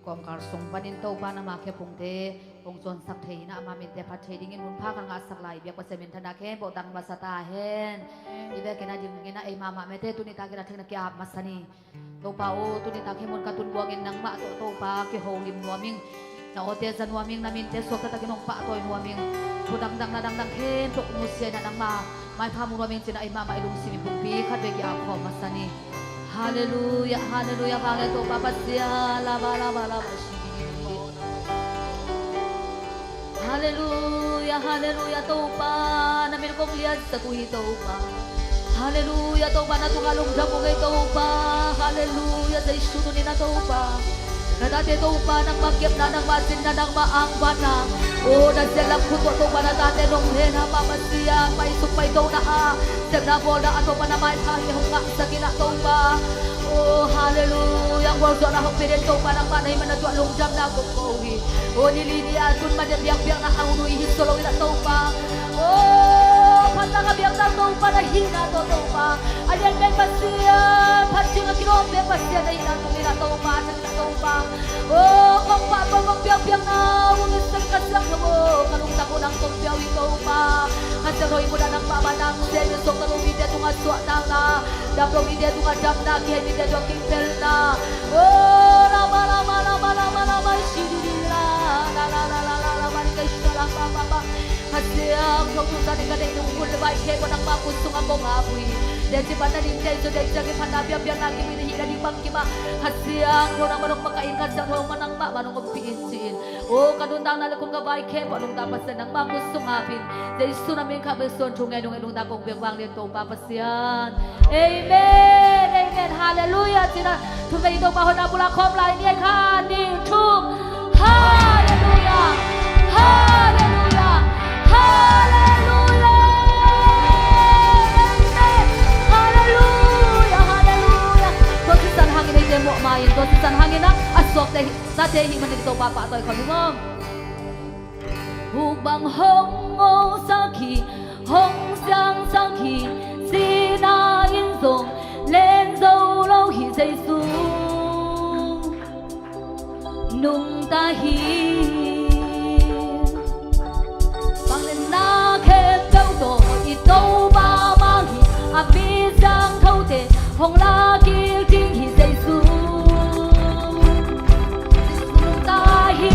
กอมการส่งบันินโตบานามาเคพงเทองจนสักเทนะมาเมนเตพัดเทดิ้งมุนพากันงาสักไหลเบียกว่าเซมินธนาเคโบดังบาสตาเฮนอีเวกนะดิมเงนะไอมาเมเตตุนิตาเกระเทนักยามาสนีโตปาโอตุนิตาเคมุนกาตุนบัวเงินนังมาโตปาเคโฮลิมนัวมิงna o te za nuaming na min te so ka takinong pa toy nuaming pudang dang na dang dang ken to musya na nang ma mai pha mu nuaming china ai ma mai lung simi pumpi khat be ki a kho masani hallelujah hallelujah bang to pa pasya la ba shi hallelujah hallelujah to pa na min kong lian sa kuhi to pa hallelujah to pa na tungalong jam ko kay to pa hallelujah sa isuno ni na to pa Nadate to pa nang magyap na nang masin na nang maangban na O nasiyalang kuto to pa nadate nung hena mamasiya Paisupay to na Siyag na bola ato pa na may kahihong nga sa gina to pa O hallelujah Ang world na happirin to pa nang manay manadwa longjam na kukohi O nilini atun manabiyang-biyang na ang unuihin solong ina to pa O panangabiyang na to pa na hina to pa Ayan may masiya Patsing ang kinombe pasiya na hina to nila to pa Oh, kung paano magbiyak-biyak na Unis ng kasyang mo Kalungta ko ng tugbiyaw ito pa Kasaroy mo na ng pamanang Senyo so kalumide itong aswa na na Damlumide itong adam na Kihenide itong kimpel na Oh, lama Shididila La Manikay siya pa Kasi ang nagtusan ni kanay nung kulabay Kaya ko nang mapustong ang mong apoy Dahil si Panaling Dahil so dahil siya Panabiyang-biyang na Kiminahila ni Pangkima Kasi ang nung manong makaingat Sa nung manang manong magpiinsin O kanuntang nalakong gabay Kaya ko nung tapas na nang mapustong apin Dahil so namin kabeson Tungay nung ilong dakong biyang nito Papasyan Amen Amen Hallelujah Tungay ito pahon na pula Kom lain niya Kaning Tum Hallelujah Hallelujah Hallelujah Amen Hallelujah Hallelujah Tuan hangin ay demo main Tuan hangin na aswak sa tehi manito papa atoy konumom Hubang hong saki Hong xiang saki Sina inzong Len zâu lâu hi dây su Nung ta hi na khen đâu tổ ít đâu ba mang hi à bi giang thâu tệ hồng la kia kinh hi dây su ta hi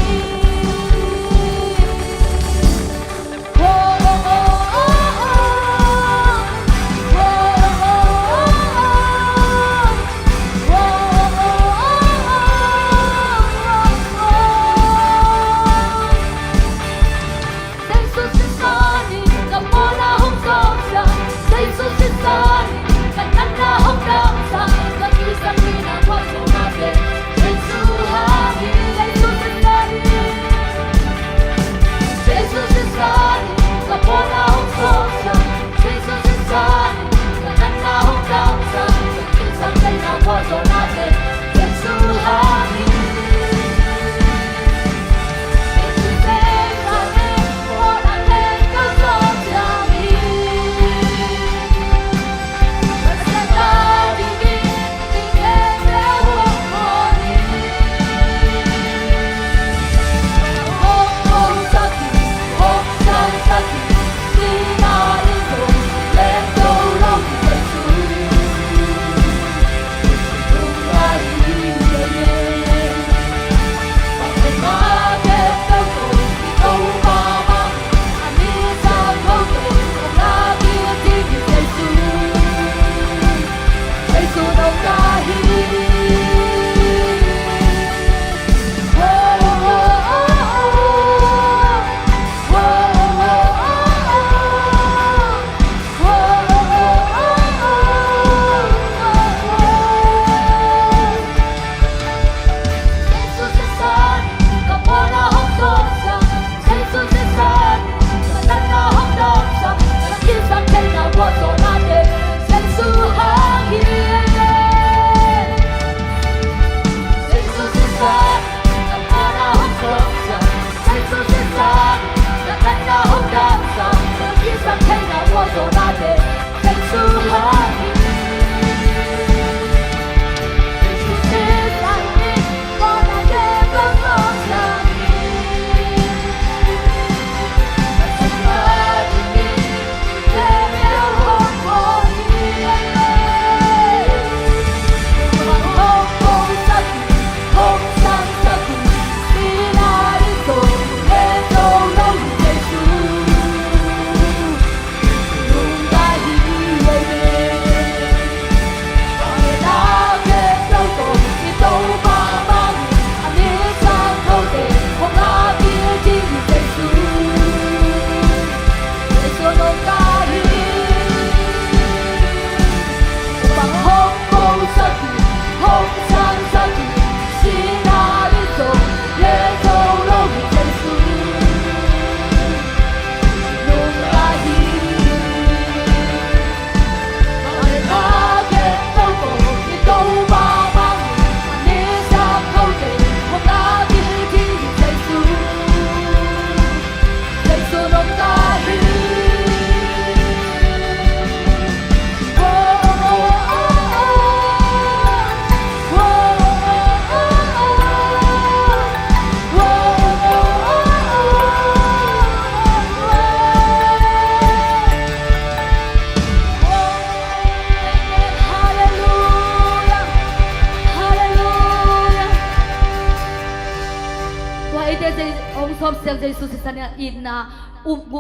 Jesus sana ina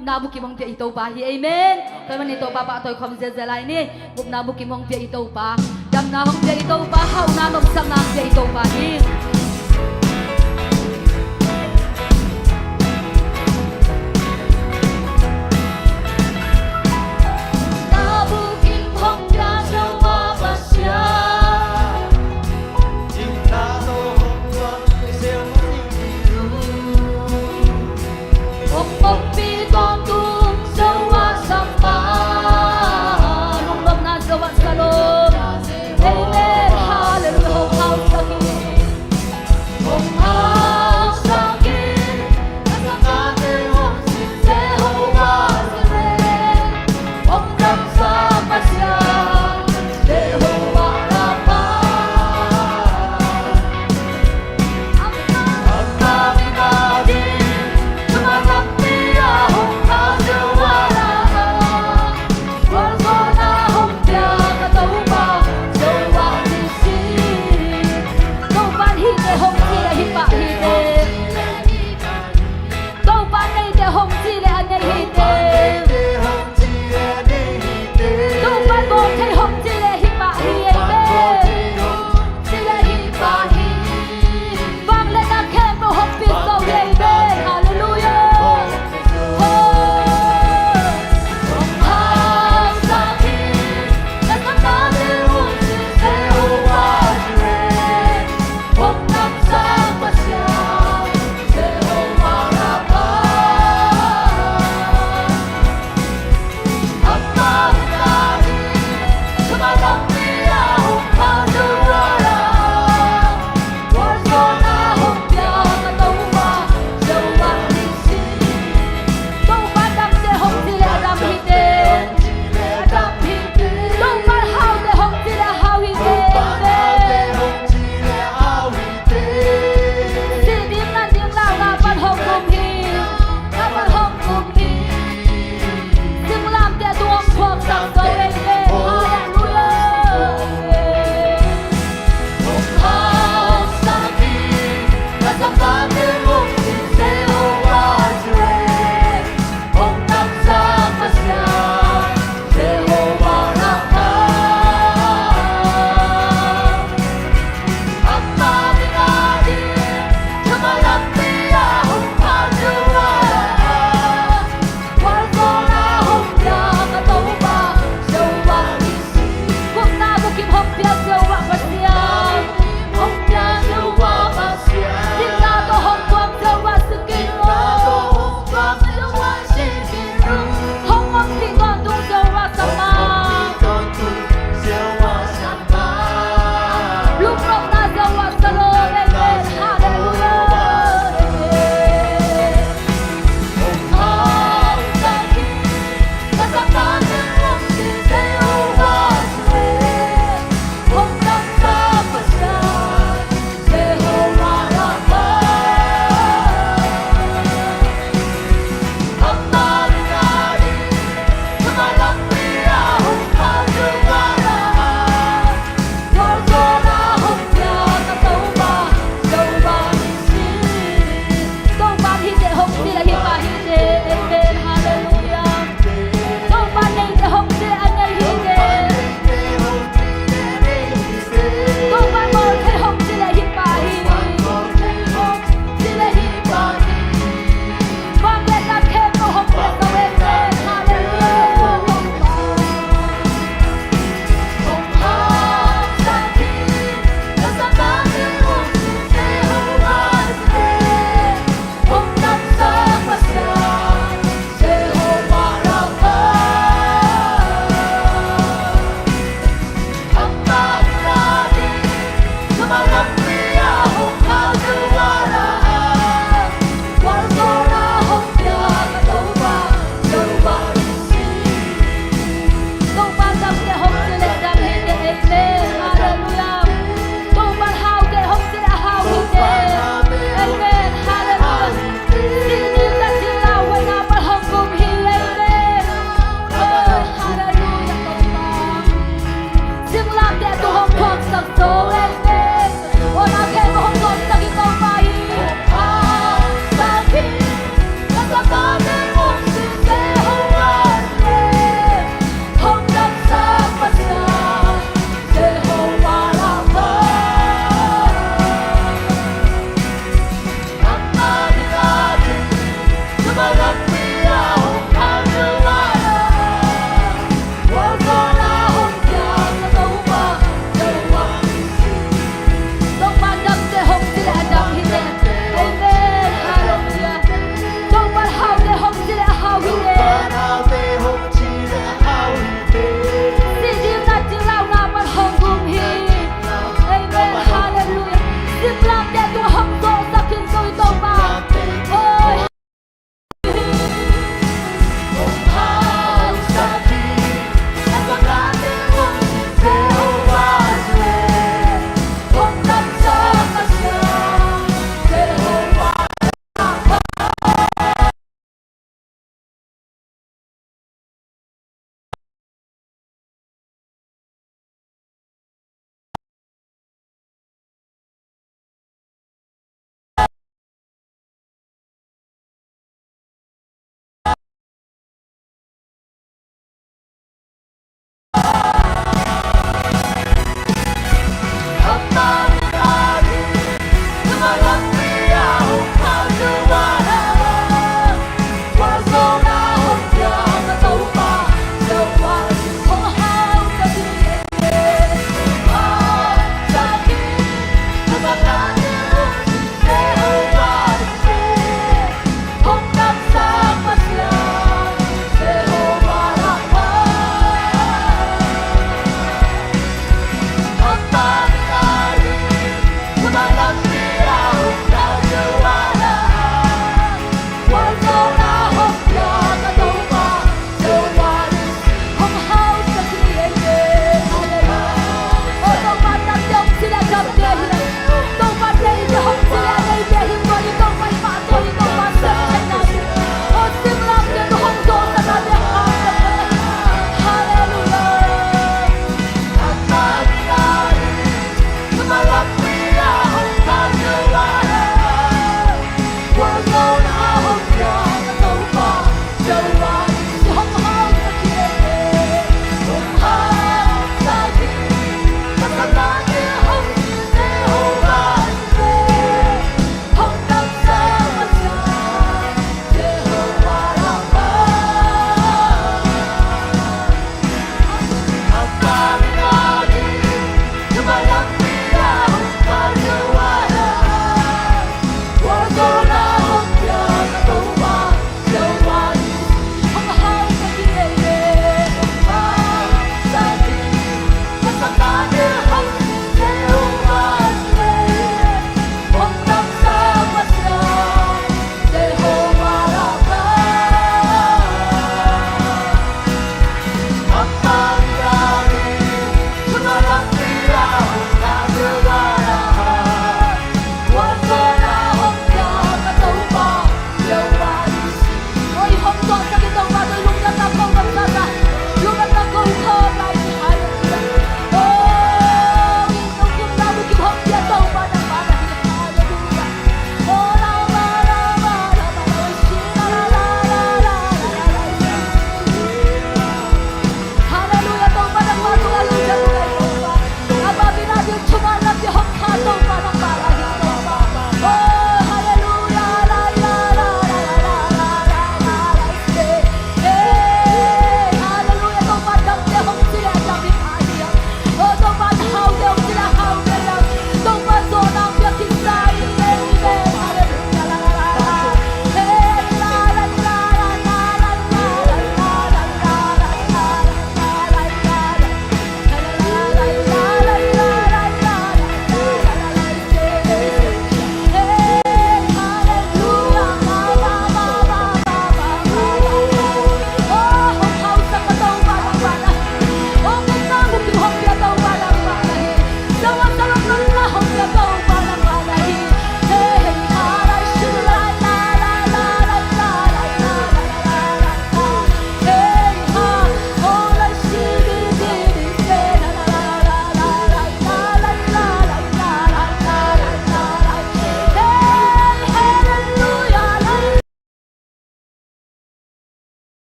na buki mong pia ito pa. Amen. Kaya man ito pa pa ato'y kamzezela ini. Na buki mong pia ito pa. Dam na hong pia ito pa. Haw na nong sang na pia ito pa.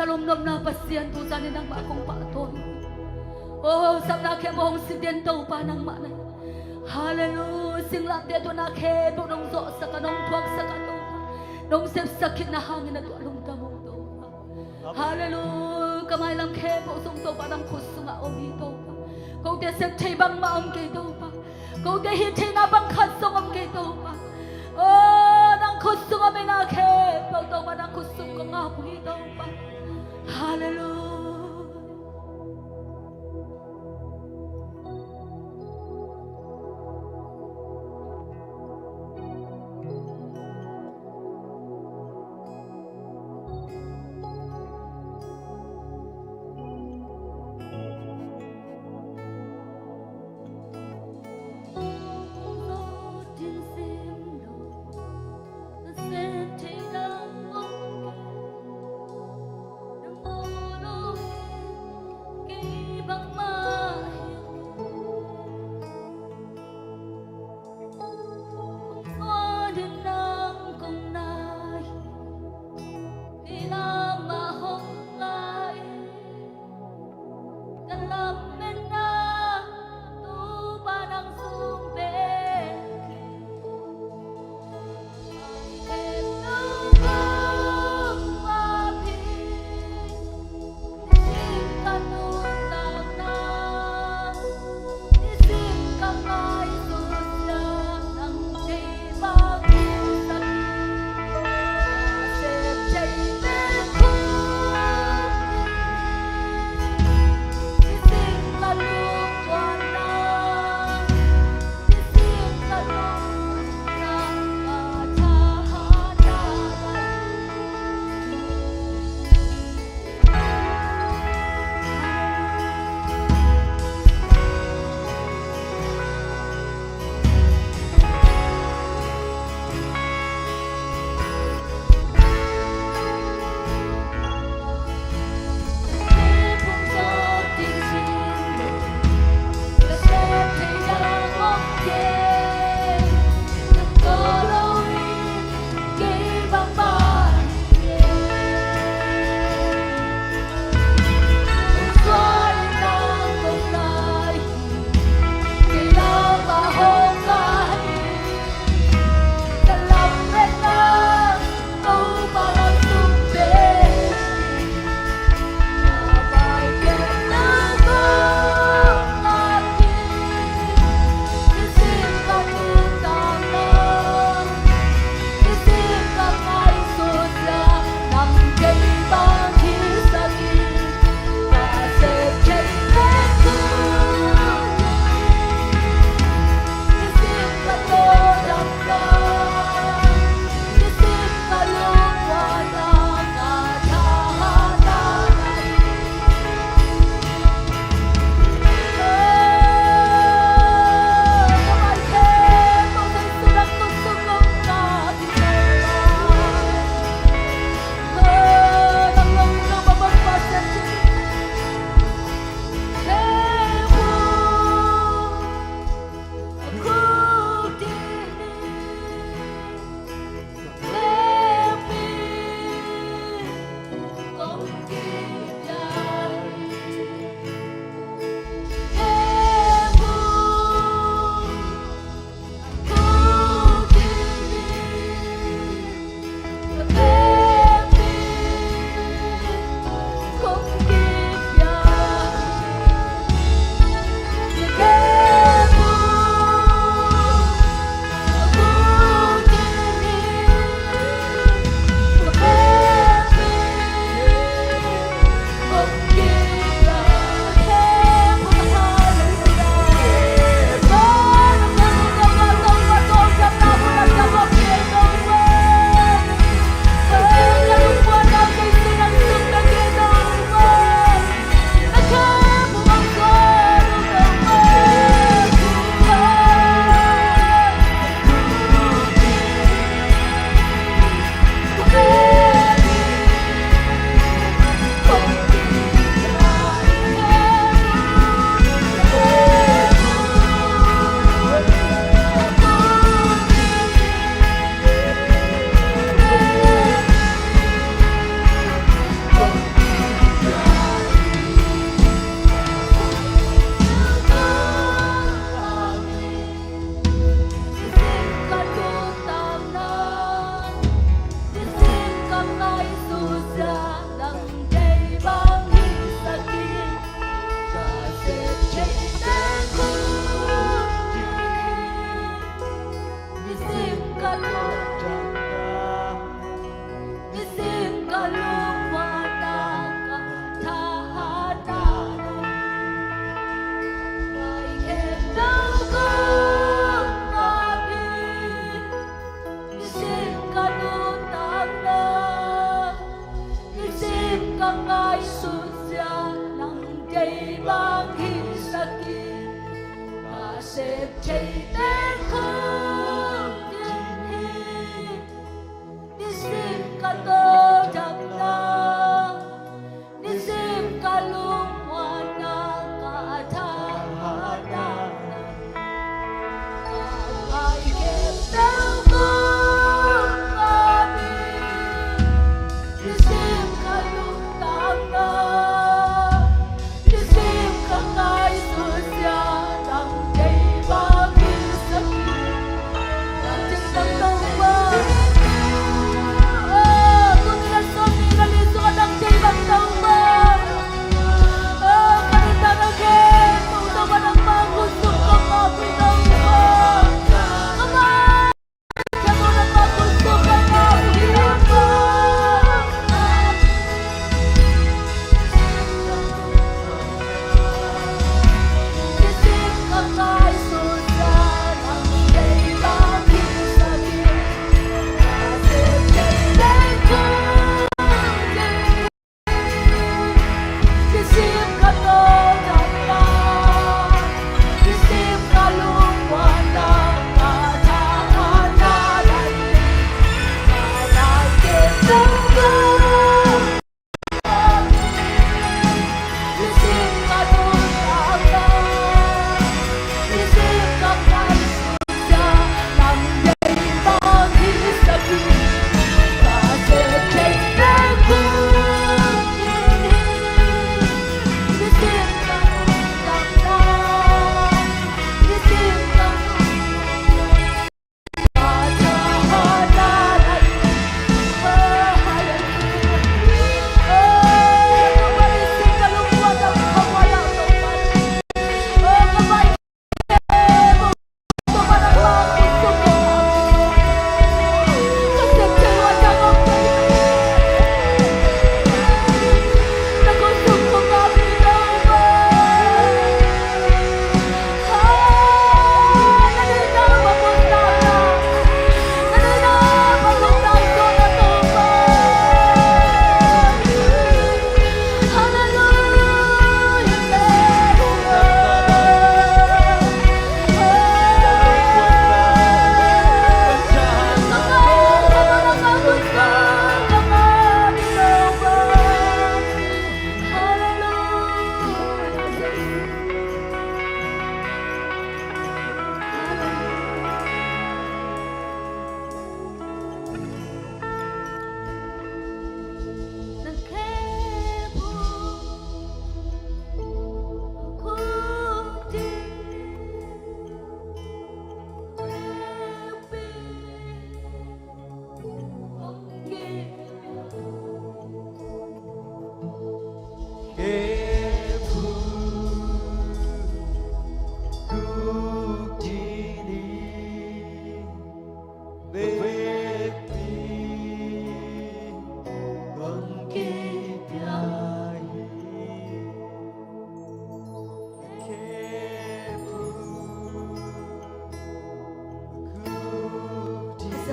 salom nom na pasien tu sa ninang makong paton. Oh, sa nakhe mong sidyen to pa ng manay. Hallelujah, singlat dito na khe to nung zo sa kanong tuwag sa kanong nung sakit na hangin na to along tamong to. Hallelujah, kamay lang khe po sung to pa ng kusung nga omito pa. Kung de septay bang maam kay to pa. Kung de hitay na bang kasong om kay to pa. Oh, nang kusung kami na khe po to pa ng kusung ko nga po ito pa. Hallelujah. No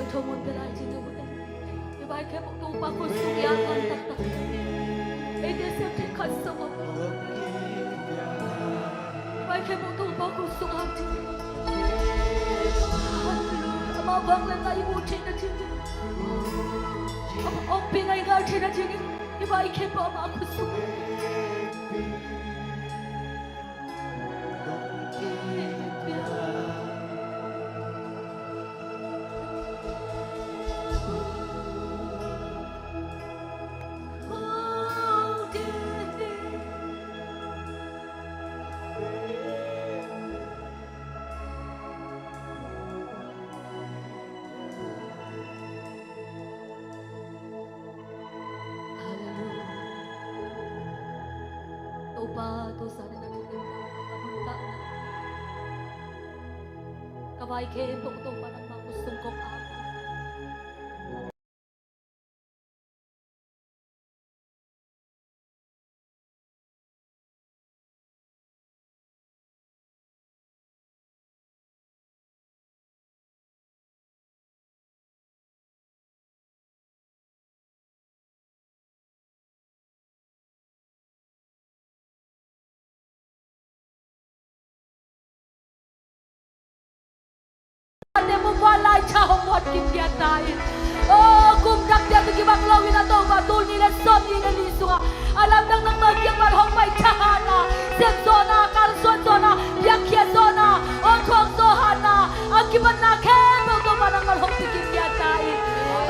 Tumon belai cinta muda. Ibai ke tu pa kusung ya kan tak tak. Ini setiap kasih. Ibai ke tu pa kusung hati. Mabang lang tayo mo cina cina. Ang pinay nga cina cina. Ibai ke pa makusung. Tu sana na kita pamunta na. Kabay ke po to parang makusong kong ako. Walay chahong kimpian tayo. Oh, kumdak dia tu gibang lawin atau batul ni lesom ni lelisua. Alam nang bagyang malhong may chahana. Senzona, karsona, yakya zona, otong zohana. Akibat na kemo to parang malhong kimpian tayo.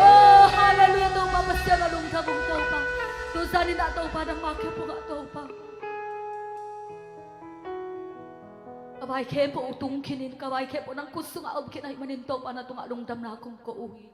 Oh, hallelujah to mapasya ngalung tabong to pa. Tu sani na to pa nang makipo nga to pa. Kabay kepo utung kinin, kabay kepo nang kusung aob kinay maninto pa na itong alungdam na akong kauwi.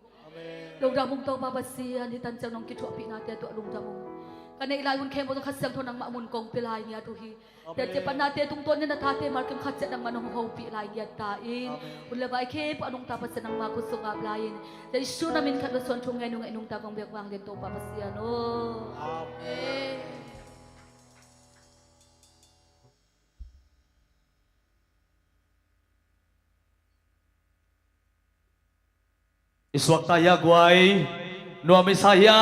Lungdam mong to babasiyan, hitansang nung kitwapi natin ito alungdam mong. Kanay ilayon kepo itong kasyang to nang maamun kong pilay niya tuhi. Dati pa natin itong tuwan niya natate, markang kasyang nang manong pilay niya tain. Ulabay kepo anong tapas na nang makusung ablayin. Dahil siya namin katlason itong ngayon inong tabang biyakwang dito babasiyan. Oh. Amen. Iswak taya guay, nuam isaya,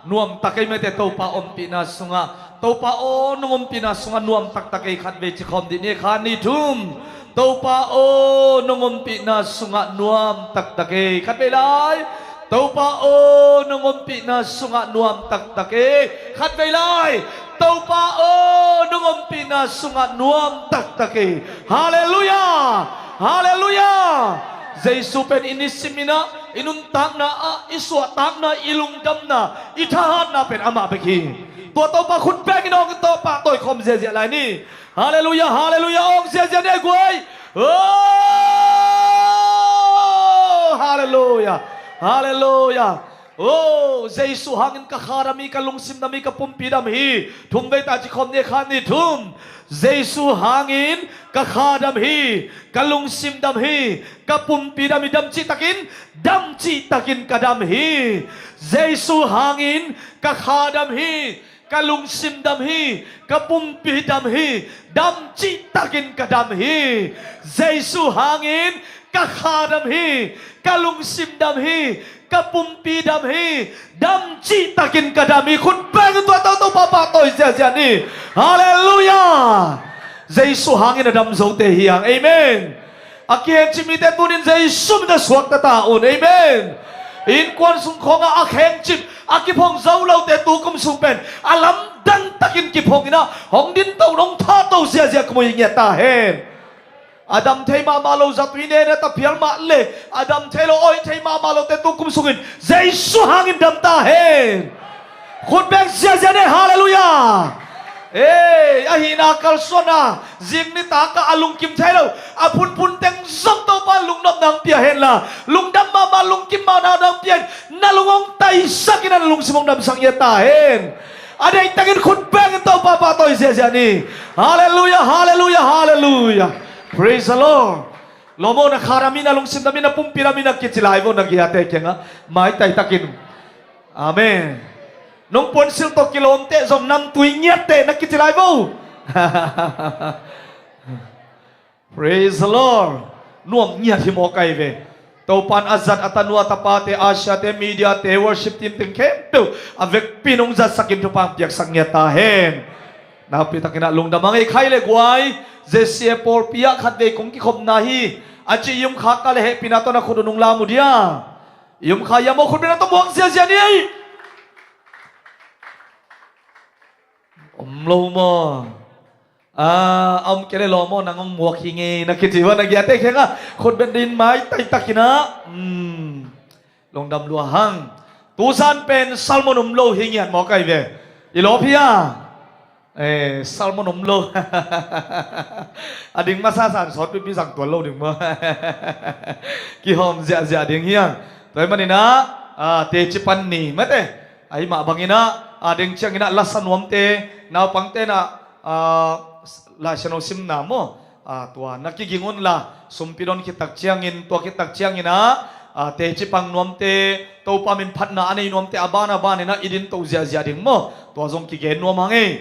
nuam takay mete tau pa om pinas sunga, tau pa o nungom pinas sunga nuam tak takay katbe cikom di ni kani dum, tau pa o nungom pinas sunga nuam tak takay katbe lai, tau pa o nungom pinas sunga nuam tak takay katbe lai, tau pa o nungom pinas sunga nuam tak takay, haleluya, haleluya. Zaisupen inisimina inuntak na iswatak na ilungdam na itahan na pen ama beki. Tua tau pa khut beng inong to pa toy kom zezia lai ni. Haleluya haleluya ong zezia ne guai. Oh haleluya haleluya. Oh Zaisu hangin kakharami kalungsim nami kapumpidam hi. Tumbe ta jikom ne khani tum. Zaisu hangin kakhadam hi kalungsim dam hi kapumpidam hi damci takin kadam hi. Zaisu hangin kakhadam hi kalungsim dam hi kapumpidam hi damci takin kadam hi. Zaisu hangin kakhadam hi kalungsim dam hi kapumpidam hi damci takin kadam hi. Khut beng tua tau papa toy zia ni. Haleluya. Zaisu hangin adam zote hiang. Amen. Akihen chimite tunin Zaisu da swak ta taon. Amen. In kwan sung konga akhen chim akipong zawlaw te tukum sumpen alam dan takin kipong ina hong din tau nong ta tau zia kumoy ngetahen. Adam thay mamalo zatwine na tapial matle. Adam thay lo oy thay mamalo te tukum sungin. Zaisu hangin dam tahen. Khut beng zia ne. Haleluya. Eh, ahina kalsona zing ni taka alung kim thailo apun pun teng zong to pa lung nom nang pia hen la lung dam ma ma lung kim ma na nang pien na lungong tai sakinan lung simong dam sang yeta hen ada itangin khut beng to pa pa toy sia ni. Haleluya haleluya haleluya. Praise the Lord. Lomo na kharamina lung sim dami na pumpiramina kitsilay mo nagyate kenga mai tai takin. Amen. Nung ponsil to kilomte zom nam tuinyat te nakitilay mo. Praise the Lord. Nuam nyat himo kay ve. tàu pan azat atanua tapate Asia te media te worship team ting kem tu avec pinong zat sakin tu pang piak sang ta hen na pita kina lungdam mangai khai le guai jesie por pia khat ve kong ki khom na hi achi yum kha ka le he pinato na khudunung la mu dia yum kha ya mo khud pinato buang sia sia ni lo mo ông cái này lo mo nang ông mua khi nghe na kiti wa na gia te khenga khod ben din mai tai takina long dam lua hang tu san pen salmon lo hingian mo kai ve i lo phia salmon lo ading masa san sot pi sang tua lo ding mo ki hom ja ja ding hiang toi manina te chipan ni mate ai ma bangina ading changina lasan wam te naw pang te na la chano sim na mo tua nakigingon la sumpidon kitak chiangin tua kitak chiangina te chipang nuam te to pamin phatna anei nuam te abana bane na idin to zia zia ding mo tua zong ki gen nuam hange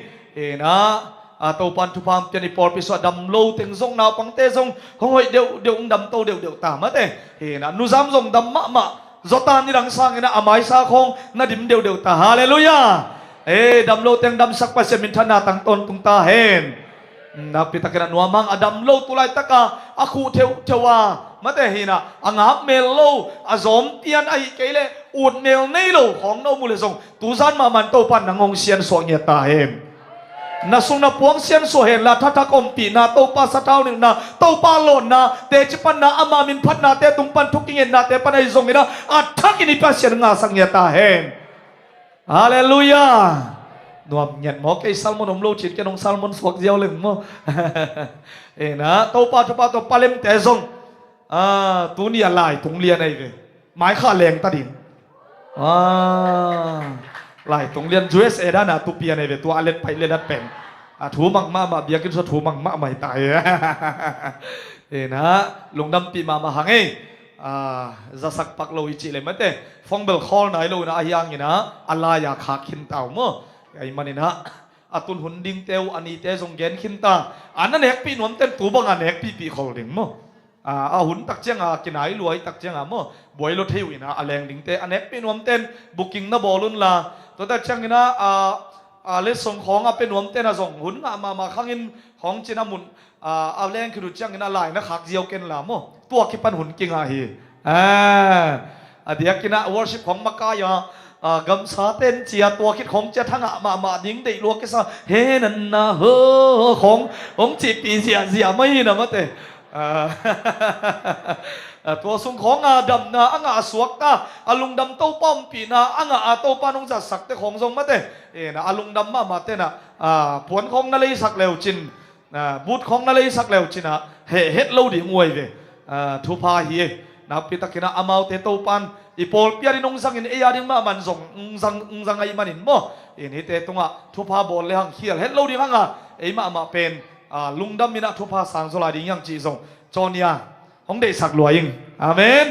na to pan tu pam chani por piso dam lo teng zong naw pang te zong hoi deu deu dam to deu deu ta ma te na nu zam zong dam ma ma zotan ni rang sang ina amai sa khong na dim deu deu ta hallelujah dam lo teng dam sak pa semin thana tang ton tung ta hen napita kena nuamang adam lo tulai taka aku tewa mate hina angap mel lo azom tian ai kele ut mel nei lo khong no mule song tuzan ma man to pan nangong sian so nge ta hem na sung na puang sian so hen la thata kom pi na to pa sa taw ning na to pa lon na te chipan na ama min phat na te tung pan thuking na te pan ai zong ina athak ini pa sian nga sang nge ta hem hallelujah nuam nhận mó cây salmon om lâu chít cái nông salmon suộc gieo lưng mó na tàu pa to palem té zong tu nia lại tung lia này về mái khá leng ta đỉnh lại tung liên USA đã na tu pia này về tu alet phải lên đặt pen thú mang ma bia kinh số thú mang ma mày tại na lùng đâm pi ma hàng ấy ra sắc pak lâu ichi lên mất thế phong bel call này lâu na hiang như na Allah ya khắc hin tàu mó ai manina atun hunding teu ani te jong gen khinta anan hek pi nom ten tu bang an hek pi holding mo hun tak chang kinai luai tak chang mo boilo theu ina aleng ding te an hek pi nom ten booking na bolun la to ta chang ina le song khong pe nom ten a jong hun ma khangin khong china mun leng khiru chang ina lai na khak jiao ken la mo tua ki pan hun kinga hi dia kina worship khong makaya gam sa ten chia tua kít khong chia thang mà những đầy luộc cái sao he nần na hơ khong chỉ bị zia mấy nè mất thế tua sung khong đầm na anga suak ta alung đầm tàu pom pi na anga tàu pa nong giặt sắc te khong zong mất thế na alung đầm mà thế na puan khong na lấy sắc leo chin bút khong na lấy sắc leo chin hết lâu đi nguôi về thu pa hi na pita kina amau te tàu pan ipol piari nong sang in eya ding ma man zong zang ai manin mo in hi te tunga thupa bol le hang khial hello ding hanga eima ma pen lungdam mina thupa sang zola ding yang chi zong chonia hong de sak luaing amen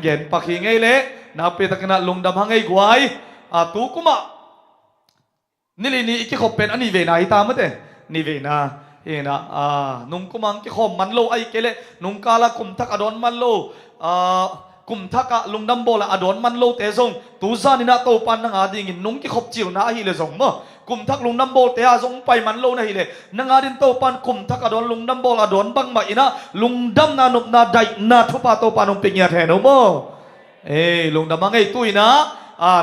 gen pakhi ngei le na pe takna lungdam hangai guai tu kuma nili ni ki khop pen ani ve na hi ta mate ni ve na ina nung kumang ki khom man lo ai kele nung kala kum thak adon man lo kum thaka lungdam bola adon man lo te zong tu zan ina to pan na nga ding in nung ki khop chiu na hi le zong mo kum thak lungdam bol te a zong pai man lo na hi le na nga din to pan kum thak adon lungdam bol adon bang ma ina lungdam na nup na dai na thupa to pan ong pingya the no mo lungdam mangai tuina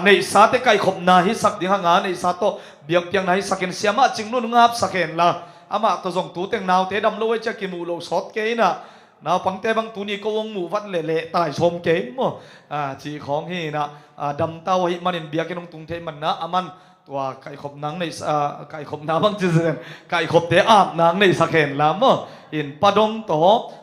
nei sa te kai khop na hi sak ding hanga nei sa to biak piang na hi sakin siama chingnu ngap saken la ama to zong tu teng naw te dam lo cha ki mu lo sot ke na nào bằng te bằng tu ni câu ông mù vắt lệ tài xôm kém mà chỉ khong hi na đầm tàu hi manin bia cái nông tung thế mình na aman tua cái khop nang này cái khop na bằng chữ gì cái khop te ap nang này sắc hèn làm mà in padong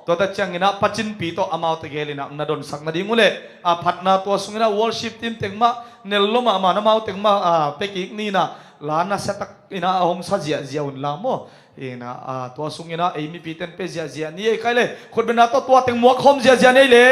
to ta chang ina pachin pi to amau te geli na don sak na dingule phat na to sungina worship team tengma nello ma na mau tengma pekik ni na lana setak ina hong sa zia un la mo ina tua sungina emi piten pe zia ni kai le khot bena to tua teng muak khom zia nei le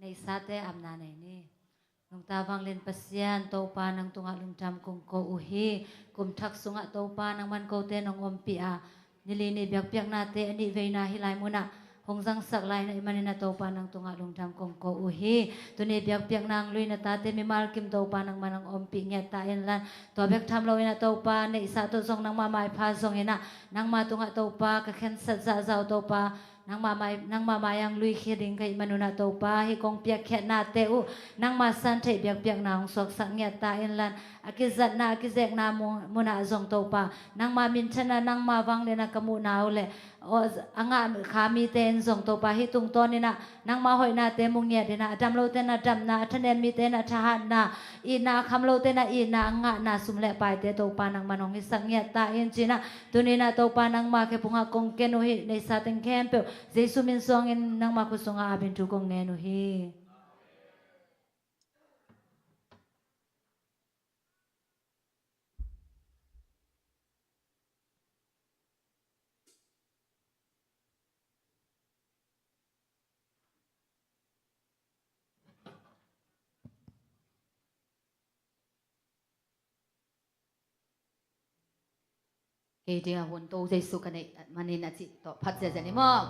ในซาเตอำนาไหนนี่ลงตาวังเล่นปัสยานโตปานังตุงะลุงจำคงโกอุฮีกุมทักสุงะโตปานังมันโกเตนองอมปีอานิลีนี่เบียกเปียกนาเตอนิเวนาฮิไลมุนะหงสังสักลายในมันนาโตปานังตุงะลุงจำคงโกอุฮีตัวนี้เบียกเปียกนางลุยนาตาเตมิมาลกิมโตปานังมันอมปีเงียตาเอ็นลันตัวเบียกทำเรานาโตปาในซาโตทรงนางมาไม้พาทรงเห็นะนางมาตุงะโตปากะเข็นสัจจะเจ้าโตปานางมาไม้ยังลุยเคียดิงกับมนุนาโตปาให้กองเปียกแค่นาเตอุนางมาสันเทเบียกเปียกนางสวกสังเงียตาเอ็นลันอากิจัดนาอากิเจกนามุนาจงโตปานางมามินชนะนางมาวังเลนะกมูนาวเลอ่างขามีเตนจงโตปาให้ตุงตอนนี่นะนางมาหอยนาเตมุงเงียดนะดำโลเตนะดำนาทะเนมีเตนะทหารนาอีนาคำโลเตนะอีนาอ่างนาสุมเลไปเตโตปานางมานองหิสังเงียตาเอ็นจีนะตุนีนาโตปานางมาเคปุงากงเกนุหิในซาเตงแคมเปลเจสุมินซองเอ็นนางมาคุสงอาบินทุกงเงนุหิเกจิอาวันโตเจสุกันในมันนี่นะจิต่อพัดเจเจนี่มั้ง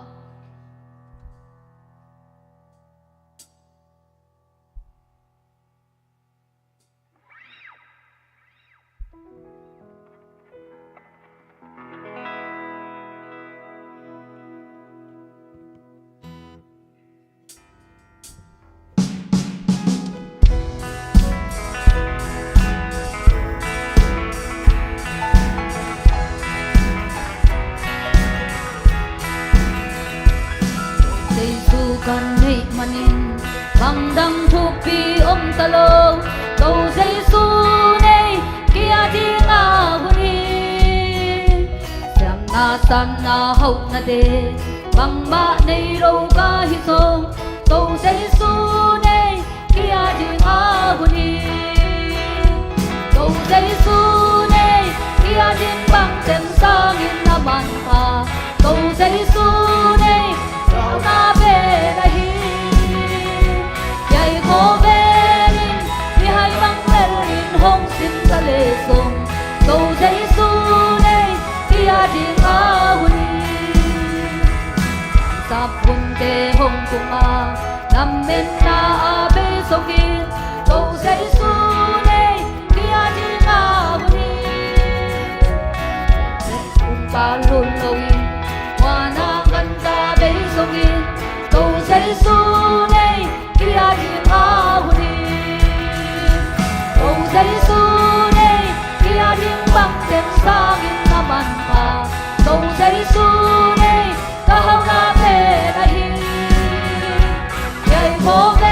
กันให้มันนินฟังดังทุกปีอมตะโลโตใจสู้ในเกียรติงาบุรีเสียงนาสันนาเฮานาเดบังมาในโลกาหิสงโตใจสู้ในเกียรติงาบุรีโตใจสู้ในเกียรติบังเต็มสางินนามันตาโตใจสู้ในนาเบระฮียายโคเบลินที่ให้บังเลลินหงสินทะเลสงโตใจสู้ในที่อาดิงาวุนีสับบุญเตหงกุมานำเม็นนาอาเบสกินโตใจสู้ในที่อาดิงาวุนีเด็กกุมปาลุนโลวินวานากันตาเบสกินโตใจสู้ในที่อาดิงาวุนีโตใจสู้ในที่อาดิงบังเต็มสางินนามันปาโตใจสู้ในกะเฮานาเประฮียายโคเบ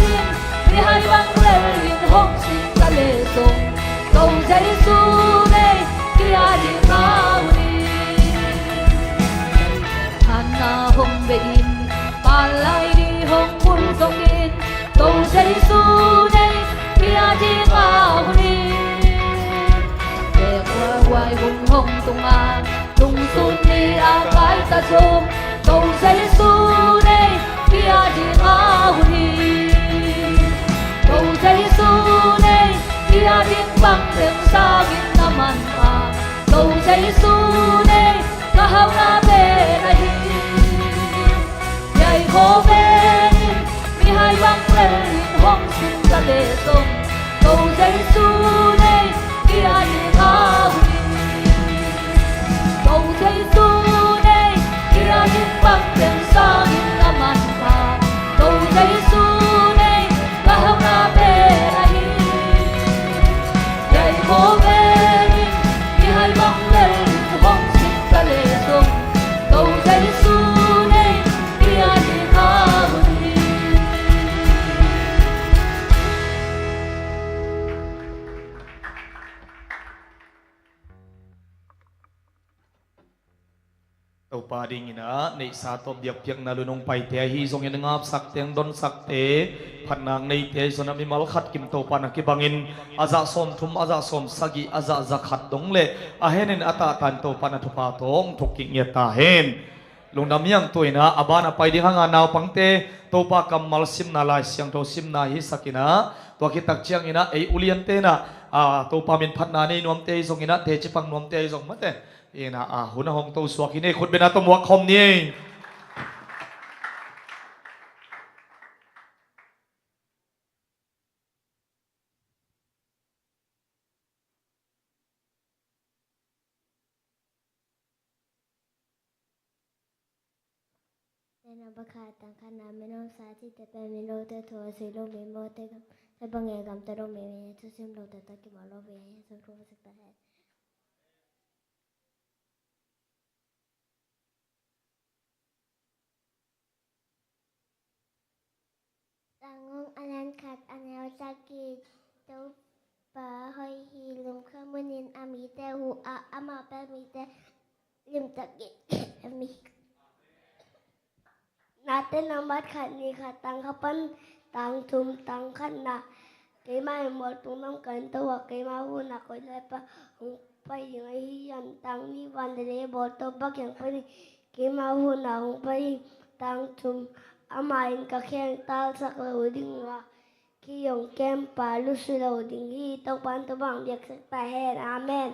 ลินที่ให้บังเลลินหงสิงทะเลสงโตใจสู้ในที่อาดิงาวุนีฮันนาหงเบอินปาไลดีหงบุญทรงอินโตใจสู้ในที่อาดิงาวุนีเด็กวัยหุ่นหงตุงอาตุงสุนนีอากายตะชมโตใจสู้ในที่อาดิงาวุนีโตใจสู้ในที่อาดิงบังเต็มสากินน้ำมันปาโตใจสู้ในกะเฮานาเบระฮียายโคเบลินมีให้บังเลลินหงสินทะเลสงโตใจสู้ในที่อาดิงาวุนีโตใจสู้ในที่อาดิงบังเต็มสากินน้ำมันปาโตใจสู้ในกะเฮานาเบระฮียายโคเบลินมีให้บังเลลินหงสินทะเลสงโตใจสู้ในที่อาดิงาวุนี Tau pa ding ina nei sa to biak piak na lunong pai te hi zong ina ngap sak teng don sak te phanang nei te sona mi mal khat kim to pa na ki bangin aza som thum aza som sagi aza zakhat dong le a henin ata tan to pa na thupa tong thoking ya ta hen ลงน้ำยังตัวนะอาบานะไปดีข้างานาวปังเตตัวปากำมัลซิมนาลายเสียงตัวซิมนาฮิสักินะตัวคิดตักเชียงอินะอุลียนเตนะตัวปามินพัดนานี่นวมเตยงอินะเทจิปังนวมเตยงมัดเตนะหุ่นหงตัวสวกินี่คุณเป็นอาตมวกคอมนี่ Nena bakatan kana menon sati te pe mino te to silo me mo te bange gam te ro me to sim lo te ta ki malo be so ro सकता है Tangong anan kat anel saki to pa hoi hi lum khamunin ami te hu ama pe mi te lim taki ami Natin namat kani katang kapan tang tum tang kana kay mai mo tumam kanto wa kay mahu na ko lepa hung pai yung hiyan tang ni van de boto bak yang pai kay mahu na hung pai tang tum amain ka khen tal sak lo ding wa ki yung kem pa lu su lo ding hi tong pan to bang yak sak ta hen amen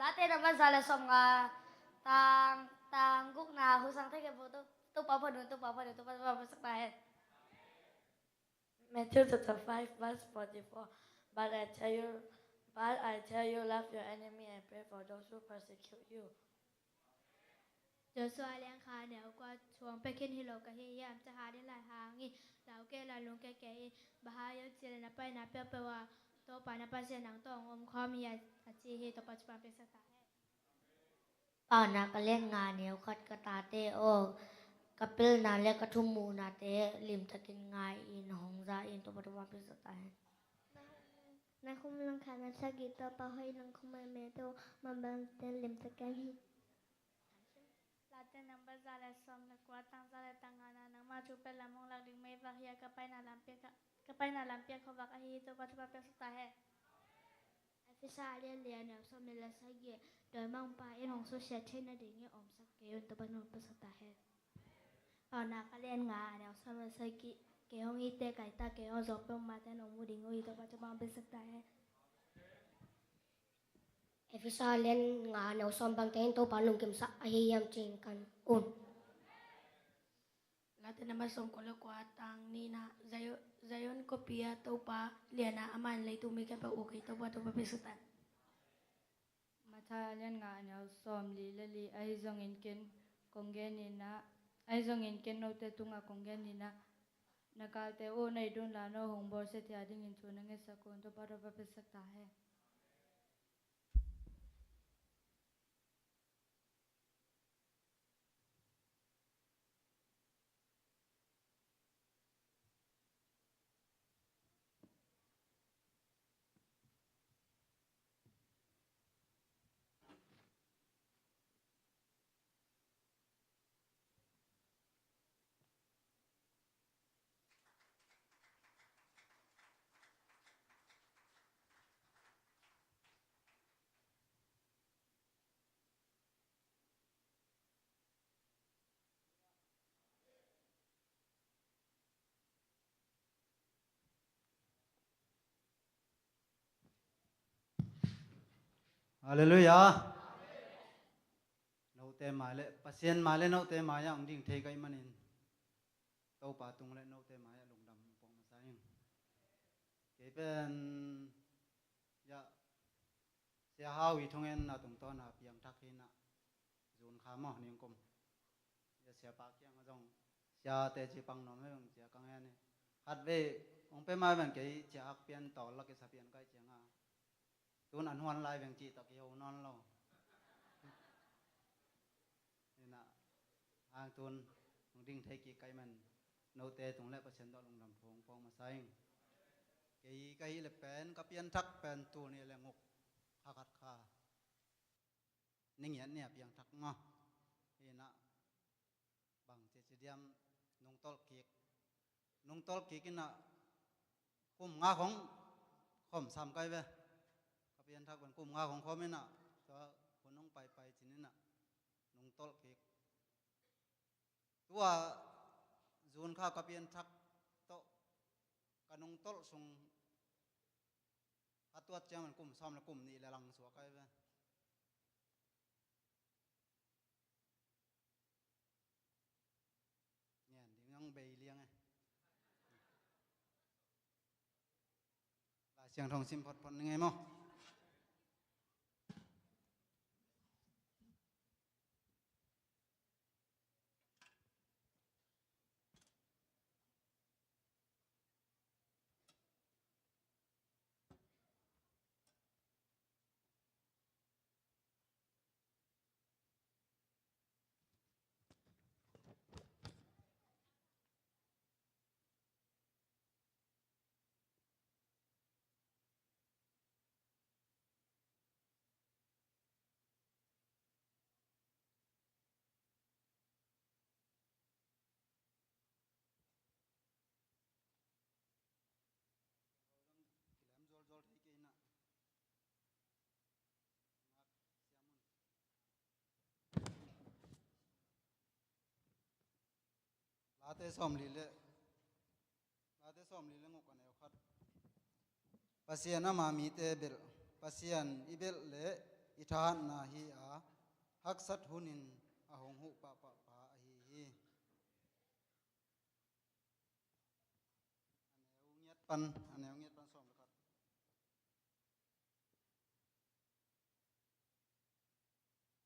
Late naman sa lesom nga tang guk na husang take po to papa dun to papa saktahin. Matthew chapter 5 verse 44. But I tell you, love your enemy and pray for those who persecute you. โจชัวเลี้ยงคาเหนียวกว่าช่วงไปขึ้นฮิโลกะเฮียมจะหาได้หลายทางอีเหล่าแก่ละลุงแก่บาหายกเจรนะไปนะเปียเปว่าโตปานะปัสเสียหนังตองอมคอมีอาจีฮีตปัจจุบันเป็นสตาป่านักเล่นงานเหนียวคัดกระตาเตโอกระปิลนาเล็กกระทุ่มมูนาเตลิมตะกินงายอินหงซาอินตัวปัจจุบันเป็นสไตล์นักคุมลังคานาสกิตตัวปะห้อยลังคุมเมโตมันบังเตลิมตะกันฮิ Late number sa lesom na kuatang sa letangana ng machupe lamong lagding may bahya kapay na lampia ko baka hitoปัจจุบันเป็นสตาเหตุฟิซาเลียนเลียนเนี่ยสมัยละสักเยโดยมั่งไปอินของโซเชียลเช่นดิ่งอมสักเกยนตัวปัจจุบันเป็นสตาเหตุเอานักเรียนงานเนี่ยสมัยสักเกยองอีเตไก่ตาเกยองจบเป็นมาแต่หนุ่มดิ่งอีตัวปัจจุบันเป็นสตาเหตุ Efisalen nga na usambang tayo to palong kimsa ahiyam cingkan un. Late naman som kolo kuatang nina zayon kopia to pa liana aman lay tumika pa okay to pa pisutan. Mathalan nga na som lili ay zongin ken konggenina ay zongin ken no te tunga konggenina nakalte o nay dun la no hongbo se ti ading in chunang sa kon to para pa pisakta hai Hallelujah. Nau te male pasien male nau te maya ang ding te kai manin. Tau pa tung le nau te maya lung dam pong masayang. Ke pen ya sia hawi thongen na tung to na piang thakina zun kha mo ning kom. Ya sia pa kyang ajong sia te chi pang nom meng sia kang ya ni. Hat ve ong pe ma ben ke sia ak pian to la ke sa pian kai chiang a. Tuan an huan lai beng chi tak yo non lo na ang tuan ng ding thai ki kai man no te tung le pasen do lung dam phong phong ma sai kai le pen ka pian thak pen tu ni le ngok khakat kha ning yan ne piang thak ngo na bang che che diam nung tol ki na kum nga khong khom sam kai veเพียนทักเป็นกลุ่มงาของเขาไม่น่ะก็คนน้องไปจีนี่น่ะนงต ตลกิกตัวจูนข้าวกระเปียนทักโตกันนงตลสงฮัตตัวเจ้ามันกลุ่มซ้อมและกลุ่มนี้และลังสัวกันไปเนี่ยเดี๋ยวยังเบยเลี้ยงไงลาเสียงทองซิมพอดยังไงมั้งกิเลมจอลจอลที่กินน่ะงักเสียมุนลาเตสอมลีเล่ลาเตสอมลีเล่งกันเอวขัดปัสยานามามีเตเบลปัสยานอิเบลเล่อิทานนาฮีอาฮักสัตหุนินอาหงหุปะปะปะอาฮีอันเอวเงียดปันอันเอวเงียดปันสอมเลยครับ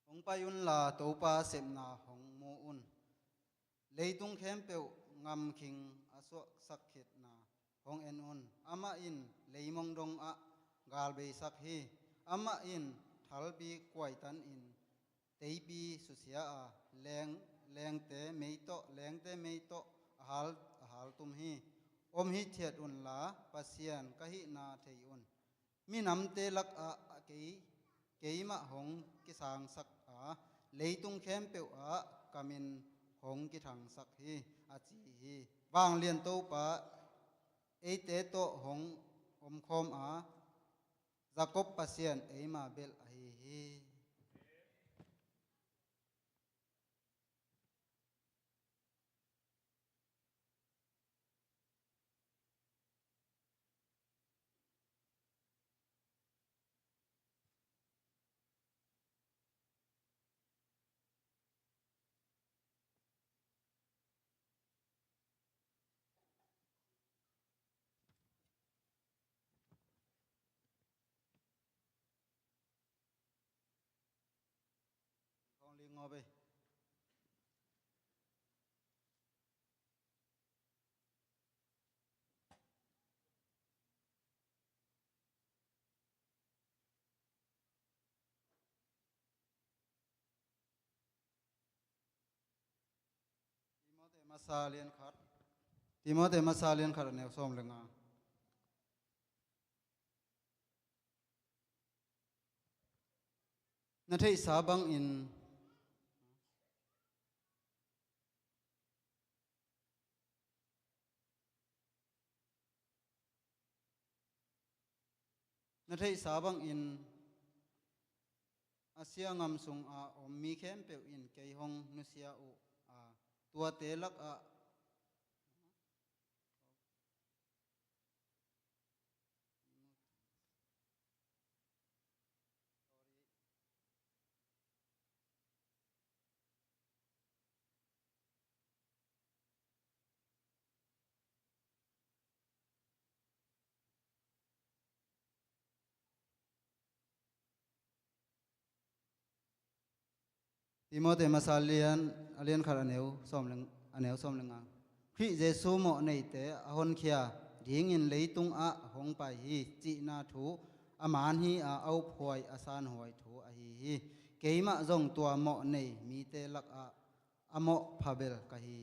หงไปยุนลาตัวปาเสมนาหงโมอุนเลยตุงเข้มเปียวงำคิงอสวสักเขตนาหงเอ็นอุนอามาอินเลยมองดงอะกาลเบสักฮีอามาอินทัลบีกวยตันอินเตยบีสุเสียอาแรงเตไม่โตแรงเตไม่โตอาหารตุมฮีอมฮิเทียดอุนลาปัสยานกะฮินาเทยอุนมีนำเตลักอะเกยมะหงกิสางสักอาเลยตุงเข้มเปียวอะกามินหงกิทังสักฮีอาจีฮีวางเลียนโตปะเอเตโตหงอมคมอาจักบปัสยานเอมาเบลอาฮี con liên ngô bì Timote masalian khar ne som lenga na thei sabang in asia ngam sung a om mi khem pe in kei hong nusia u a tua te lak a Timote masalian alian khar aneu som lenga Khri Jesu mo nei te ahon khia ding in leitung a hong pai hi chi na thu aman hi a au phoi asan hoi thu a hi keima zong tua mo nei mi te lak a amo phabel ka hi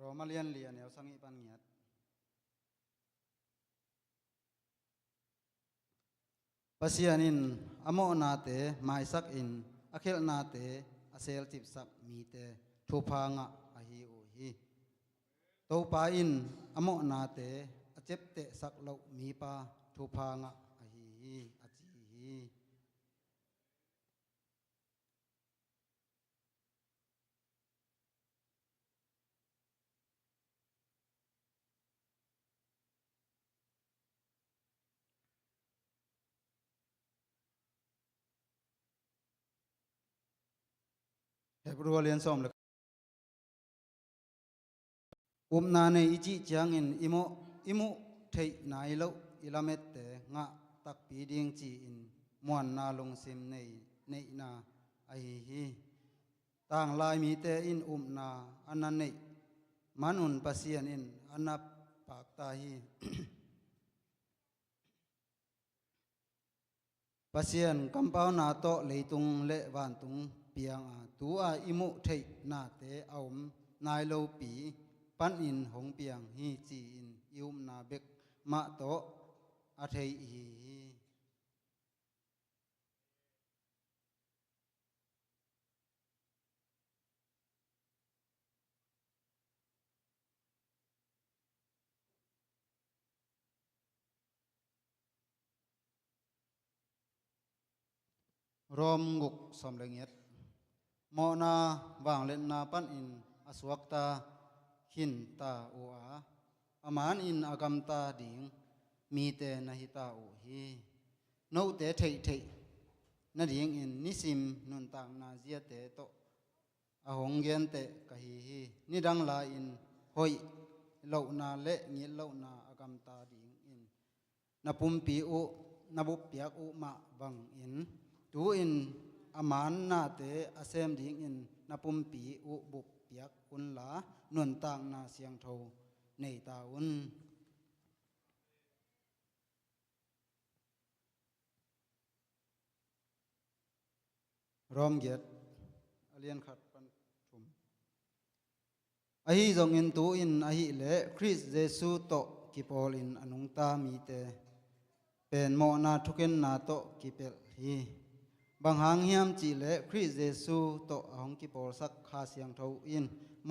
รอมาเลียนเลียนแนวสังอิปันเงียดปัสยานินอโมนาเตไมสักอินอเคลนาเตอเซลจิบสักมีเตทุพางะอหิโอหิโตปาอินอโมนาเตอเจ็บเตสักเลามีปาทุพางะอหิอจีหิเฮบรัวเลียนซอมเลยนาในอิจิจางอินอิโมเทนายโลอิลาเมตเตงะตักปีดิงจีอินมวนนาลงซิมในนาไอฮีต่างลายมีเตอินนาอันนั้นในมันอุนปัสยานินอันนับปากตาฮี ปัสยานกัมปาวนาโตเลยตุงเลวันตุงเปียงตัวอิโมเทนาเตเอานายโลปีปันอินหงเปียงฮีจีอินยุมนาเบกมาโตอาเทฮีรอมกุกสมเลงเอ็ดมอนาวางเล่นนาปันอินอสวักตาหินตาโออาอามานอินอากำตาดิงมีเตนะฮิตาโอฮีโนเตเทเทนาดิงอินนิสิมนุนตังนาเจียเตโตอหงเกนเตกะฮีฮีนิดังลาอินหอยเหล่านาเละเงียเหล่านาอากำตาดิงอินนาปุมปีโอนาบุปเปียกโอมาบังอินตูอินอามานนาเตอเซมดิงอินนาปุมปีอุบุปเปียกอุนลานวนต่างนาเสียงโทในตาอุนรอมเกียรติเลียนขัดปันชุมอหิจงอินตูอินอหิเลคริสเยซูโตกิปอลินอนุงตามีเตเป็นโมนาทุกินนาโตกิเปลฮีบางหางเฮียมจีเลคริสเยซูโตหงกิปอลสักคาเสียงเทาอินโม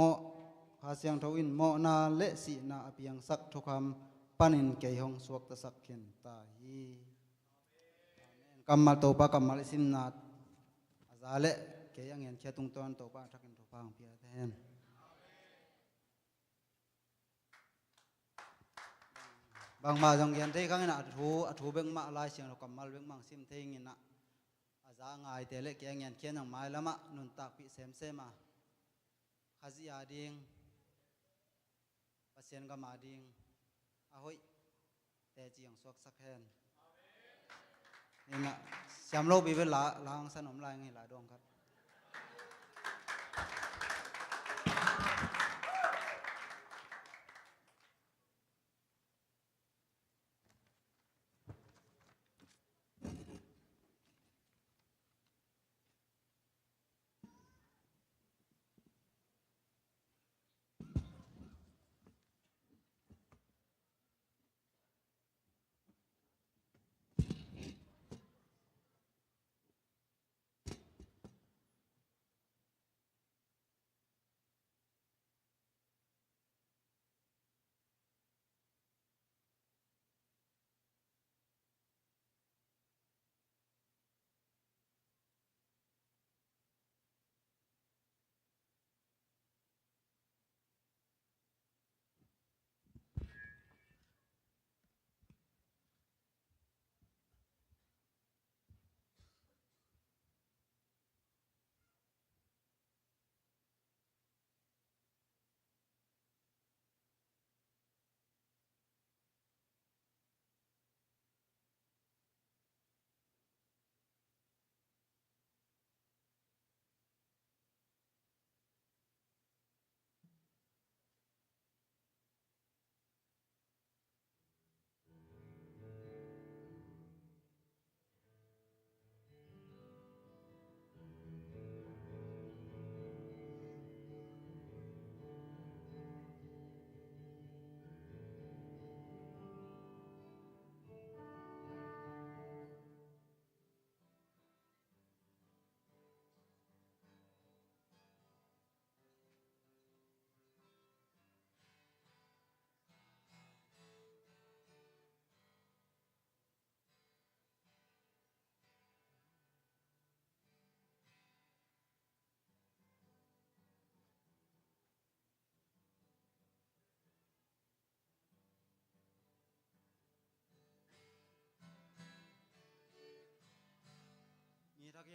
คาเสียงเทาอินโมนาเลสีนาอเปียงสักทุกคำปันินเกยหงสวกตะสักเข็นตาฮีกัมมาโตปะกัมมาลิสิมนาอาซาเลเกยังเห็นเชตุงตอนโตปะทักเห็นทุพังเปียแทนบางมาจงเย็นที่ข้างนั้นอัฐูเบ่งมาลายเสียงเรากัมมาเบ่งมังซิมเทงินะอาจารย์ง่ายแต่เล็กแกงเงินเขียนอย่างไม้ละมะนุนตักพิเศษเสมาขจิยาดิงปัสเซียนก็มาดิงอาหอยแต่จียงสวกสักแห่งนี่นะสามโลบีเวลาล้างสนมลายไงหลายดวงครับ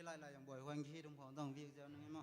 đi lại lại yang buổi hoành khi đồng phòng đồng việc giờ này mà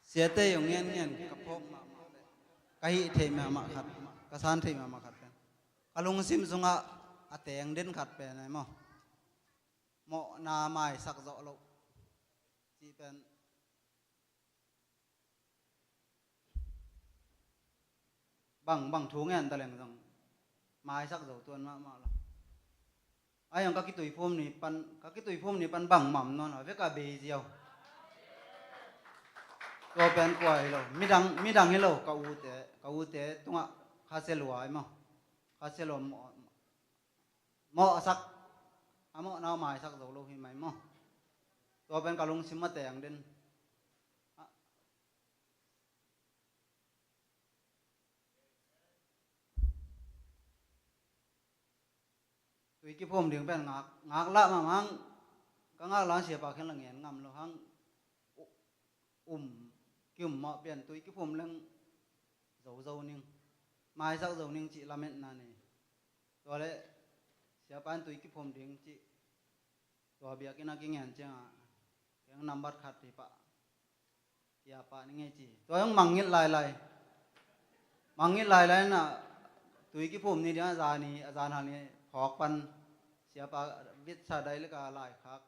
sia te yung ngen kapok ma kahi the ma khat kasan the ma khat kalung sim sunga ateng den khat pe nai mo na mai sak zo lo chi pen bang thu ngen ta leng jong mai sak zo tuan ma lo ai yang ka ki tui phom ni pan bang mam non ve ka be jiao ตัวเป็นกว่าเรามีดังให้เรากะอูเตตรงอ่ะคาเซลัวไอ้มั้งคาเซลัวหมอสักหมอน้าไม้สักเราหิมไหมมั้งตัวเป็นกะลุงซิมมาแต่งเด่นตัวกี่ผมเดียงเป็นงักละมั้งก็งักล้านเสียปากแค่ละเงียนงำเราทั้งกิมเหมาะเปลี่ยนตัวกี่ผมเรื่องdầu ninh mai sắc dầu ninh chị làm mện nàyตัวเลยเสียปานตัวกี่ผมเดียงจีตัวเบียกินกินเงินจังอ่ะยังนำบัตรขัดที่ปะที่apaนี่ไงจีตัวยังมังงิดลายน่ะตัวกี่ผมนี่เดี๋ยวอาจารย์หานี่หอกปันเสียปาวิชาใดแล้วก็ลายครับ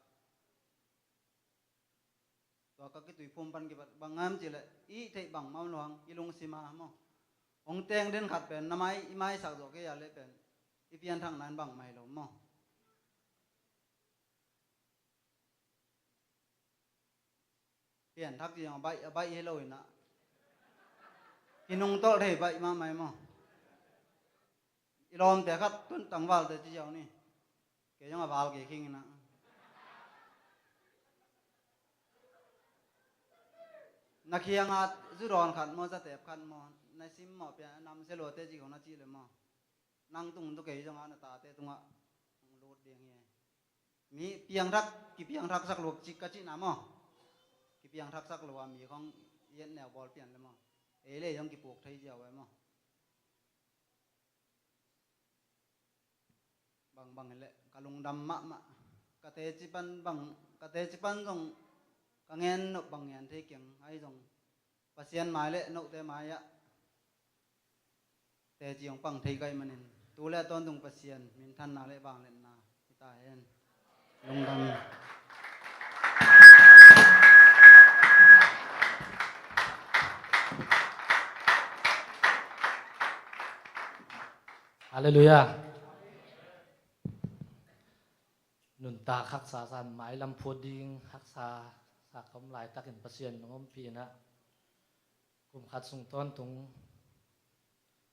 ตัวก็กี่ตัวผมปันกี่บางงามจีเลยอีเทบังมาหลวงอีลงสีมาหม้อองเตงเดินขัดเป็นน้ำไม้สักดอกแค่ยาเล็เป็นอีเพียนทางนั้นบังไม่หลงมั้งเปลี่ยนทักจีอย่างใบให้เราอีกนะกินนงโต๊ะเทใบมาไม่มั้งอีลอมแต่ขัดต้นตังวาลแต่จีเจ้านี่เกี่ยงกับวาลเกี่ยขิงนะนักเขียงอาจุดอนขัดมอจะเตะขัดมอในซิมหมอเปียนำเซโลเตจิของนักจีเลยมอนั่งตุงตุกเกยจังอันตาเตตุงะโลดเดียงเงี้ยมีเปียงรักกี่เปียงรักสักหลวกจิกกะจินามอกี่เปียงรักสักหลวกมีของเย็นแนวบอลเปลี่ยนเลยมอเอเล่ยังกี่ปวกไทยเจียวไว้มอบางเละกะลุงดำมะกะเตจิปันตรงกะเงินนกบางเงินเทเกียงไอ้ตรงปัสยันหมายเละนกเตหมายะแต่จีของปังไทยไกมันเองตัวเละตอนตรงปัสยันมินทันนาเละบางเล่นนาที่ตายเองลุงดำ ฮาเลลูยานุนตาคักษาสันหมายลำพูดิงคักษาสักคำลายตักเห็นปัสยันน้องปีนะกลุ่มขัดส่งต้นตรง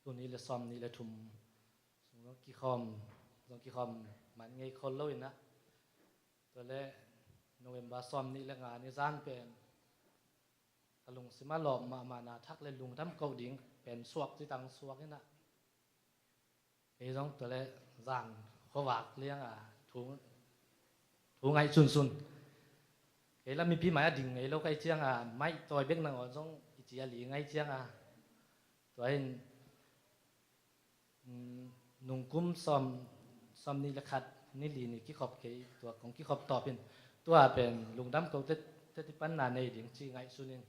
ตัวนี้เลยซ้อมนี่เลยทุ่มส่งกี่คอมมันไงคนเลยนะตัวเล่โนเวมบาซ้อมนี่และงานนี่ร้านเป็นกลุงสิมาหลอมมานาทักเลยลุงทำเกาดิ่งเป็นสวกที่ตังสวกนี่นะไอ้ต้องตัวเล่ร้านเขาวากเลี้ยงถุงไงซุนไอ้แล้วมีพี่หมายดิ่งไอ้แล้วไอ้เชียงไม่ตัวเบี้ยงนางอ่อนต้องอิจิอาลีไงเชียงตัวเห็นนุ่งกุ้มซ้อมนี่ละขัดนี่ลีนี่กี่ขอบเกยตัวของกี่ขอบต่อเป็นตัวเป็นลุงดำเขาเตติปันนาในดิ่งจีไงซุนิน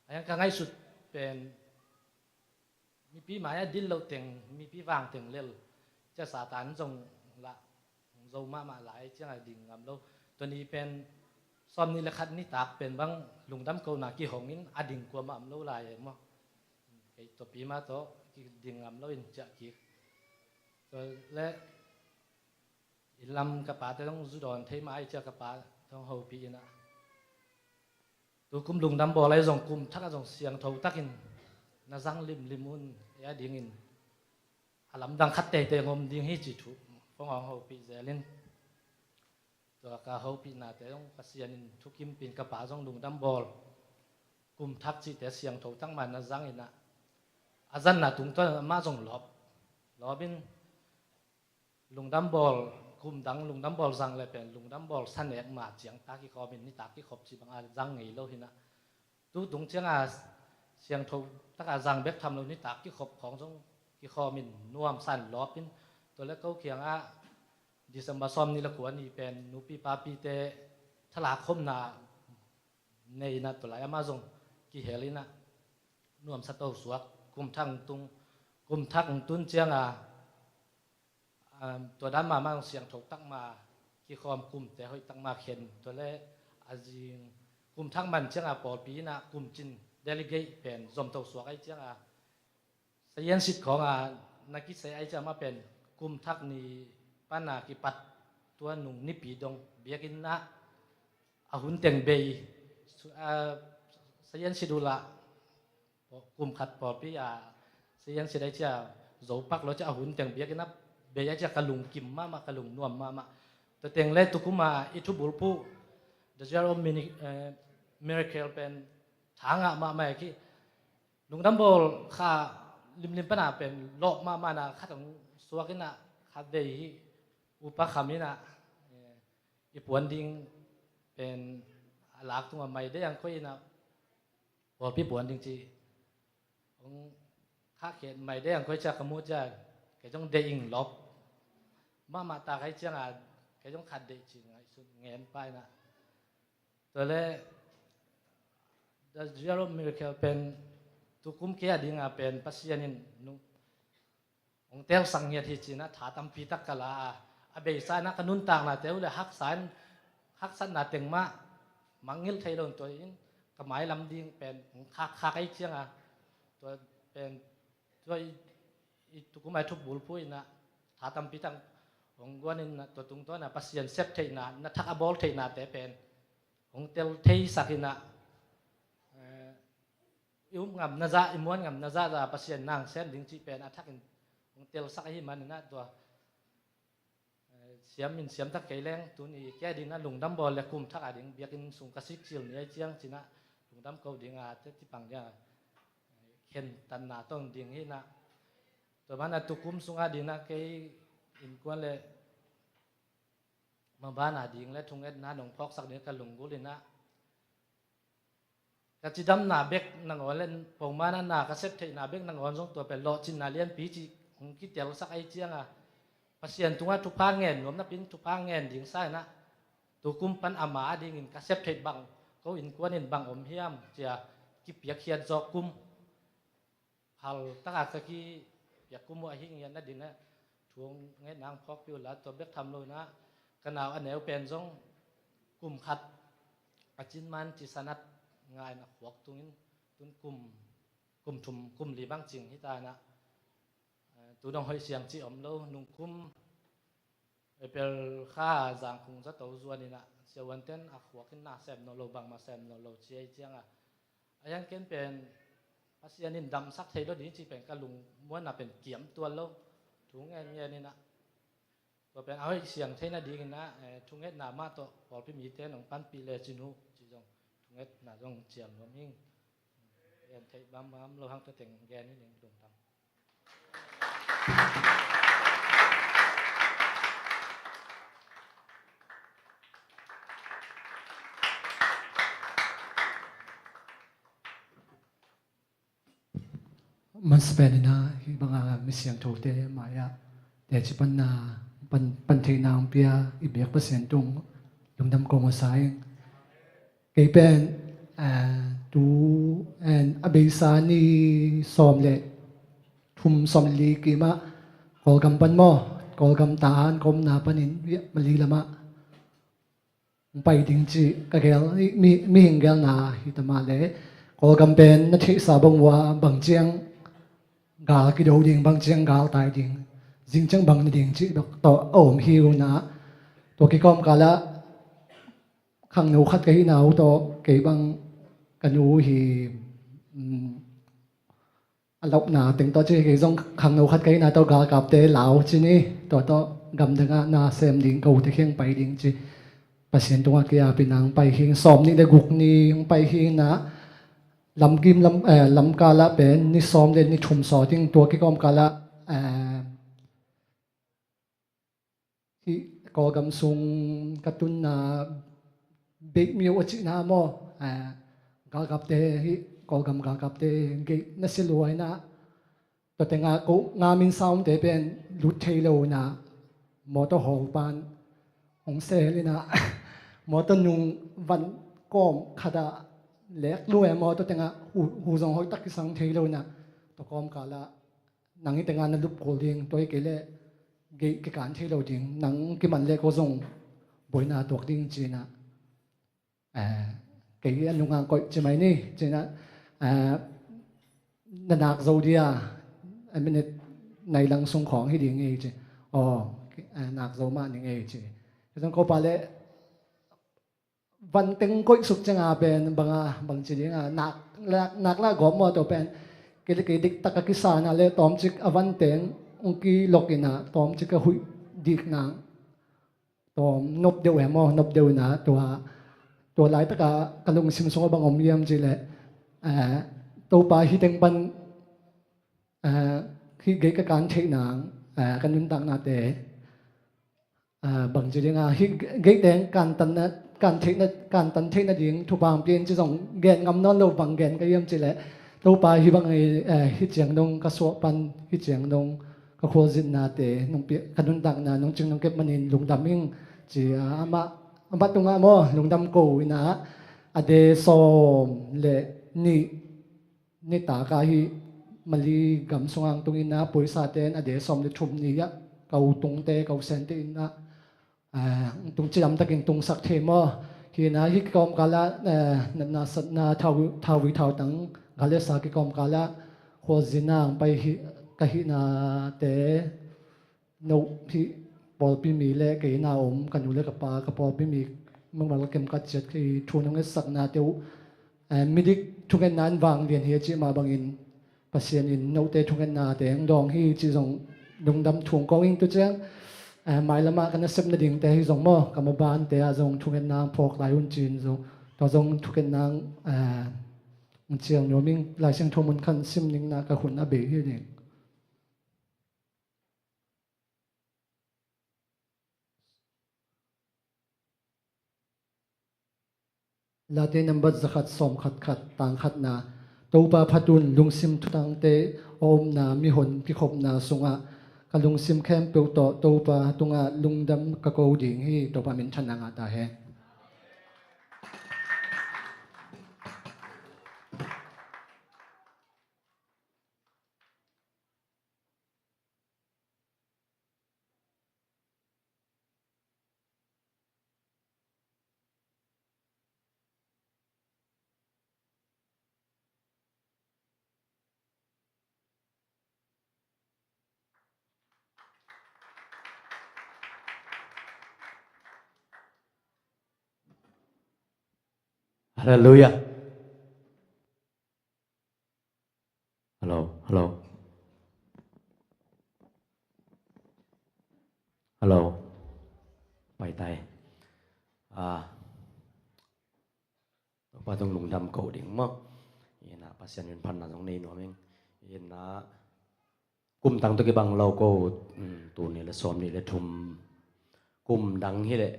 ไอ้ยังก็ไงสุดเป็นมีพี่หมายดินเราเต็งมีพี่วางเต็งเร็วจะสาตานจงละจงมาหลายเจ้าดิ่งงามเราตัวนี้เป็นซ้อมนี่ละขัดนี่ตากเป็นบางลุงดำเขาหนากี่หงนินอดิ่งกว่ามาเราลายมั้งไอ้ตัวปีมาโตกี่ดิ่งงามเราอินจะกี่ตัวและอิลำกระป๋าแต่ต้องจุดอ่อนเทมาไอเจ้ากระป๋าต้องหูปีนะตัวกุมลุงดำบ่ออะไรส่งกุมทักส่งเสียงเท่าตักินน่าจังลิมุนยาดิ่งอินอาลำดังคัดเตะงมดิ่งให้จิตุฟงหูปีเจริญตัวกาหูปีนาแต่ต้องเสียงอินทุกิมปีนกระป๋าส่งลุงดำบ่อกุมทักจิแต่เสียงเท่าตั้งมันน่าจังอินนะอาจารย์น่ะตุงต้นมาส่งหลอบบินลุงดำบอลคุมดังลุงดำบอลสั่งเลยเป็นลุงดำบอลสันเอกมาเจียงตากี่คอเป็นนี่ตากี่ขบจีบางอาจังไงเราเห็นนะตู้ตรงเชียงเสียงทูตาจังเบ็กทำเรานี่ตากี่ขบของทรงกี่คอมินน่วมสั่นล้อเป็นตัวเล็กเขาเขียงดิสมาซอมนี่ละขวนี่เป็นนูปีปาปีเตทลาคมนาในนัดตัวไหลมาส่งกี่เฮลินะน่วมสตูสวกกุมทั้งตุงกุมทักตุนเชียงตัวด้านมาเสียงถูกตั้งมากี่คอมกลุ่มแต่เฮ้ยตั้งมาเขียนตัวแรกอาจิงกลุ่มทั้งมันเจ้าปอปีนะกลุ่มจินเดลิเกตเป็นสมทบสวกไอ้เจ้าเสียนสิทธิ์ของนักกิจเสียไอ้เจ้ามาเป็นกลุ่มทักนี้ป้านากิปัดตัวหนุ่มนิปีดงเบียกินนะอาหุ่นเต็งเบย์ sian sidula kum khat por pi ya sian sidai cha zo pak lo cha hun teng bia kina be ya cha kalung kim ma kalung nuam ma to teng le tukuma itu bulpu the zero miracle pen thanga ma ki lung dam bol kha lim pana pen lo ma na kha tong suakina kha de hi upa khamina ipuan ding pen alak tunga mai de yang koi na bol pi puan ding chi ong kha khet mai de yang koi cha kamu cha ke jong de ing lop ma ta kai chang a ke jong khat de chi ngai su ngen pai na to le the zero miracle pen tukum kia ding a pen pasianin nu ong tel sang ya thi chi na tha tam pi tak kala a be sa na kanun tang na teu le hak san na teng ma mangil thai lon to in kamai lam ding pen kha kai chiang a to pen to i tukumai thup bul pui na tha tam pi tang ong gwanin na to tung to na pasian sep thai na thak a bol thai na te pen ong tel thei sakina ium ngam na za imuan ngam na za pasian nang sen ding chi pen athakin ong tel sak hi man na to siam tak kaileng tun i kya ding na lungdam bol le kum thak ading biakin sung kasik chil ni chiang china lungdam ko ding a te ti pang ya khen tan na tong ding hi na to bana tukum sunga ding na ke in kwan le ma bana ding le thung et na nong phok sak ni ka lungul na ka chi dam na bek na ngol len pong mana na ka set thei na bek na ngol jong to pe lo chin na lian pi chi ong ki tel sak ai chiang a pasien tunga tu pangen nom na pin tu pangen ding sai na tu kum pan ama ding in ka sep thei bang ko in kwan in bang om hiam chia ki piak hian zo kum hal taka ka ki piak kum wa hing yan na din na thuang nge nang phok pi la to bek tham lo na kanao aneu pen jong kum khat achin man chi sanat ngai na khwak tungin tun kum thum kum li bang ching hi ta na tu dong hoi siang chi om lo nung kum epel kha jang khung za to zuan ina sewan ten a khwakin na sem no lo bang ma sem no lo chi ai chiang a ayang ken pen asianin dam sak thei lo din chi pen ka lung muan na pen kiam tuan lo thung nge ni na to pen a hoi siang thei na ding na thung et na ma to pol pi mi te nong pan pi le chinu chi jong thung et na jong chiam lo ming en thei bam lo hang to teng gen ni ning dum tamมันสเปนนะที่บางมิเสียงโทเตมาyaแต่จีปันนาปันเทนางเปียอีเบียกเปอร์เซ็นต์ตรงลุงดำกงมาสายเกี่ยเป็นตูอเบสานีสอมเละทุมสอมลีกีมะกอลกำปันหม้อกอลกำตาอันกมนาปันินมันลีละมะไปดิงจีกะเกลมีหิงเกลนาฮิตมาเละกอลกำเป็นนัทธิสาบงวาบังเจียงกากิโดดิงบางเจียงกาตายดิงจิงจังบางนดิงจีต่อโอมฮิวนะตัวกิกอมกาละขังนูขัดกับฮินาวตัวกี่บางกันนูฮีอันลบหนาถึงตัวจีกี่จงขังนูขัดกับฮินาตัวกากับเตะเหลาจีนี่ตัวกำดังนาเซมดิงกูที่เข่งไปดิงจีปัสเซียนตัวกี่อาเป็นนางไปเข่งสอมนี่ได้กุกนี่ไปเข่งนะลำกิมลำกาละเป็นนิสอมเดนนิชุมสอทิ้งตัวกิกอมกาละที่กอกำซุงกระตุนนาเบกมิวอจินาโมกากับเตฮิกอกำกากับเตกินัสลวยนะตัวแต่งากุงามินซาวเตเป็นลุดเทโลนะมอเตอร์ฮอลปานองเซลินะมอเตอร์นุงวันก้อมขดาเล็กรวยมอตัวแต่งหูจงหอยตักสังเทโลนะตัวกอมกาละหนังที่แต่งงานนั้นลุบโกลดิงตัวเกล่เกการเทโลดิงหนังกิมันเล็กก็จงบอยนาตัวดิงจีนะเกย์นุงานก็จะไม่นี่จีนะนักโซเดียอันเป็นในหลังส่งของให้ดิงเอจีนักโซมาดิงเอจีต้องเข้าไปเลย วันเต็งก้อยสุกจังอาเป็นบางจีนนักละกอมอตัวเป็นกิเลกิดิกตะกิสานะเลยตอมจิกอวันเต็งองกีลกินะตอมจิกหุยดิกนะตอมนบเดียวแหมอนบเดียวนะตัวหลายตะกะลุงซิมสงบางอมเยี่ยมจีเลยตัวปลาฮิเต็งปันฮิเกกการเทนางกันยุนตังนาเตบางจีนฮิเกเต็งการตันนะการเทนการตันเทนดิ่งทุบางเปลี่ยนจะส่งแกนงำนอนเราบางแกนก็เยี่ยมจีเลยตัวปลาฮิบังฮิเจียงนงกระสวปันฮิเจียงนงก็โคจินนาเตนงเปียกันนุนตังนา นงจึงนงเก็บมันอินลุงดำมิงจีอามาตรงอ่ะโมลุงดำโกวินะอเดโซมเลนี่ตากาฮิมาลีกำสงางตรงอินะปุยซาเตนอเดโซมเลชุมนี่ยะเกาตรงเตเกาเซนเตอินะตรงจำตะกิงตรงสักเทมอฮินะฮิกอมกาละนาสัตนาทาวิทาวตังกาเลสากิกอมกาละโคจินางไปฮิกะฮินาเตโนพิปอลพิมีเล่กีนาอมกันอยู่เล่กับปากระปอลพิมีเมื่อวันเราเก็บกัดเจ็ดคือชวนน้องสักนาเตียวมิดิกทุกนั้นวางเรียนเฮียจีมาบางอินปัสเซียนอินโนเตทุกนาเตงดองฮีจีส่งดงดำถ่วงกองอิงตัวเจ้าหมายละมากันเสพนาดิ่งแต่ฮีส่งมั่วกับมาบ้านแต่ส่งทุกนาพอกลายหุ่นจีนส่งต่อส่งทุกนาเจียงโยมิงลายเชียงทมุนคันซิมนิงนากระหุนอาเบฮีดิ่งลาเตนัมบัดสขัดสอมขัดต่างขัดนาตัวปาพัดุนลุงซิมทุตังเตอมนามีหนพิขบนาสุงะกลุงซิมแคมเปิลโตตัวปาตุงะลุงดำกะโกดิ่งฮีตัวปามินชนะงาตาเฮฮาเลลูยาฮัลโหลฮัลโหลฮัลโหลไปไตว่าต้องลุงดำเก่าดิ่งมั้งยันนะปัสยันยืนพันนะตรงนี้หนูเองยันนะกุมตังตุกิบังเราก็ตัวนี้ละซ้อมนี่ละทุมกุมดังที่เลย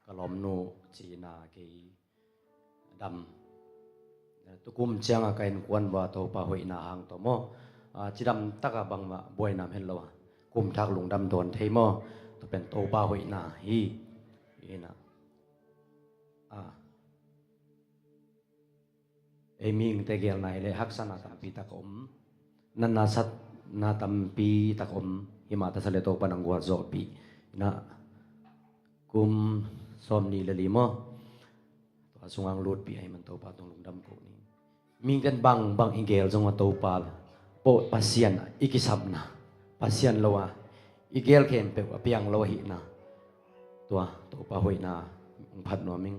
กะล้อมนูจีนากีดำตุกุมเชียงอาการกวนว่าตัวป่าหอยนาหางตัวมั้งจีดำตักบังมาบวยน้ำเห็นแล้วกุมทักลุงดำโดนเทมั้งตัวเป็นตัวป่าหอยนาฮียันนะมิงแต่เกี่ยวไหนเลยฮักษณะตามปีตะกมนันนาสัตนาตามปีตะกมหิมาตะสเลโตปนังกัวโจปีนะกุมสอมนีละลิมอตัวสงางลูดปีให้มันโตปาตรงลุงดำกูนี่มิงกันบังอิงเกลจงว่าโตปาโปปัสยันอิกิสับนะปัสยันละวะอิเกลเข้มเปว่าเปียงละวะหินะตัวโตปาหอยนาพัดนัวมิง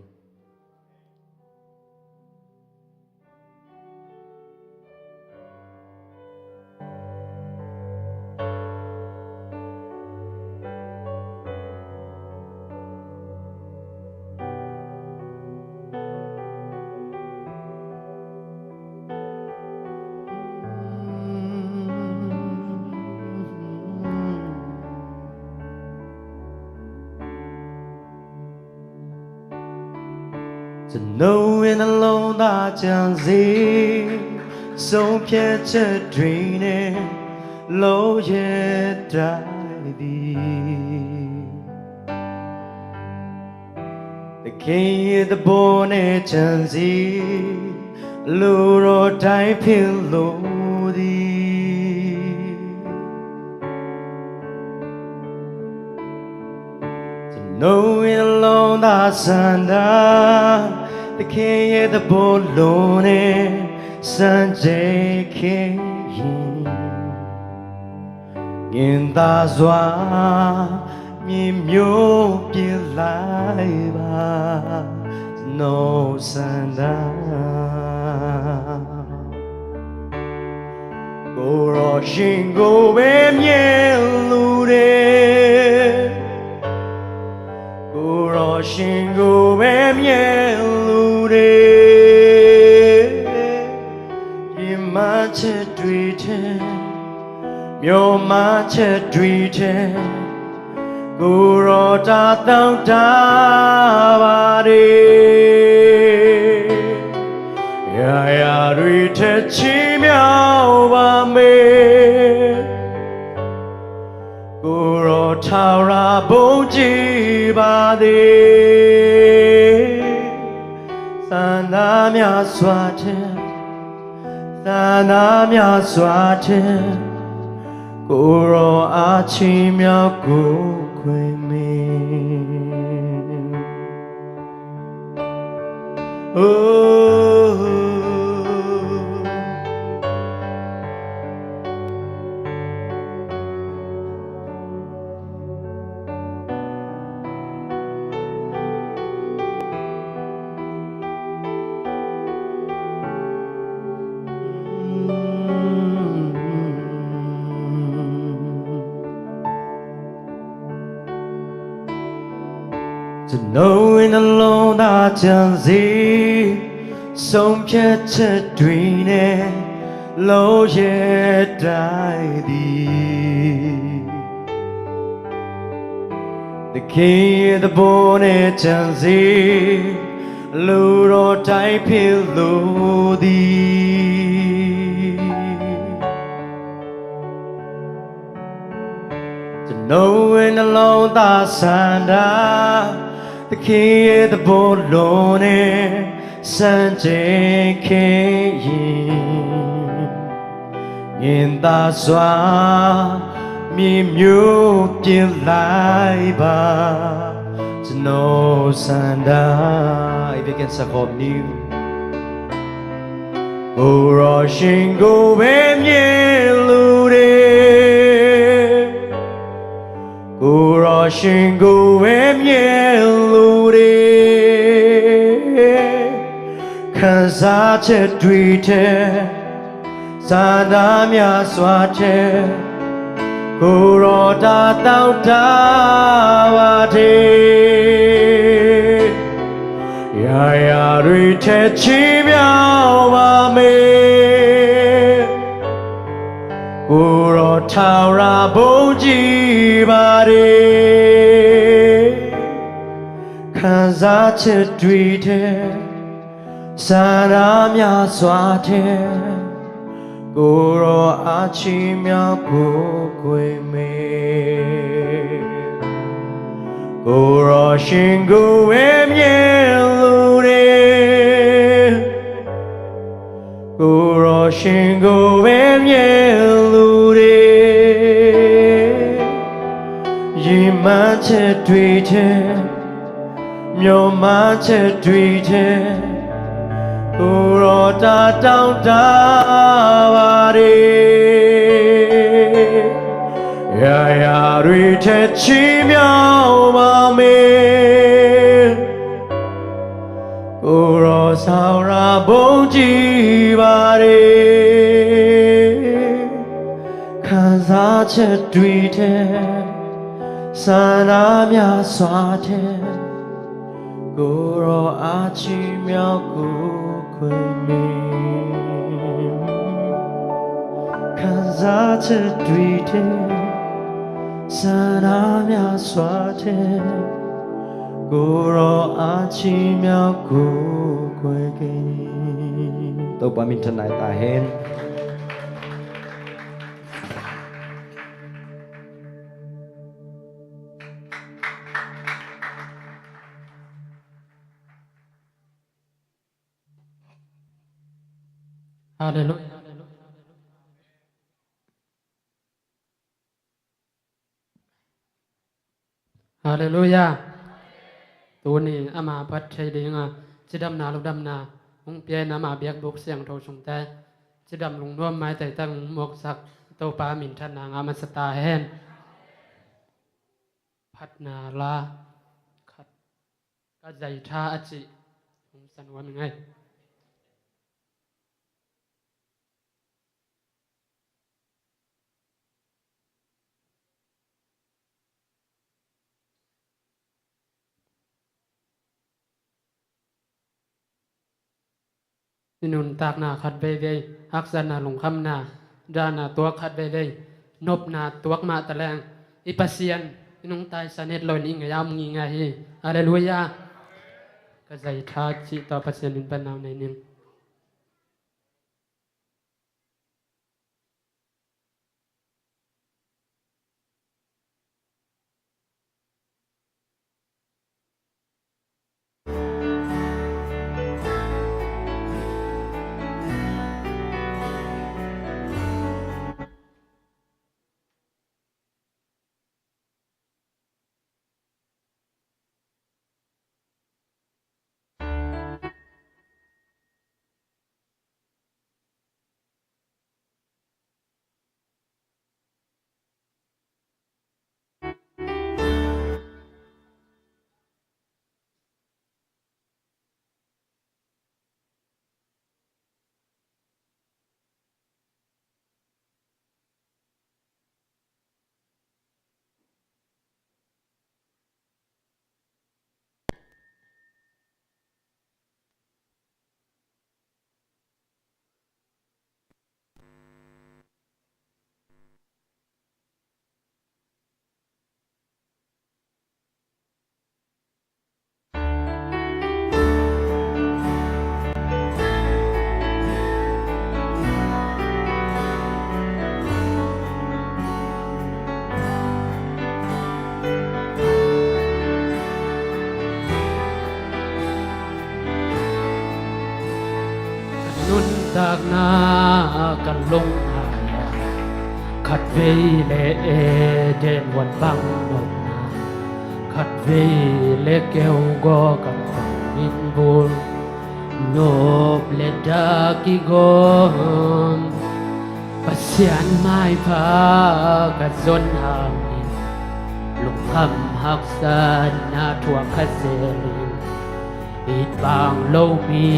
จะ know in alone 大将子手撇着 dreaming 路也在比 The king the born a 将子路若太平路的จะ know in alone 大山的The king the bolone Sanjay king In da zwa mi myo pi lai ba no sanda cô ro shin cô bé nhẹ lu đê cô ro shin cô bé nhẹ lu đê im ma che tùy thế miêu ma che tùy thế cô ro ta tao ta ba đi ya ya tùy thế chi miao ba mê cô ro thao ra bố chi ba đi sa na mya xoa thế sa na mya xoa thế cô ro a chi miao cô quê mình to know in alone ta chẳng gì sống chết chết tùy nè lâu chết đại đi the key the bone chẳng gì lưu ro trái phiêu lưu đi to know in alone ta sanda the key the bolone sanje ke yin ta xóa mi miu tiên lại ba to know sanda if you can support new go rushing go bên nhẹ lưu đê go rushing go bên nhẹ lưu đê khán giả chết tùy thế sa na mya xoa thế cô ro ta tao ta ba thế ya ya tùy thế chi miao ba mê cô ro thao ra bố chi ba đi khán giả chết tùy thế sa na mya xoa thế cô ro a chi miao cô quê mê cô ro shin cô em nhẹ lu đê cô ro shin cô em nhẹ lu đê yi ma che tùy thế miao ma che tùy thế cô ro ta tao ta ba đi ya ya tùy thế chi miao ba mê cô ro sao ra bố chi ba đi khán giả chết tùy thế sa na mya xoa thế cô ro a chi miao cô quê mình khán giả chết tùy thế sa na mya xoa thế cô ro a chi miao cô quê mình tôi ba mình thân này ta hen Hallelujah. Hallelujah. Tu ni ama pat chai dinga chidam na lu dam na hung pye na ma biak buk siang tho sung tai chidam lung nuam mai tai tang mok sak to pa min than na ngama sata hen pat na la khat ka jai tha achi สันว่ามึงไงนุนตากนาขัดไปเลยฮักษนาลงคำนาดานาตัวขัดไปเลยนบนาตัวมาตะแลงอิปัสเซียนนุ่งตายสนิทลอยนิ่งยามงิงไงฮาเลลูยาก็ใจทาจิต่อปัสเซียนเป็นนามในนึงนุนตากนากันลงหายขัดเวเลเอเดนวันบังนกนาขัดเวเลเกวก็กับมินบุญโนบเลดากิโกมปัสเซียนไม้พากัดจนหางนินลุงคำหักสานนาทวงคเสรีปิดบางโลมี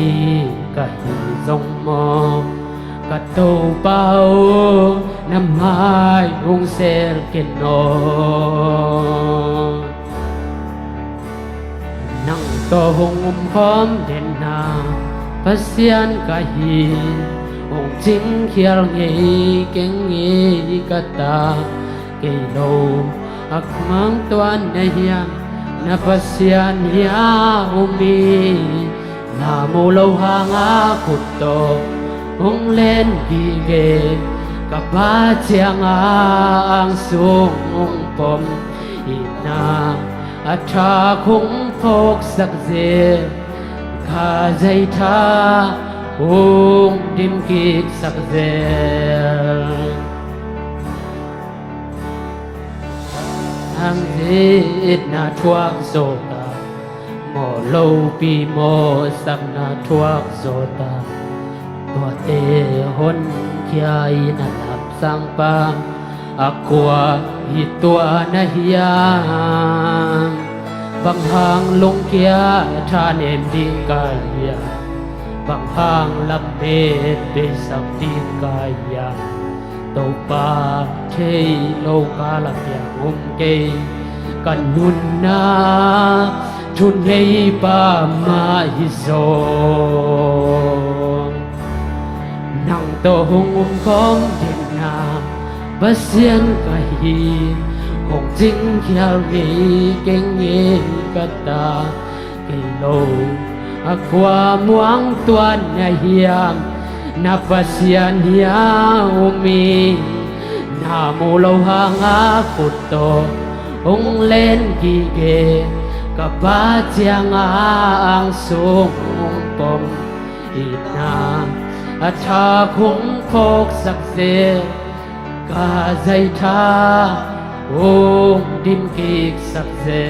กะหิทรงมองกะโตเป่าน้ำไม้รุงเซลเกนโนนั่งโตหงอุ้มพร้อมเด่นนาปัสเซียนกะหิองจริงเขียวเงยเก่งเงยกะตาเกยโลอักมังตัวในเฮียna pasyan ya umi na mulaw hanga kuto ung len gige kapatyang ang sung pom ina atha kung phok sakze ka jai tha ung dim kik sakze ang zit na thuak zota mo lâu pi mo sak na thuak zota tua te hon kia na lap sang pa aqua hi tua na hiam bang hang long kia than em ding kaya bang hang lam bet be sak ding kaya tàu pa thế lâu ca là tiếng ôm kê cần nun na chun ngay pa ma hi zo nang to hung con điện na ba xiên ca hi hong chính khiao nghĩ kinh nghĩ kata cây lâu aqua muang tuan na hiam na pasyan hiya umi na mulaw hanga kuto ung len gige kapatyang ang sung pom ina atha kung phok sakse ka jai tha ung dim kik sakse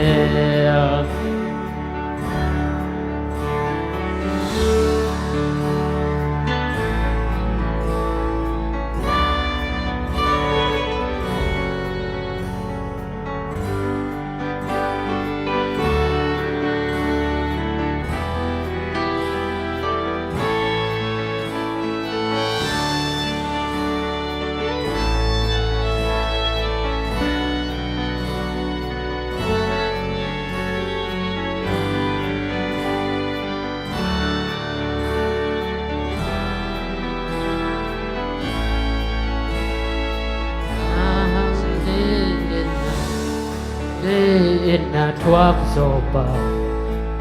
in na thuak zo pa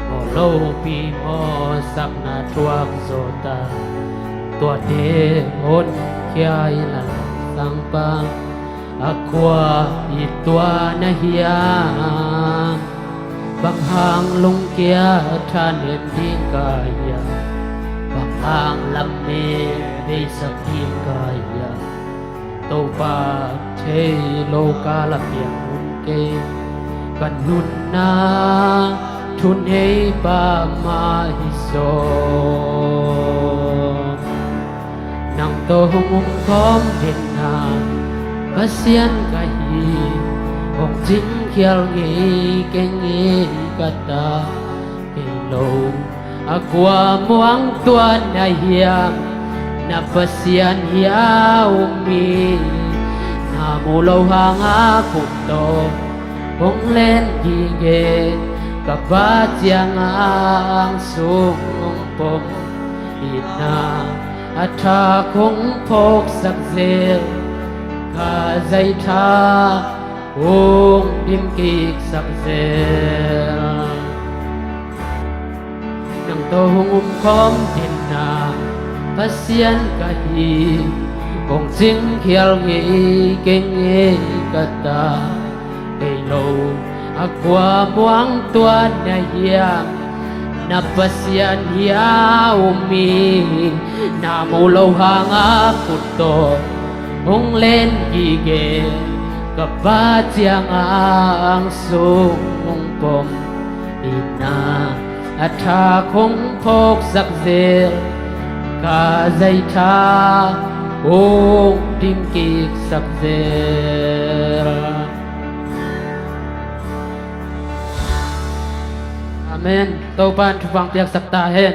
mo lo pi mo sak na thuak zo ta tua de on kia ila sang pa aqua i tua na hiam bang hang lung kia than em ding kaya bang hang lam me be sak ding kaya tô pa che lo ka la piang hun ke kan nun na thun hei pa ma hi so nang to hung khom din na pasian ka hi hong jing khial nge ke nge ka ta ke lo aqua muang tua na hiam na pasian hiau mi na mu lo hang a phụng to hong lên đi ghê cả ba chiang ang sung pom ina atha khong phok sak zel ka zai tha ong dim kik sak zel nang to hung khom tin na pasian ka hi hong jing khial nge ke nge ka ta cây lâu aqua muang tua na hiam na pasian hiau mi na mu lâu hang a puto hong lên gi ge ka ba chiang ang sung pom ina atha khong phok sak zel ka zai tha ong dim kik sak zel Amen. Tâu ban thu vang tiệc sắp ta hen.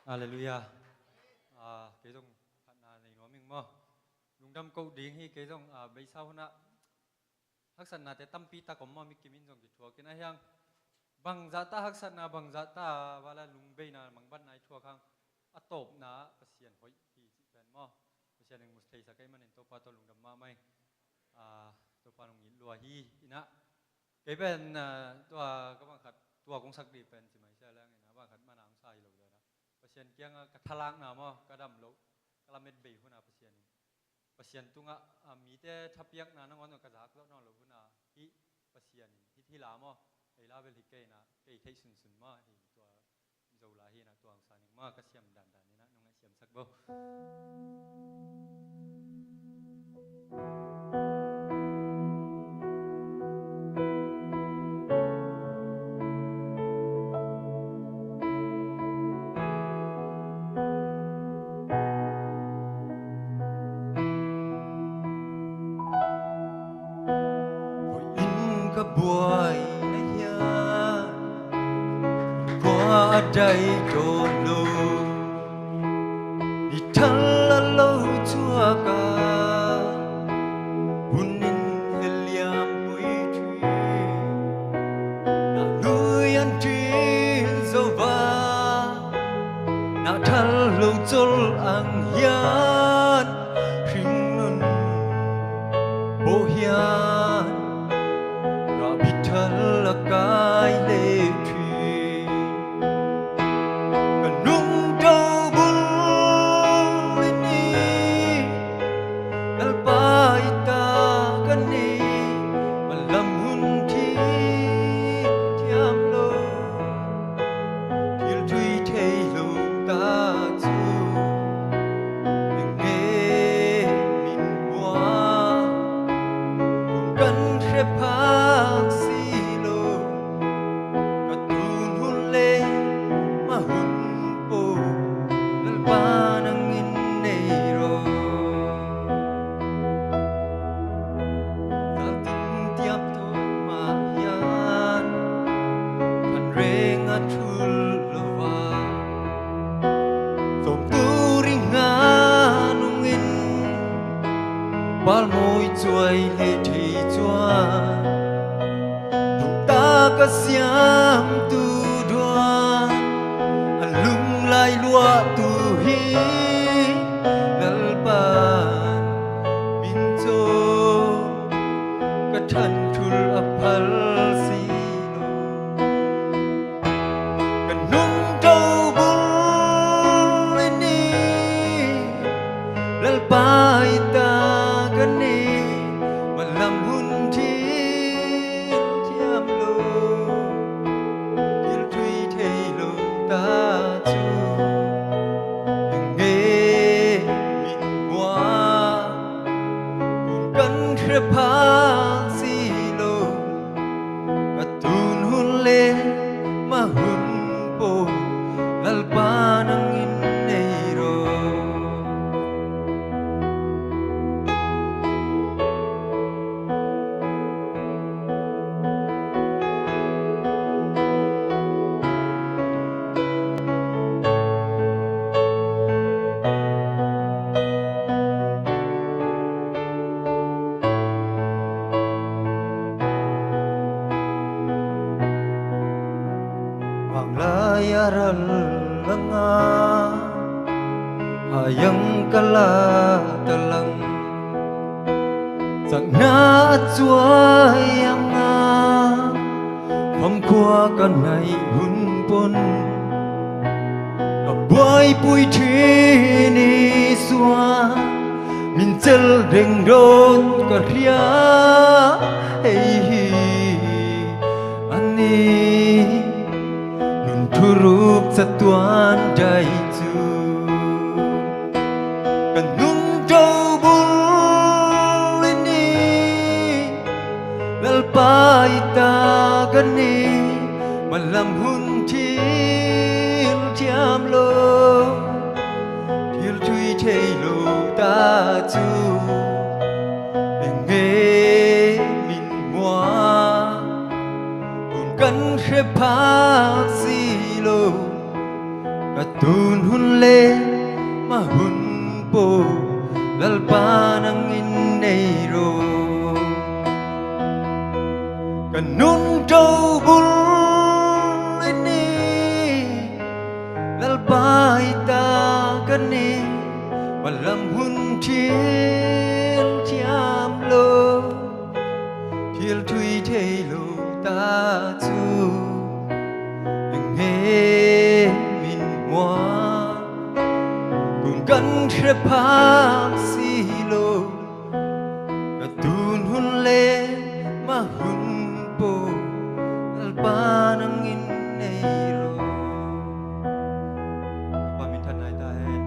Hallelujah. Cái dòng bạn này nói mình mơ. Đúng đâm câu điên hi cái dòng bây sau na. Hắc san na te tâm pi ta có mơ mi kim in dòng cái chùa cái này hang. Bằng giá ta hắc san na bằng giá ta và là lùng bây na mang ban này chùa khang. Atop na pasien hoi hi chi pen mo. Pasien ng muslay sa kay manin to pa to lung dam ma mai. To pa nong yin lua hi ina. Cái pen to các bạn khát to cũng sắc đi pen chi mai sa lang ina ba khát ma nang sai lo da. Pasien kiang ka thalang na mo ka dam lo. Ka met be hu na pasien. Pasien tunga mi te thapiak na nang on ka jak lo no lo hu na hi pasien hi thi la mo. Ai la vel hi ke na ke thei sun sun ma hi to zo la hi na tuang sa ning ma ka siam dan dan ni na nong ai siam sak bo Voi in ka buai na hian qua đây đồn lù đi thân là lâu chua cả bunin heliam bui truy na nuôi ăn truy dâu va na thân lâu chol ang hian hình nun bo hian ra bị thân là cái lệ bal môi chuối lệ thủy chua chúng ta có xiêm tu đua ai lúa tu hi lal ban min cho ka than thul apal si lo kan nung tau bul ni lal pai ta kan ni malam hun thi thiam lo il thui thei lo ta chu nghe min hoa kun kan khre pha si lo ka tun hun le ma hun po lal pa nang in nei ro Wang layaran langa hayang kala talang sang na chuayang nga phong qua kan ngày hun pon boy pui thi ni xua min chel reng ron ka ria hey ani Turuk satuan dai tu kan nung trâu bul ini lal pai ta kan ni malam hun thil thiam lo thil thui thei lo ta chu nghe min hoa kun kan khre pha si lo ka tun hun le ma hun po lal pa nang in nei ro ka nun trâu bul ni lal pai ta ka ni malam hun thil thiam lo thil thui thei lo ta chu nghe min hoa cùng cắn khép phá si lô cả tun hun le ma hun po alpa nang in nei ro pa min than nai ta hai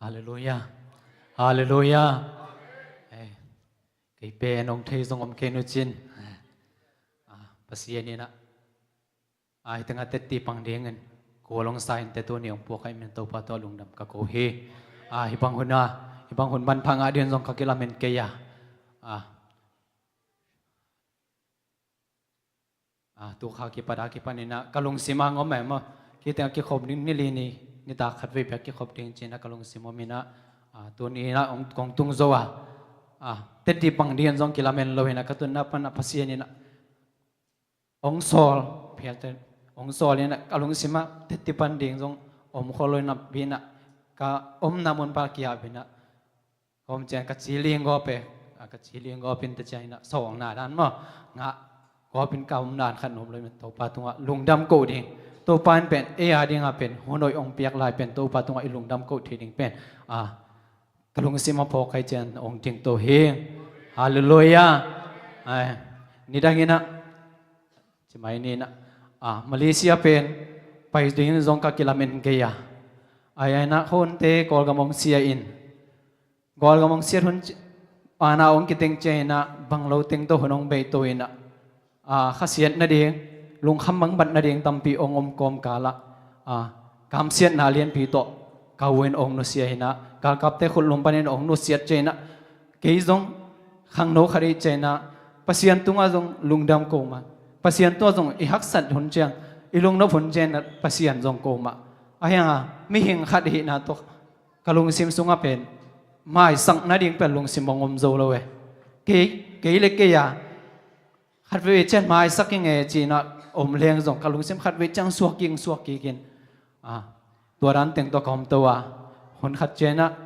Hallelujah. Hallelujah. Cái bé nông thầy dòng ông kenu chin. Pasien ni na. Ai tengah teti pangdengan. Kolong sain tetu ni ông puak ai men tau pato lung dam ka ko he. Hibang hun ban phang adian dòng ka kilamen keya. Tu kha ki pada ki panina kalung simang om ma. Kita ki khob ni li ni ni ta khat ve ki khob ding chin na kalung simomina. Tu ni na ông kong tung zo teti pangdian zong kilamen lo hina katun na pan pasien ni na ong sol phiate ong sol ni na kalung sima teti panding zong om kholo na bina ka om namun pa kia bina om chen ka chiling go pe ka chiling go pin te chaina song na dan mo nga go pin ka om dan khan om lo to pa tunga lungdam ko ding to pan pen e a ding a pen honoi ong piak lai pen to pa tunga i lungdam ko thi ding pen kalung sima po kai chen ong ting to he hallelujah ni dangina chimai ni na Malaysia pen pai ding zong ka kilamen keya ai na khon te kol gamong sia in gol gamong sia hun ana ong kiteng chena banglo teng to honong be to ina khasiat na ding lung kham mang bat na ding tampi ong om kom kala kam siat na lian pi to kawen ong no sia hina kal kap te khul lum panen ong no siat chena ke zong khang no khari chena pasian tunga zong lungdam ko ma pasian to zong i hak sat hun chang ilung no phun chen pasian zong ko ma ayang mi hing khat hi na to kalung sim sunga pen mai sang na ding pen lung sim bangom zo lo we ke le ke ya khat ve chen mai saking e chi na om leng zong kalung sim khat ve chang suak ki kin tua ran teng to kom to wa hon khat che na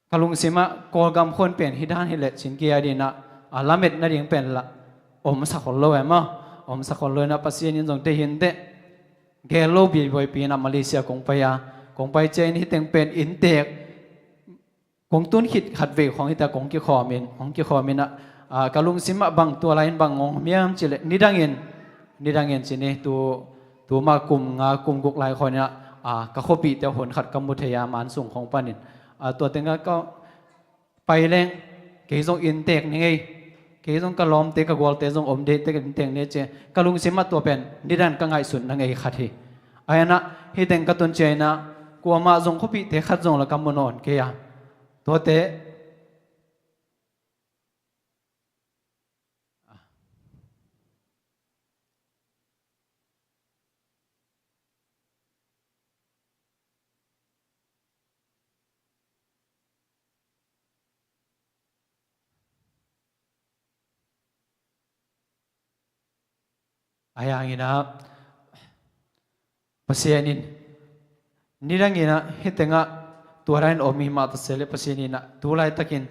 kalung sima ko gam khon pen hidan hilet chin ki adina alamet na ding pen la om sa khol lo ema om sa khol lo na pasien in jong te hin te gelo bi boy pi na Malaysia kong pai chen hi teng pen in tek kong tun khit khat ve khong ita kong ki kho min na kalung sima bang tua lain bang ngong miam chile nidangin chini tu ma kum guk lai khon na ka khopi te hon khat kamuthaya man sung khong paninตัวเต็งก็ไปแรงเกี่ยงอินเตกนี่ไงเกี่ยงกะล้อมเตกะกอลเตจงอมเดเตกอินเตกเนี่ยเจกะลุงสิมาตัวเป็นนิรันดร์กังไงสุดนั่งไงขัดที่ไอ้นะที่เต็งกะตุนเจนะกัวมาจงขบิเตขัดจงละกำมนอนเกียตัวเตayang ina pasienin nirang ina hitenga tuarain omi mata sele pasienina tulai takin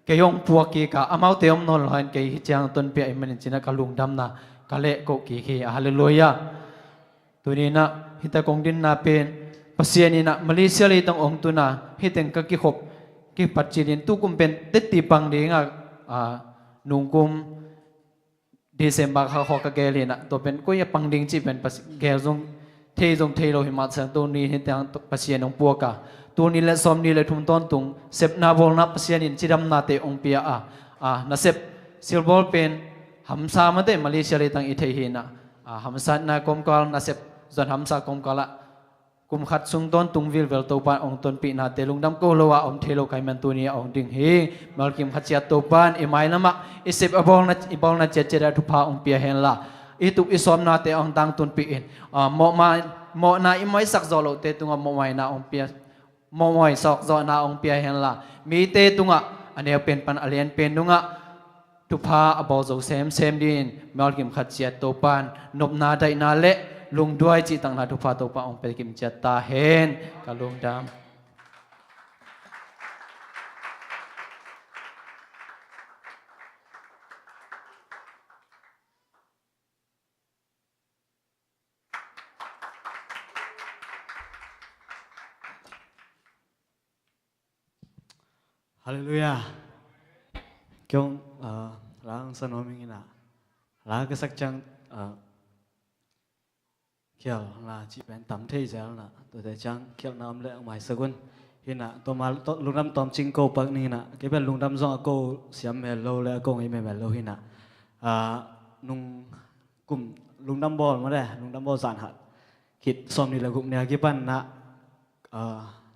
kayong puaki ka amau teom non lain kay hichang ton pia imanin china kalung damna kale ko ki hallelujah tunina hita kong din na pen pasienina Malaysia le tang ong tuna hiteng ka ki khop ki patchilin tu kum pen tetti pang dinga nungkum Desember kha kho ka gele na to pen ko ya pangding chi pen pas gel jong the lo hi ma sang to ni he tang pasien ong puaka tu ni le som ni le thum ton tung sep na bol na pasien in chidam na te ong pia na sep silbol pen hamsa ma te Malaysia le tang i the hi na hamsa na kom kal na sep zon hamsa kom kala kum khat sung ton tung vil vel to pan ong ton pi na te lungdam ko lowa om thelo kai man tu ni ong ding hi malkim khatia to pan imai lama isep abol na chechera thu pha ong pia hen la itu isom na te ong tang tun pi in mo na imai sak zo lo te tunga mo mai na ong pia mo moi sok zo na ong pia hen la mi te tunga ane pen pan alien pen dunga thu pha abol zo sem din malkim khatia to pan nop na dai na le lung duai chi tang na thu pha to pa ong pe kim cha ta hen ka lung dam Hallelujah. Kyong lang sa noming ina. La ka sak chang kiel là chỉ bên tắm thế giờ là tôi thấy chăng kiel nam lệ ngoài sơ quân hiện na tôi mà lung đâm tóm chính câu bậc này na cái bên lung đâm do câu xiêm mè lâu lệ câu ấy mè lâu hiện na nung cùng lung đâm bò mà đây lung đâm bò giàn hạt kít xóm này là gụng nè cái bên na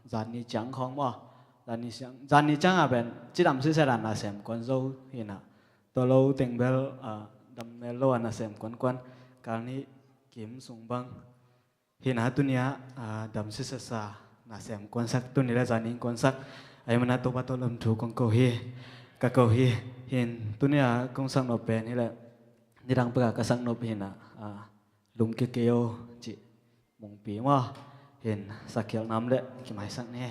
giàn ní trắng không mà giàn ní trắng à bên chỉ đâm xí xe đàn là xem con dâu hiện na tôi lâu tình bel đâm mè lâu là xem con cái này kiếm sung băng hiện hạt tunia đầm sĩ sa na xem quan sát tunia là gia đình quan sát ai mà na to bắt làm chủ con cầu hi cả cầu hi hiện tunia công sang nộp bền hay là đi đăng bạc cả sang nộp hiện lùng kia kêu chị mong bí mà hiện sắc kiểu nắm đấy cái máy sắc nè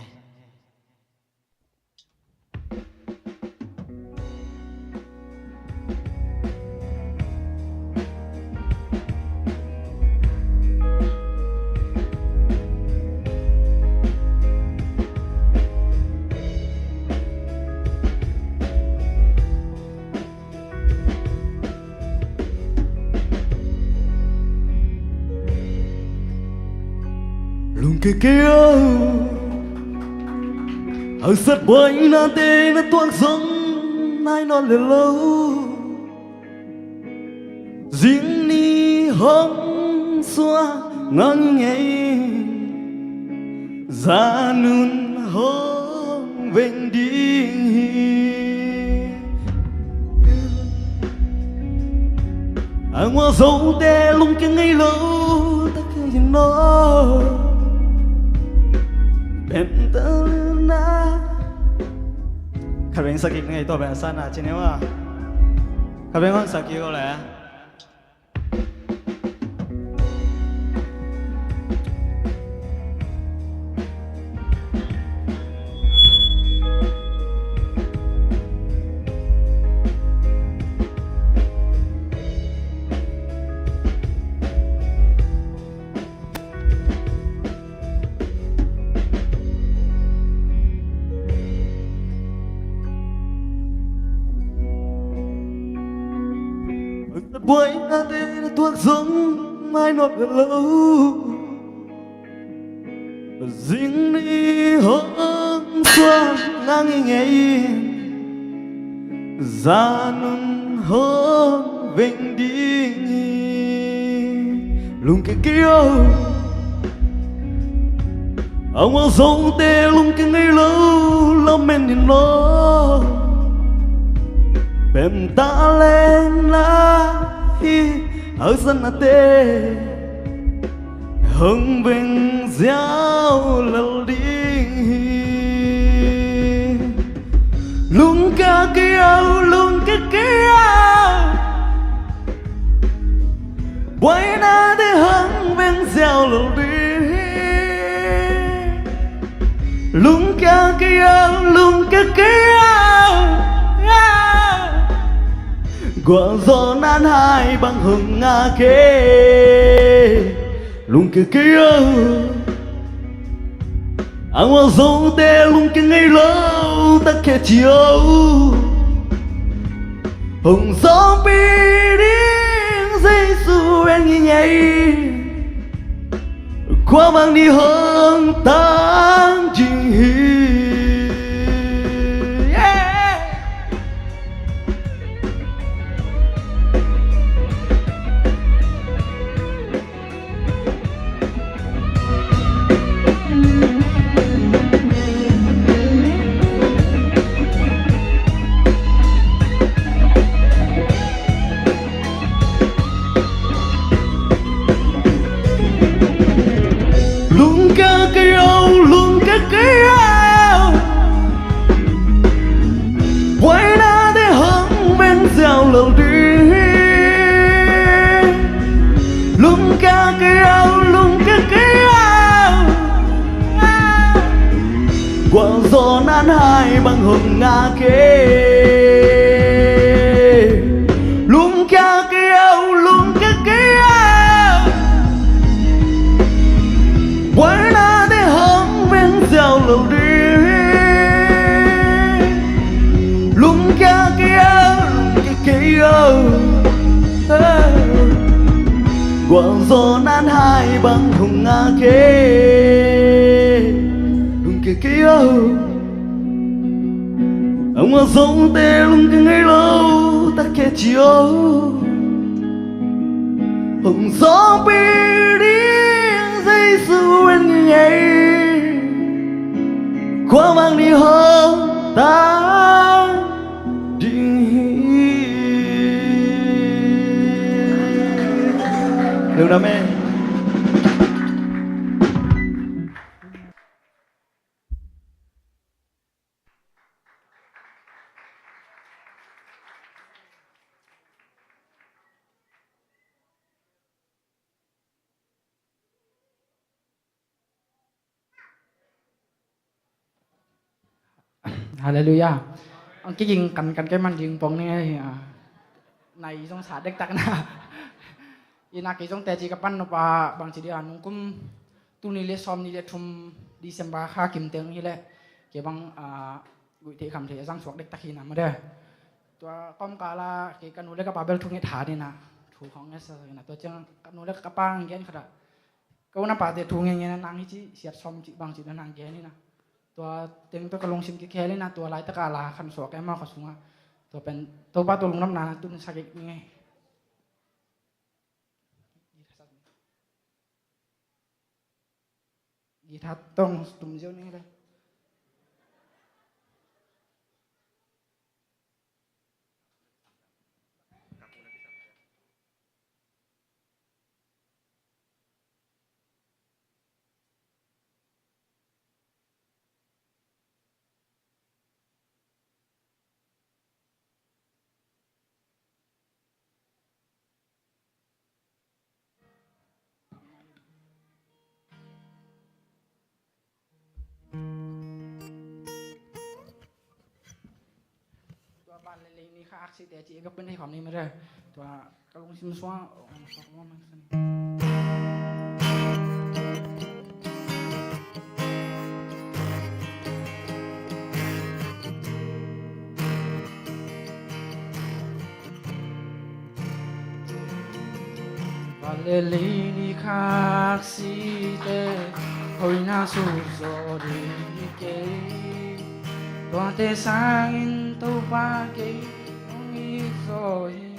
kia ở sát bánh na tê na toang sông nai non lê lâu riêng ni hông xoa ngang ngay ra nun hông vẹn đi anh hoa dấu tê lung kia ngay lâu ta kia nó em tơ na khả năng sakit ngay to bé sana chỉ nếu mà khả năng sakit có lẽ buổi đêm thuốc giống mai nốt lâu dính đi hôm xuân ngang ngày ra nung hôn vinh đi lùng cái kêu ông ở sông tê lùng cái ngày lâu lâm men nhìn nó bèm ta lên lá ở sân tê hưng vinh giáo lâu đi luôn ca kia quay na để hưng vinh giáo lâu đi luôn ca kia quả gió nan hai bằng hừng nga kê luôn kia anh hoa dấu tê luôn kia ngày lâu ta kẻ chiều hùng gió bi đi dây su em như nhảy qua mang đi hơn tan trình hình. Quay ra để hứng bên dạo lâu đi lung ca kia quả gió nan hai bằng hồng nga kê lung ca kia quay ra để hứng bên dạo lâu đi quả gió nan hai bằng hùng nga kê lùng kia ông hoa giống tê lùng kia ngày lâu ta kẻ chiều hùng gió bi đi dây su em như nhảy qua mang đi hôm ta Được đam mê. Hallelujah. Cái gì cạnh cái man gì bóng này này trong xã đất tắc na. Ina cái trong tệ chỉ các bạn nó pa bằng chỉ đi ăn cũng tu ni lệ xóm ni lệ thum December ha kim tiếng như lệ cái bằng gửi thế cầm thế giang suộc đất tắc khi nào mà đâyตัวก้อมกาลาเกี่ยกันนู้นเล็กกับปาเบลทุกนิทานนี่นะถูกของเอสนะตัวจังกันนู้นเล็กกับปังเงี้ยขนาดก็น่าปาเดถูกเงี้ยนางที่เสียดซ้อมจีบางจีนนางเงี้ยนี่นะตัวเต็งตัวกระลงชิมกี่แค่นี่นะตัวลายตะกาลาขันสวกแกมากกว่าสูงอ่ะตัวเป็นตัวป้าตัวลงน้ำนาตุ้นสักยังไงยีทัดต้องตุ่มเจ้านี่เลย เลยนี่ค่ะอักษิแต่จีก็เป็นให้ความนี้ไม่ได้ตัวกระลงซิมสว่างสองมันสนิท Valelini kaksite Hoy nasusori ke Tuante sangin tu pake Nung isohin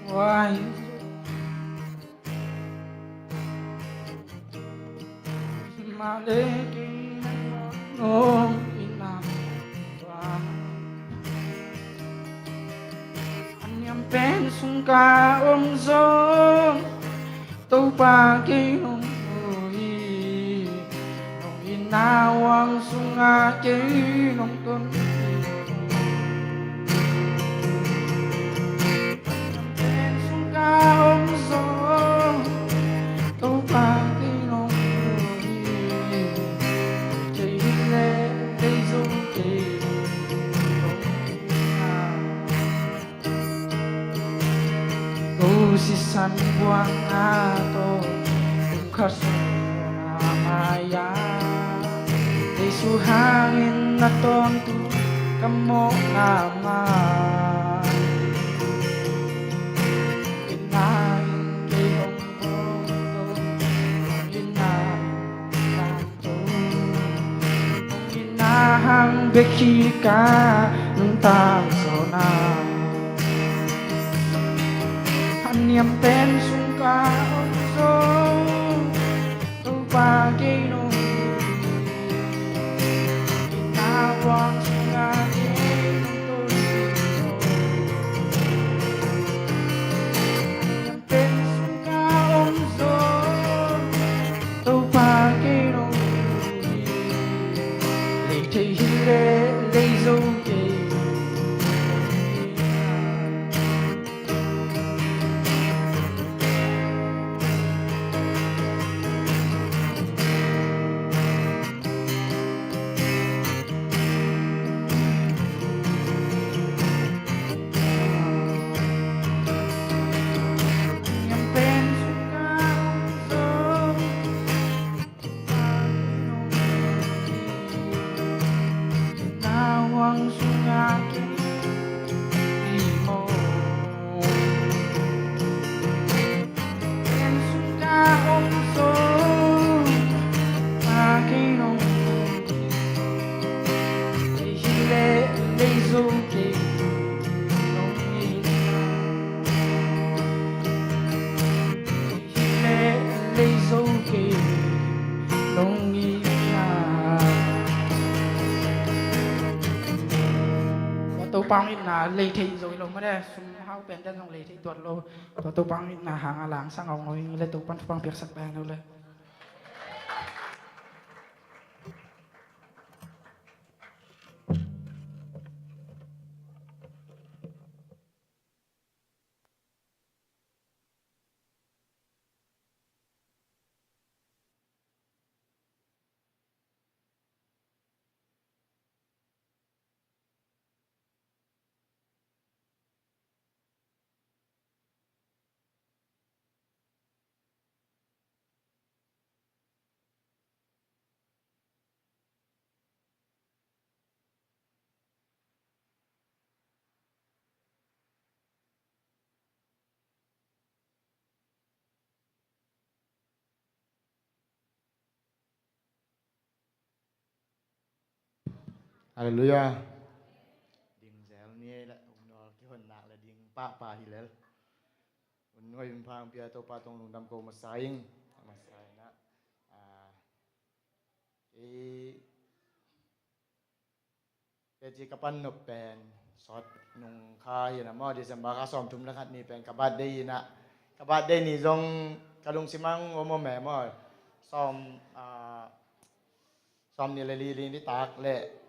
Why Malekin Nung inang Anyang pensong ka omzong Tau pagi nung ui Nung inawang sungake nung ton Anyang pensong ka omzong Tau pagi nung ui Kay hile kay zungke Usisan buang ato Kung kasuna maya Isuhangin na tonto Kamo naman Kinain kay hongkong Kinain nato Kinahang beki ka Nung tangso na Niam pensong ka so Ang bagay nung Inawang sungagin ng tulito Niam pensong ka so Ang bagay nung Late hile, lays okay Tôi băng ít là lì thị rồi luôn mới đây xung hao bèn chân trong lì thị tuột luôn tôi băng ít là hàng láng sang ông nói lên tôi băng việc sạch bèn đâu lên Hallelujah. Ding zel ni la unol ki hon nak la ding pa hilal. Unoi phang pia to pa tong lung dam ko masaying na. Ji kapan no pen sot nung khai na mo December ka som tum la khat ni pen kabat dei na. Kabat dei ni jong kalung simang omo me mo som som ni le li ni tak le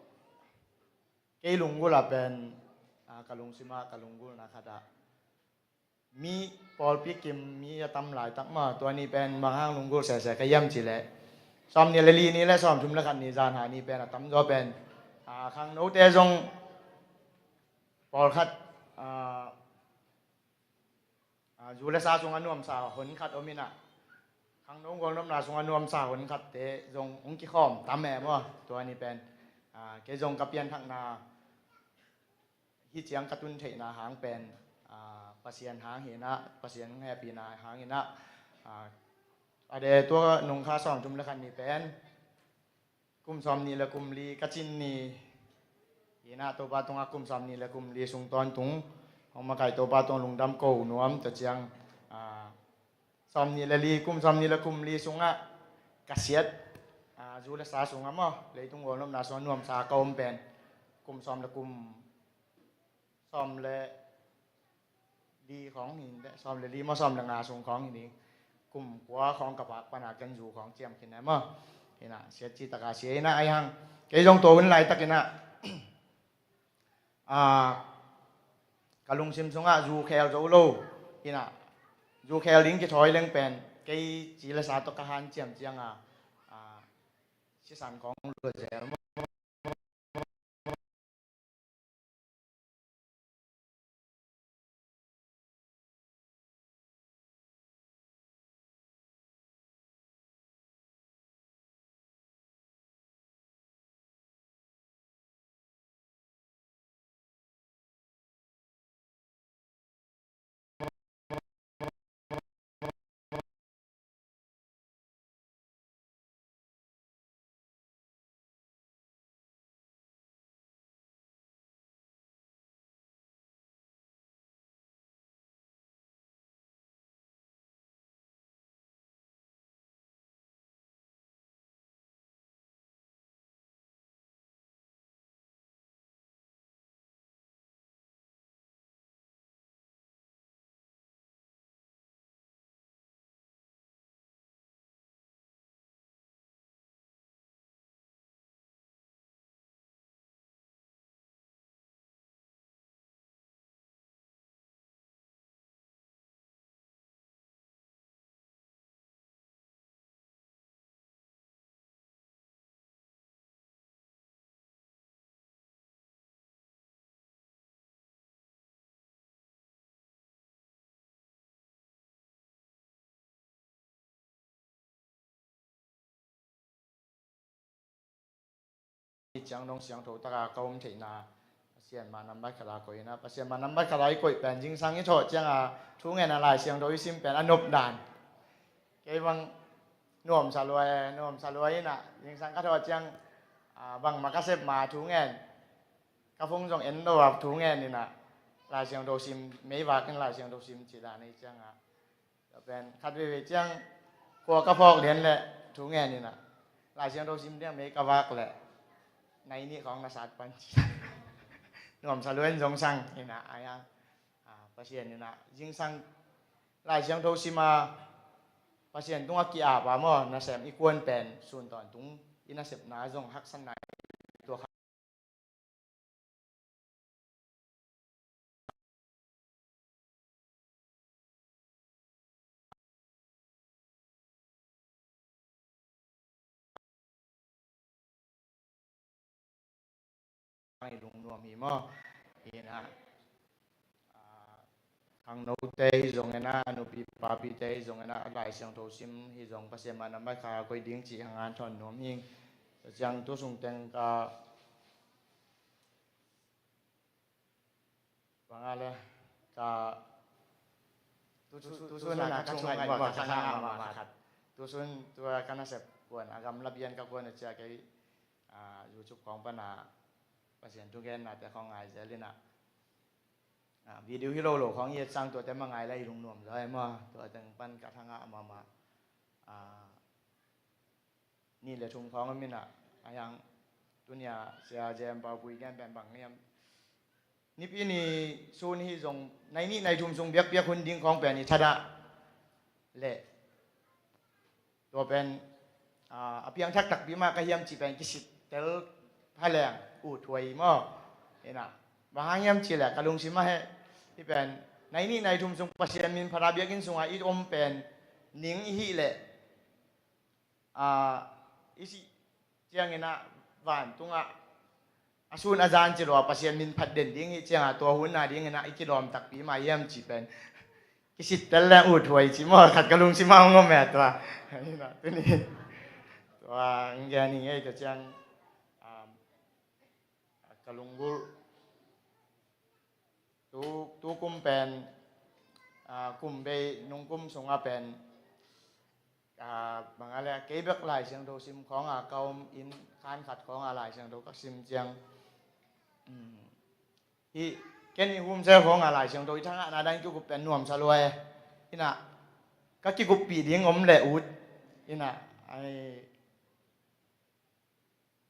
Kay lunggu la pen kalung sima kalunggu na kada mi Paul pi kim mi ya tam lai tak maตัวนี้เป็นบางห้างลงกูเสะๆก็ย่ำจิแหละ ซ้อมเนี่ยลีนี่และซ้อมทุมละกันนี่จานหานี่เป็นตั้มก็เป็นข้างโน้ตแต่จงปอลคัดอยู่และซาจงอนุมสาหนคัดอมินะข้างโน้นกองน้ำนาจงอนุมสาหนคัดเตจงองค์กิขอมตามแม่บ่ตัวนี้เป็นเกจงกับเปียนทักนาฮิเจียงกระตุนเทนาหางเป็นปะเสียนหางเห็นนะปะเสียนแฮปีนาหางเห็นนะเดตัวนุ่งข้าสองจุ่มละคันนี่เป็นกลุ่มซอมนี่และกลุ่มลีกัจินนี่เห็นนะตัวปลาตรงกลุ่มซอมนี่และกลุ่มลีสุงตอนตุงของมาไก่ตัวปลาตรงลุงดำโกนวมตะเจียงซอมนี่และลีกลุ่มซอมนี่และกลุ่มลีสุงกระเสียดจูเลสาสุงมั้งเลยตุงวงน้ำนาสวนนวมสาเกาเป็นกลุ่มซอมและกลุ่มซอมและดีของหินซอมและดีมาซอมและงาสุงของหินนี้กลุ่มหัวของกระปากปัญหากันอยู่ของเจียมกินไหนมั้งเห็นนะเสียจีตากาเสียนะไอ้หังเกยจงโตเป็นไรตะกินนะกะลุงซิมซุงจูแคลโจโลเห็นนะจูแคลลิงกิถอยเล่งเป็นเกยจีละสาตกะหันเจียมเจียงชิสันของเรือเสียจังน้องเสียงโถตะกาเกาเทนาเสียนมานำบัตรขลาโกยนะเสียนมานำบัตรขลาโกยเป็นจิงสังยิ่งโถจังทุกเงินอะไรเสียงโดยซิมเป็นอนบด่านเกี่ยวังน่วมสลวยน่ะจิงสังก็โถจังบางมากระเสพมาทุกเงินกระฟงจงเอ็นโดแบบทุกเงินนี่นะลายเสียงโดซิมไม่ว่ากันลายเสียงโดซิมจีดาในจังเป็นคัดวิจังกลัวกระพอกเรียนแหละทุกเงินนี่นะลายเสียงโดซิมเนี่ยไม่กระวักแหละในนี้ของนักสัตว์ปัญจนวมสลวยจงสังนี่นะไอ้ประเสียนนี่นะยิ่งสังลายเสียงโทซิมาประเสียนตุงอากีอาบามอนาเสมอีกวนเป็นส่วนตอนตุงอินาเสพนาจงฮักสันไหนตัวให้ลุงนวมมีมอนี่นะทางโน้ตเตยจงเงินะนุปีปาปีเตยจงเงินะหลายเสียงโทซิมฮิจงภาษามันนำไปขาคอยดิ้งจีหางานถอนนวมยิงจังตัวส่งเต็งกาว่าอะไรกาตัวส่วนนักช่วงไงบอกข้างหน้ามาครับตัวส่วนตัวกันนะเสพกวนอากรรมระเบียนกับกวนจะแกอยู่ชุบของปัญหาภาษาทุกแก่นแต่ของไงเจริญนะวิดีโอที่เราโหลของเย็ดสร้างตัวแต่มาไงไรลุงหนุ่มเลยมาตัวแต่งปั้นกระทั่งมานี่แหละทุ่งของมินะอย่างตัวเนี้ยเสียเจมปาปุยแกนเป็นบางเนี่ยนี่พี่นี่ซูนี่ทรงในนี่ในทุ่งทรงเบียกคนดิ้งของเป็นนี่ชนะเละตัวเป็นเพียงทักตักบีมากระเทียมจีเป็นกิสิตเตลพะแรงอูถวยมั่วเห็นนะบางอย่างจีแหละกระลุงชิมาให้ที่เป็นในนี่ในทุ่งทรงปัสยามินพราเบียกินทรงอีอมเป็นหนิงฮีแหละ isi chiang ina van tunga asun azan chilo pasien min phat den ding hi chiang to hun na ding ina ikilom tak pi ma yam chi pen kisit tel la u thoi chi mo khat kalung si ma ngom me to ina tu ni to ngani ngai to chiang kalunggul tu kum pen kum be nung kum songa penบางอะไรเก็บแบบลายเสียงโดซิมของเกาอินคานขัดของอะไรเสียงโดก็ซิมเจียงที่แค่นี้หุ่มเจ้าของอะไรเสียงโดทั้งอันนั้นก็เป็นหน่วมสลวยที่น่ะก็กี่กุปีเดียงอมแหละอุดที่น่ะไอ้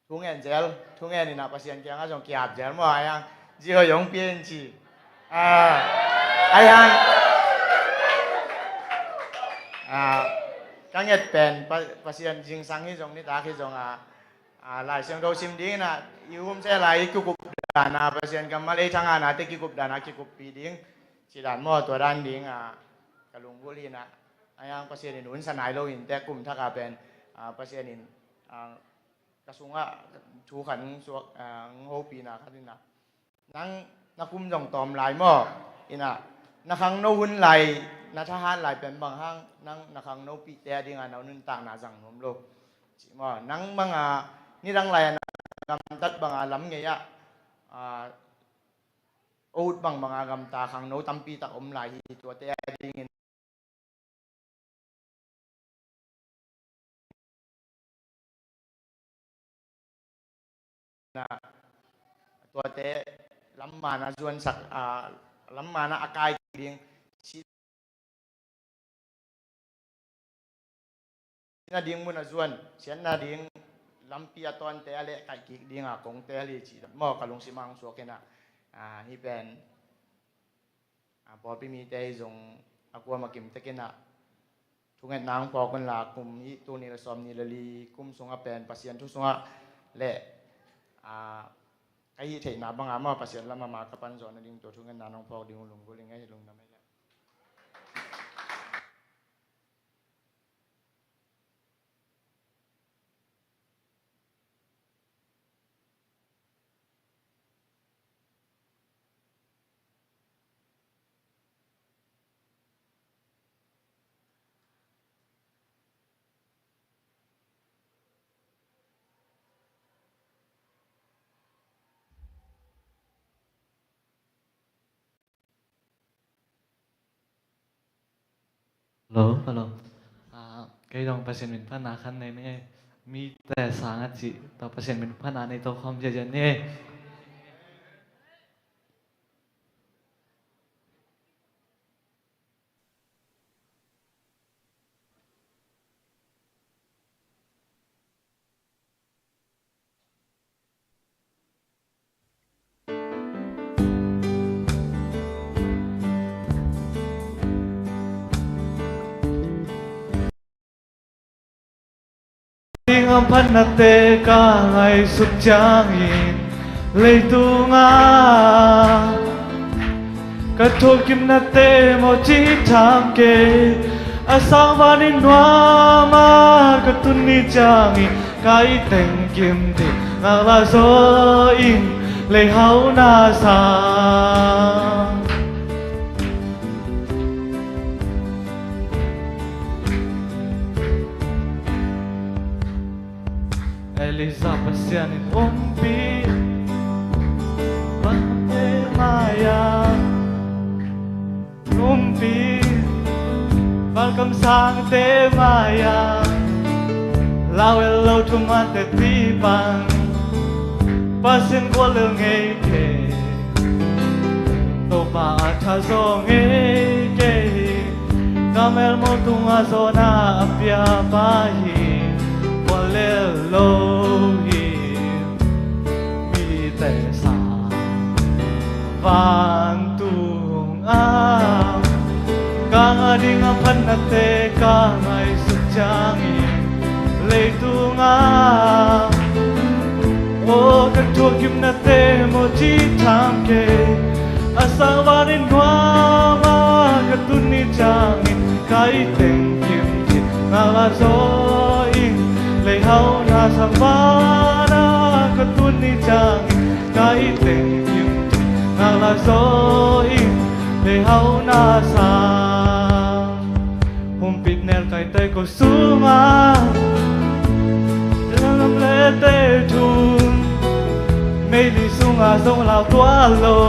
ทุ่งเงินเจลทุ่งเงินนี่น่ะภาษาอังกฤษก็จะเกี่ยวเจลมั่วไอ้ยังจีเขายงเปลี่ยนจีไอ้ยังก็เงียบเป็นภาษาจริงสังที่ตรงนี้ตาที่ตรงหลายเสียงโดซิมดีน่ะยุ่มเสียหลายกี่กุบดานาภาษากันมาเลยทางานแต่กี่กุบดานากี่กุบปีดิ้งจีดานมั่วตัวด้านดิ้งกระลุงบุรีนะไอ้ยังภาษาหนุนสนายโลหินแต่กลุ่มทักอาเป็นภาษาหนินกระสุงชูขันสวกโฮปีนะครับนี่นะนั่งนักคุ้มจงตอมหลายมั่วอินะนักขังโนหุ่นไหลนักทหารหลายเป็นบางห้างนั่งนักขังโนปีแต่ดิ้งเอาหนุนต่างหน้าจังนมโลจิมั่วนั่งบางนี่ดังไรนะกำตัดบางล้ำเงี้ยอูดบางกำตาขังโนตั้มปีตักอมไหลตัวแต่ดิ้งนะตัวเตะล้ำมานะส่วนสักล้ำมานะอากายเดียงชีน่าเดียงมุนส่วนเสียนน่าเดียงล้ำปีตอนเตะเละไก่กิเดียงกงเตะเลยจีหม้อกับลงสิมังสัวกันนะนี่เป็นพอพี่มีเตะส่งกัวมากิมเตะกันนะทุกอย่างนางพอกันละกลุ่มนี้ตัวนี้ละซ้อมนี่ละลีกลุ่มส่งเป็นปัสยันทุกส่งเละไอ้เทน่าบางมาภาษาละมากับปันจอนดิ้งตัวทุกเงินน้องพอดิ้งลงก็ลิงไอ้ลงทำไมล่ะฮัลโหลcái dòng patient mình phát ná khăn này nè miแต่sáng á chị tao patient mình phát ná này tao không chơi chơi nè tiếng âm phát nát tê cả ngày sụp trang in lấy tu ngã cả thua kim nát tê một chi tham kê sang và đi noa mà cả tuân đi trang in cái tình kim thì ngã là gió in lấy háo na sang Eliza pasianin umpi Bante maya Umpi Balkam sang te maya Lawel lo tuman te tipan Pasin ko le ngay ke To pa atha zo ngay ke Kamel mo tunga zo na apya pahi Elohim mi te sa van tung am kang ading ang panate kang ay sudyangin lay tung am o kan tukim na te mo chi tham ke asawanin wama katuni jangin kai teng kim ti ngala zo lấy hao na na savana katun ni chang kai teng kim ngang la soi le hau na sa hum pit nel kai te ko sunga lam le te thun mây đi sunga sông lao tua lo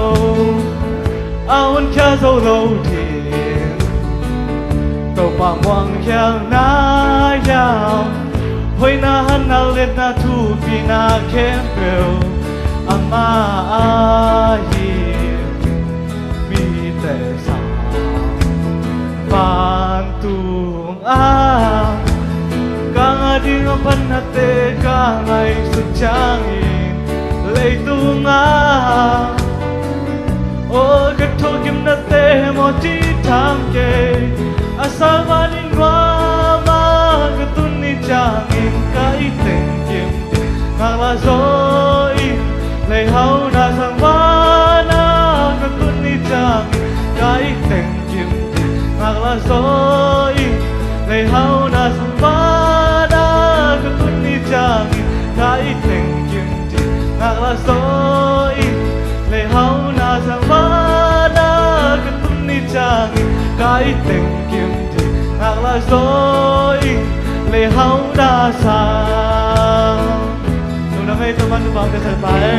aun kha zo lo thiên tàu pa muang kha na yao hoi na han na let na thu pi na khem pel ama hi mi te sa van tung a kang ading pan na te ka ngai su chang in lei tung a o ka tho kim na te mo ti tham ke asal manin wa ma ka tun ni chang in kai teng kim ngang la zoi lei hau na sang wa na ka tun ni chang in kai teng kim ngang la zoi lei hau na sang wa na ka tun ni chang in kai teng kim ngang la zoi lei hau na sang wa na ka tun ni chang in kai teng kim ngang la zoi lei hau na sang nung na ngay teman teman keserbae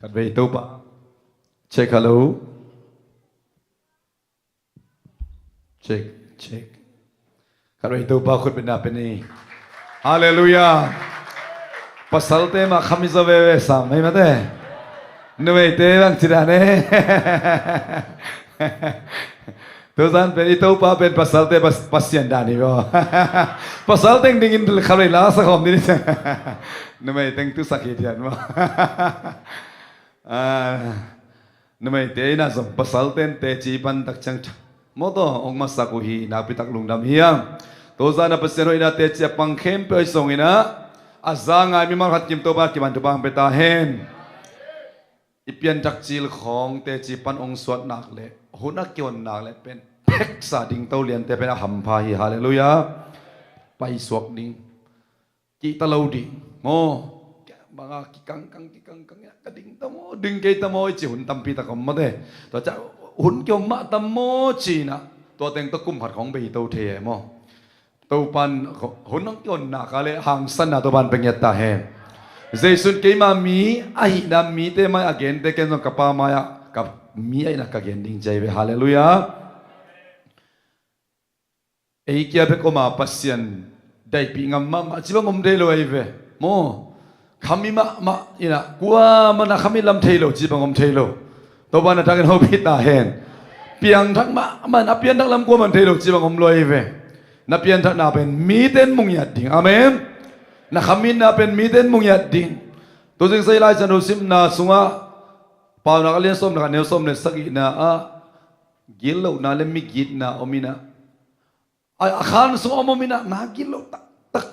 Kan về đâu ba check hello check check kan về đâu ba khut bina peni hallelujah pasal te ma khamiza ve sa mai mate nuai te bang chira ne tu san peni đâu ba pen pasal te pasien dani bo pasal teng dingin khalai la sa khom ni nuai teng tu sakit yan mo namai te na som pasal ten te chi pan tak chang mo to ong masaku hi na pitak lungdam hiang to za na paseno ina te chi pang khem pe song ina azanga mi mar hat kim to ba ki ban to bang beta hen ipian tak chil khong te chi pan ong swat nak le huna kyon nak le pen pek sa ding to lian te pen ham pha hi hallelujah pai swak ding ki ta lo ding mo mga kikang ya kading tamo ding kay tamo chi hun tampi ta kom ma de to cha hun kyong ma tamo chi na to teng to kum phat khong be to the mo to pan hun nong kyon na ka le hang san na to ban peng ya ta he jesun ke ma mi ai na mi te ma again te ken no kapa ma ya kap mi ai na ka gen ding jai be hallelujah ei kia be ko ma pasien dai pi ngam ma chi ba ngom de lo ai ve mo kami ma ina kuwa mana kami lam thelo chi bangom thelo to ba na takin hobi ta hen piang thak ma na pian thak lam kuwa man thelo chi bangom loi ve na pian thak na pen mi ten mung yat ding amen na kami na pen mi ten mung yat ding to jing sai lai chan sim na sunga pa na kalian som na ne som ne sagi na a gilo na le mi git na omina a khan so omina na gilo tak tak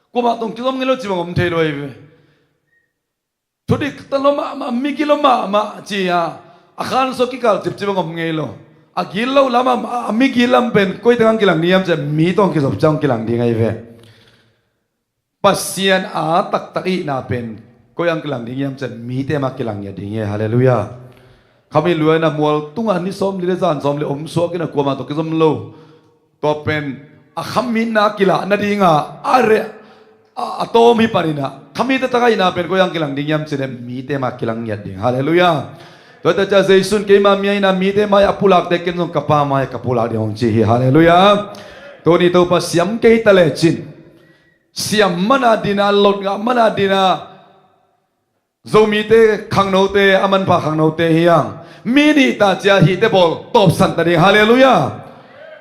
kuma tong chom ngelo chi bangom thelo ai ve Tudik taloma ma migiloma ma chia akhan so kikal tip tip ngom ngelo agilo lama migilam pen koi tang kilang niam che mi tong ki sop chang kilang di ngai ve pasian a tak taki na pen koi ang kilang di niam che mi te ma kilang ya ding ye hallelujah kami luai na mual tunga ni som li zan som le om so ki na ko ma to ki som lo to pen akham min na kila na dinga are atomi parina kami tatagay na pen ko yang kilang dingyam sine mite ma kilang yat ding hallelujah to ta cha jesun ke ma mi na mite ma apulak de ken nong kapa ma kapulak de ong chi hallelujah to ni to pa siam ke tale chin siam mana dina lot nga mana dina zo mite khang no te aman pa khang no te hiang mi ni ta cha hi te bol top san ta ding hallelujah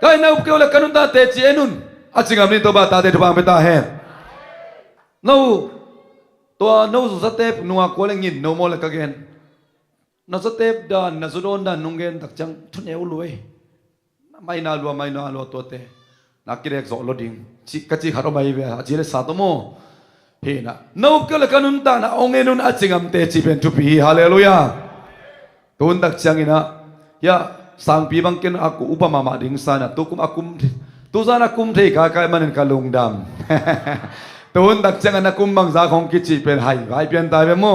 kai na up ke la kanun ta te chi enun อาจริงอันนี้ตัวบ้าตาเด็ดบางไปตาแห่นู้ตัวนู้สุดสเต็ปนัวกว่าเล่งินนู้โมเลกเกนนัสเต็ปดันนัสโดนดันนุ่งเกนตักจังทุนเอวรวยไม่น่าลัวตัวเตนักกิเลสโสลดิงจิกจิขัดออกมาอีเวะจิเลสาตโมเห็นนะนู้ก็เลยกันนุนตานะองเงินุนอาจริงอันเตจิเป็นทุพีฮาเลลูยาตุนตักจังอินะยาสังปีบังเกนอากูอุปมามาดิ่งสานะตุกุมอากุมตุซานะกุมเทกากายมันกัลงดำตุนตักจังอันนักกุมบังซาของกิจิเป็นไฮไฮเปลี่ยนตายไปโม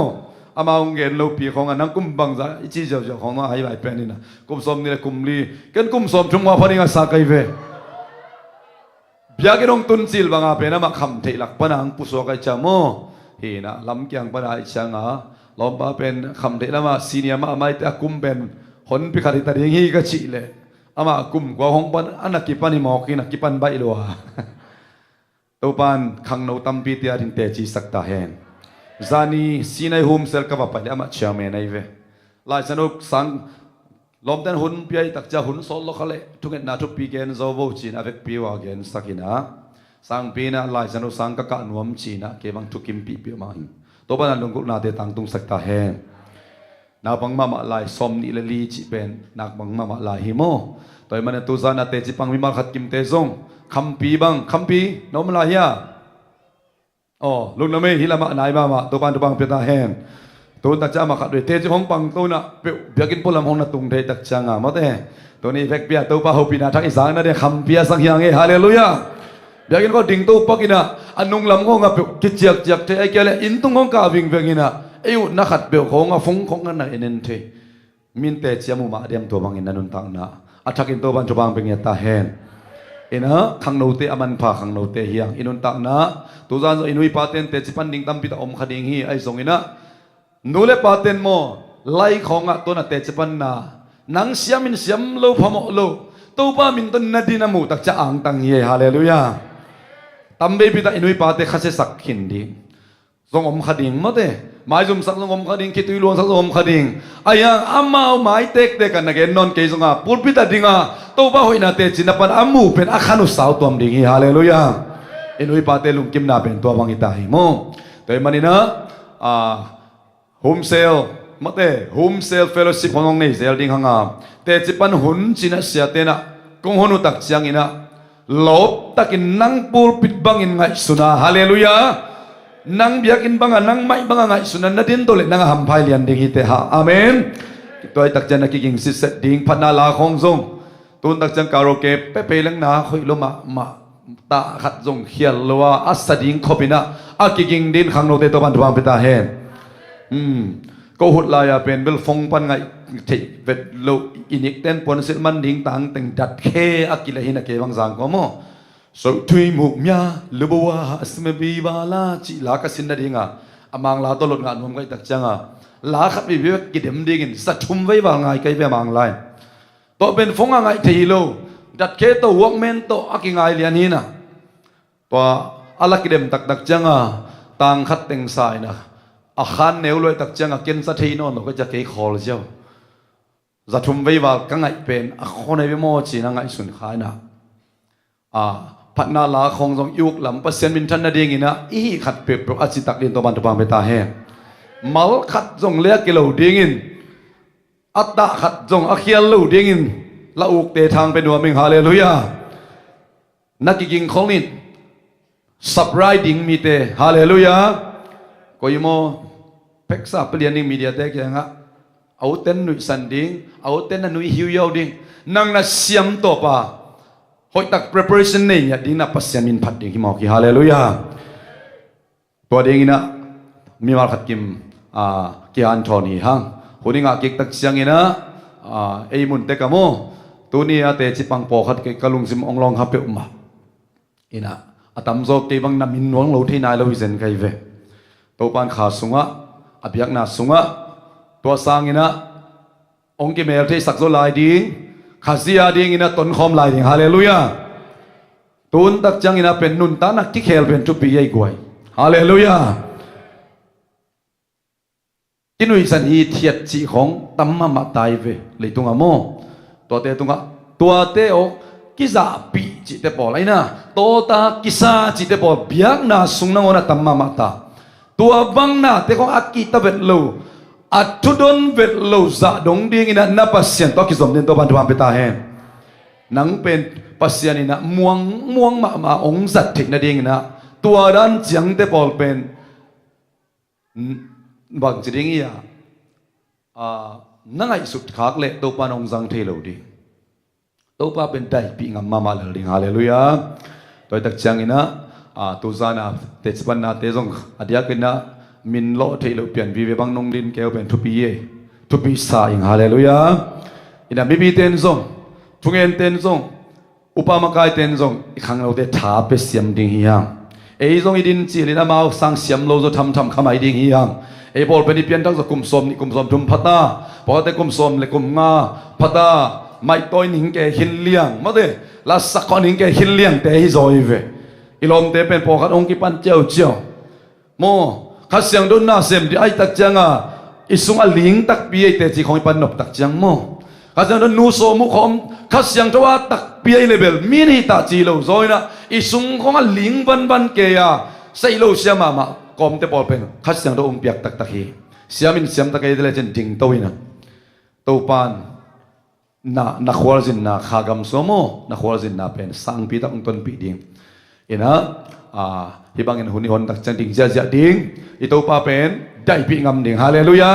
อามาองเงินลูปีของอันนักกุมบังซาอิจิเจ้าของว่าไฮไฮเปลี่ยนนี่นะกุมสมนี่แหละกุมลีกันกุมสมชุมว่าพอดีงาสักไอเวbiar kita tun sil bang apa nama kham thei lak panang pusok ay chamo hina lam kyang panai changa lomba pen kham thei nama senior ma mai ta kum pen hon pi khari ta ding hi ka chi le ama kum kwa hong pan anak ki pani mok ki na ki pan bai lo to pan khang no tam pi tia din te chi sakta hen zani sinai hum sel ka va pa ama chairman ai ve lai sanuk sang lom ten hun pi tak cha hun sol lo khale thungen na thu pi gen zo vo chin avek pi wa gen sakina sang pi na lai sanu sang ka nuam chi na ke bang thu kim pi pi ma hin to ban lung na te tang tung sakta he na bang ma lai som ni le li chi ben nak bang ma lai hi mo toy man tu za na te chi pang mi ma khat kim te zong kham pi nom la ya oh lung na me hi la ma nai ma to bang pe ta henตัวตักจ้ามาขัดด้วยเทจิของปังตัวน่ะเปียกินพลำห้องน่ะตุงเทตักจ้างอ่ะมาเต้ตัวนี้เฟกเปียตัวป้าหูปีนาทักอีสานน่ะเดี๋ยวคำเปียสักอย่างเอฮาเลลูยาเปียกินก็ดิ่งตัวปักกินอ่ะอันนุ่งลำของอ่ะเปียกิจเจียกเทไอเกลอินตุงของกาวิ่งเปียกินอ่ะไอ้ยุนักขัดเปียของอ่ะฟงของนั่นน่ะเอ็นเทมินเตจิอามุมาเดียมตัวบางอินนั่นนุ่นตังน่ะอัฐกินตัวบันจุบังเป็นเงี้ยตาเฮนอินะขังโนเตอมันพาขังโนเตเฮียงอินุนตังน่ะตัวจานอินุยปาเตนเตจิปันดิ่งตั้มปิตาอมขัดดิ่งฮีไอ้สงอินะนูเลปาเตนโมไล่ของอ่ะตัวน่ะเตจปันนานังเสียมินเสียมโลพมโลตัวป้ามินตันนาดีนามูตักจะอ่างตังเย่ฮาเลลูยาตัมเบปิตาอินุยปาเตขัดเสสักขินดีทรงอมขัดิงมาเตหมายจุ่มสักทรงอมขัดิงคิดตุยลวงสักทรงอมขัดิงไอ้ยังอามาเอาหมายเตกเตกันนักเอ็นนอนเกยสงอ่ะปูดปิตาดิงอ่ะตัวป้าหอยนาเตจินาปันอามูเป็นอาคานุสาวตัวมดิงฮาเลลูยาอินุยปาเตลุงกิมนาเป็นตัววังอิตาหิโมแต่มันนี่นะโฮมเซลมาเต้โฮมเซลเฟลโลชิพของนี่เซลดิ้งหางาแต่จิปันหุ่นจินะเสียเตนะกงหนุตักจังอินะลบตักินนังปูปิดบังอินไงสุนาฮาเลลูยานังเบียกินบังอ่ะนังไม่บังอ่ะไงสุนันนัดินตัวเล็กนังหำพายเลียนดิ้งฮิเตฮะอาเมนตัวไอ้ตักจันนักกิงสิเสดิ้งพันนาลาของทรงตุนตักจังคาโรเกะเป๊ะๆลังนาคุยลมาตาขัดทรงเขียนลัวอัสดิ้งขบินะอากิงดินขังโนเตตัวบันทวางเปตาเฮนก็หุดลายเป็นเวลฟงปันไงที่เวทโลอินิกเต้นปนสิมันดิ้งต่างแต่งดัดเคอากิเลหินะเกวังสังก็มั่วสุดทุยมุกเมียลูบัวสมบีบาลาจิลากสินนาดิ้งอ่ะอามังลาตลอดงานมุมไก่ตักจังอ่ะลาขับไปเวกกิเดมดิ้งสัตชุมไว้บางไงไก่เวมังไลตัวเป็นฟงไงที่โลดัดเคตัววกเมนตัวอากิไงเลียนี่นะตัวอาลักกิเดมตักจังอ่ะต่างขัดแต่งสายนะอาคารเนวลอยตักจังอาเกนสัตย์นอนเราก็จะเกยขอลเจ้าจะทุ่มไว้ว่ากังไงเป็นอาคนในวิโมจีนังไงสุนขายนะพัฒนาลาของทรงยุกลำเปอร์เซ็นต์มินทันนาดีงินะอีขัดเปรียบอาจิตักเรียนตัวบันทุบางไปตาแห่มัลขัดทรงเลี้ยกิโลดีงินอัตตะขัดทรงอาเคียนลูดีงินละอุกเตทางเป็นหัวมิงฮาเลลูยานักกิงของนินสับไรดิ้งมีเตฮาเลลูยาก็ยโมเพ็กซ์เปลี่ยนนิ่งมีเดียเด็กยังอ่ะเอาเต้นหนุ่ยสันดิ้งเอาเต้นหนุ่ยฮิวยาวดิ้งนั่งน่ะเสียมตัวป่าหอยตัก preparation เนี่ยดิ้งน่ะปัสยามินพัดดิ้งที่มอกีฮาเลลูยาตัวดิ้งน่ะมีมาขัดกิมกีอันโทนีฮังคนนี้งาเก็กตักเสียงน่ะไอ้มุนเตกะโมตัวนี้อาเตจิปังปอขัดเกกะลุงซิมองลองฮับเปอุมาอินะอาตามโซเกบังนามินหลวงเราที่นายเราวิเศษไกเวตัวปานขาสุงะอภิยักนาสุงะตัวสร้างอินะองค์กิเมลที่สักโซลายดิ้งขาเสียดิ้งอินะต้นคอมลายดิ้งฮาเลลูยาตุนตักจังอินะเป็นนุนตานักที่เคลเป็นจุปีใหญ่กวยฮาเลลูยากินุยสันอีเทียดจีของตัมมามาตายเวเลยตุงะโมตัวเตตุงะตัวเตโอกิซาปีจิเตปอไรนะ โตตากิซาจิเตปอลเบียกนาสุงนางona tamma mataตัวบังนาเตของอากิตาเวทโลอัดทุดนเวทโลจะดงดิ่งอินะนับปัสเซียนตัวกิจสมเด็จตัวบันทุบามเปตาเฮนังเป็นปัสเซียนอินะม่วงมาองค์สัตถิกนาดิ่งอินะตัวด้านเจียงเตปอลเป็นบางจริงอีอะนั่งไอสุดขากเละตัวปานองจังเทโลดีตัวปาเป็นได้ปีงามมาเลลิงฮาเลลูยาตัวตักจังอินะตัวซานาเตจปันนาเตจงอดียกินะมินโลเทโลเปลี่ยนวิเวบังนงดินเกลเป็นทุปีเยทุปีสาอิงฮาเลลูยาอินะบิบิเตนซงทุงเอ็นเตนซงอุปามากายเตนซงอีกครั้งเราได้ท้าไปเสียมดิ่งเฮียงเอ้ซงอีดินจีลินะมาสังเสียมโลจะทำขมายดิ่งเฮียงเอ้บอลเป็นอีเปียนทั้งสักกุมสมนี่กุมสมทุมพัตตาพอแต่กุมสมเลยกุมงาพัตตาไม่ต้อยหนิงแกหินเลี้ยงมาเดลาสักคนหนิงแกหินเลี้ยงแต่ฮิโซอีเวอีลมเตเป็นพอขัดองกิปันเจ้าโมขัดเสียงโดนหน้าเสียมที่ไอตักจังอิสุงอลิงตักปีไอเตจีของปันนบตักจังโมขัดเสียงโดนนูโซมุขอมขัดเสียงตัวตักปีไอเลเบลมินิตาจีโลโซยนะอิสุงของอลิงบันเกียใส่โลเสียมากอมเตปอลเป็นขัดเสียงโดนองเปียกตักฮีเสียมินเสียมตักเอเดเลเจนจิงโตวินะโตปานนักขวาจินนักขากำสมอนักขวาจินนักเป็นสังปีตักต้นปีดิ่งอินะที่บางเงินหุ่นหอนตักจังดิ่งเสียดิ่งอิโตปาเป็นได้ปีงำดิ่งฮาเลลูยา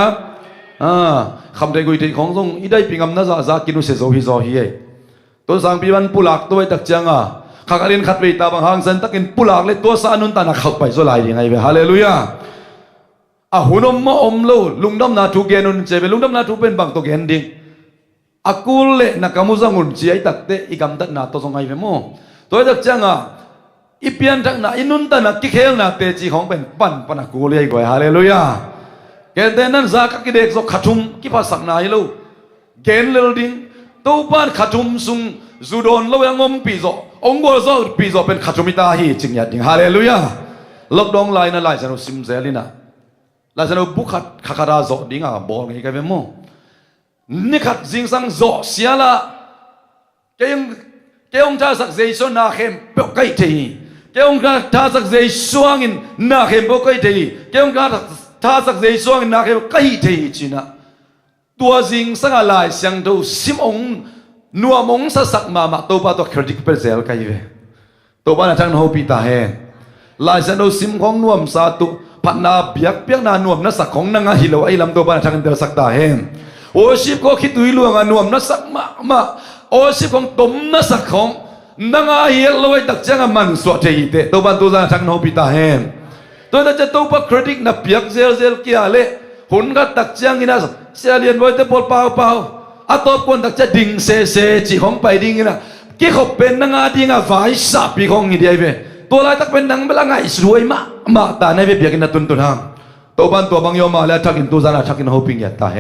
คำเดกุยที่ของทรงอีได้ปีงำน่าจะกินุเสโซฮิโซฮีตัวสังปีวันปุลักตัวตักจังข้าการินขัดไปตาบางหางสันตักินปุลักเลยตัวสานุนตานักเข้าไปโซลายดิ่งไงเวฮาเลลูยาหุ่นอมมาอมโลลุงดำนาทุกเกนุนเจเป็นลุงดำนาทุเป็นบางตัวเกนดิ่งaku le nak kamu zangun ciai takte ikam tak na to songai vemo to tak changa ipian tak na inun ta na kikhel na te chi khong pen pan aku le goi hallelujah ken ten nan za ka ki dek zo khathum ki pa sak na hi lo gen lel ding to pan khathum sung zudon lo yang om pi zo ong go zo pi zo pen khathum ita hi ching ya ding hallelujah lok dong lai na lai janu sim zelina la janu bukhat khakara zo ding bol ngai ka vemoนี่ขัดจิงสังโจเสียละเกี่ยงท่าสักเจชนาเข้มเปกไก่ทีเกี่ยงท่าสักเจสวงินนาเข้มเปกไก่ทีเกี่ยงท่าสักเจสวงินนาเข้มไก่ทีจีน่ะตัวจิงสังอะไรเสียงดูซิมองนัวมงสักมาตัวป้าตัวเครดิตเป็นเซลไก่เวตัวป้าทางโนปิตาเฮลายเสียงดูซิมของนัวมซาตุพันนาเบียกนานัวมนัสักของนางฮิโลไอลำตัวป้าทางเดลสักตาเฮโอชิบก็คิดดูลวงนวมนัสักมาโอชิบของตมนัสักของนังอาเฮียลอยตักจังมันสวดใจเตะตัวบันตัวจะทางโนบิตาเฮมตัวจะตัวปักเครดิตนับเปียกเซลเกียเล่หุ่นก็ตักจังอินะเสียเรียนไว้แต่ปอลเปล่าอัตบคนตักจะดิ่งเซจีของไปดิ่งอินะกี่ขบเป็นนังอาดิ่งอาไว้สับปีของอินเดียเวตัวลายตักเป็นนังเบลังไงสวยมาตาในเบียกินตุนตุนhamตัวบันตัวบางยอมาแล้วทักอินตัวจะทักอินโฮปิงยัตตาเฮ